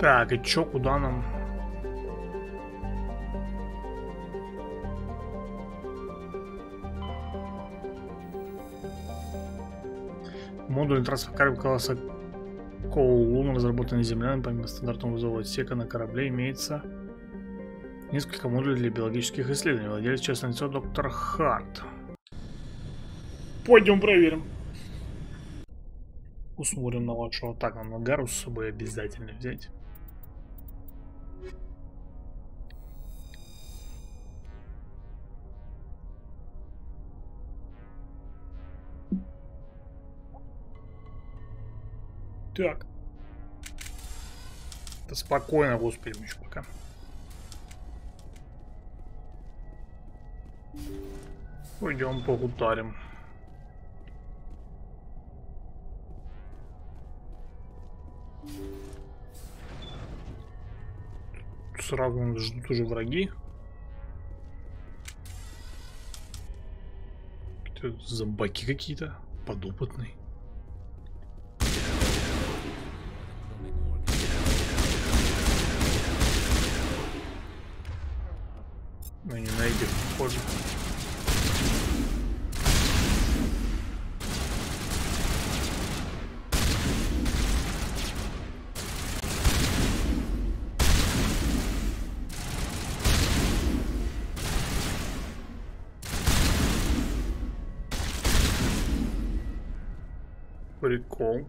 Так, и чё, куда нам? Модуль трансфер класса Коулун, разработанный землянами по стандартному вызову отсека на корабле, имеется несколько модулей для биологических исследований. Владелец частное лицо доктор Харт. Пойдем проверим. Усмотрим на младшего. Так, нам на Гару с собой обязательно взять. Так. Да спокойно, господи, еще пока. Пойдем погутарим. Сразу нас ждут уже враги. Зомбаки какие-то, подопытные. Ну не найдем, похоже. Прикол.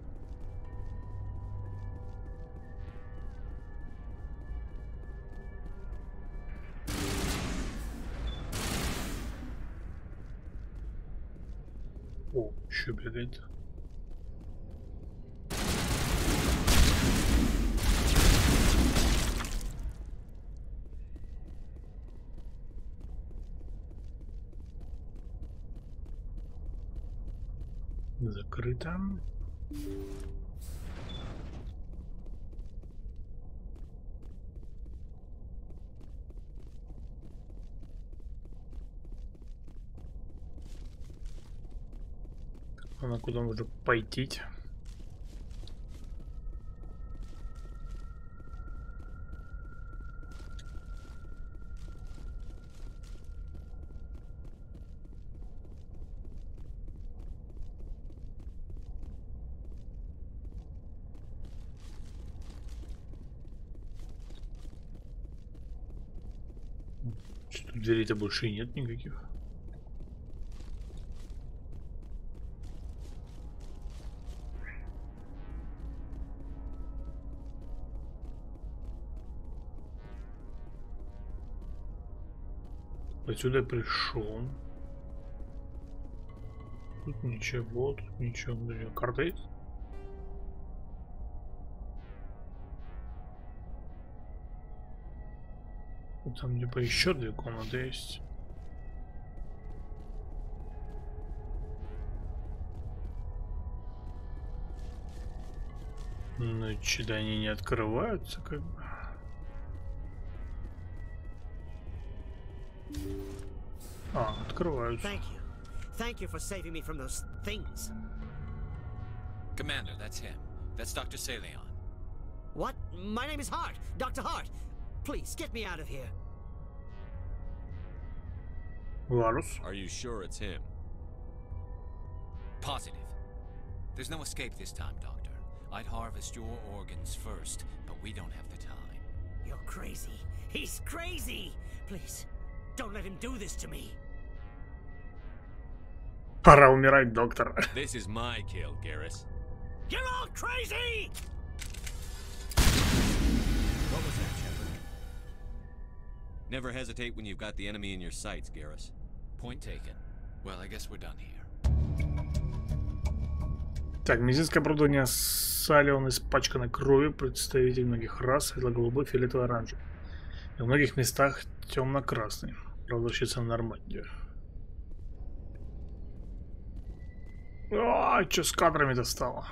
О, еще бегает. Закрыто. А на куда можно пойти? Что-то дверей-то больше и нет никаких. Отсюда пришел. Тут ничего, тут ничего. Карта есть? Там типа еще две комнаты есть. Ну, что-то они не открываются, как бы. А, открываются. Thank you for saving me from those things. Commander, that's him. That's Dr. Saleon. What? My name is Hart. Dr. Hart. Please, get me out of here. Varus. Are you sure it's him? Positive. There's no escape this time, Doctor. I'd harvest your organs first, but we don't have the time. You're crazy. He's crazy! Please, don't let him do this to me. Пора умирать, доктор. This is my kill, Garrus. You're all crazy! What was that, Shepard? Never hesitate when you've got the enemy in your sights, Garrus. Point taken. Well, I guess we're done here. Так, медицинское оборудование Салион испачкано кровью, представителей многих рас, светло-голубой, фиолетовый, оранжевый. И в многих местах темно-красный. Продавщица на Нормандию. А, что с кадрами-то стало?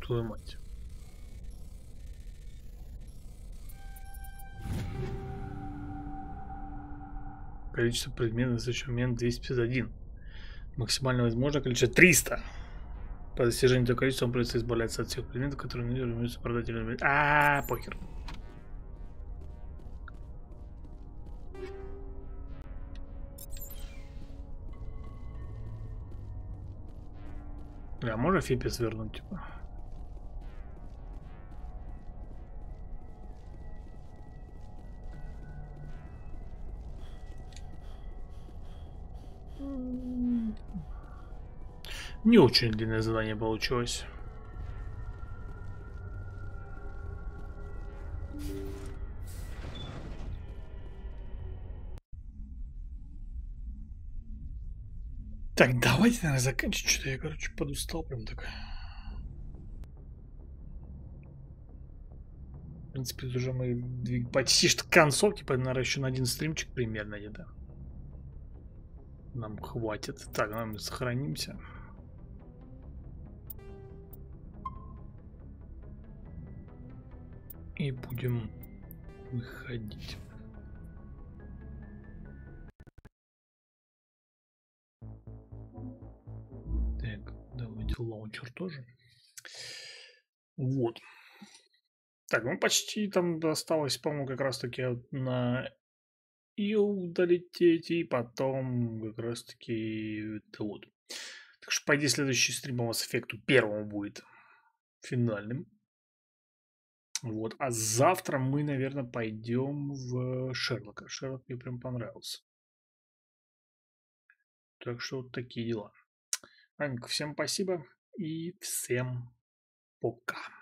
Твою мать. Количество предметов на следующий момент 251. Максимально возможное количество 300. По достижению этого количества вам придется избавляться от всех предметов, которые имеются продателями. Похер. А можно фипи свернуть, типа? Не очень длинное задание получилось. Так, давайте, наверное, заканчивать. Что-то я, короче, подустал прям так. В принципе, тут уже мы почти что к концовке, поэтому, наверное, еще на один стримчик примерно где-то нам хватит. Так, мы сохранимся. И будем выходить. Так, давайте лаунчер тоже. Вот. Так, ну почти там осталось, по-моему, как раз таки на Ил долететь, и потом как раз таки это вот. Так что, по идее, следующий стрим по Mass Effect первому будет финальным. Вот. А завтра мы, наверное, пойдем в Шерлока. Шерлок мне прям понравился. Так что вот такие дела. Ладненько, всем спасибо и всем пока.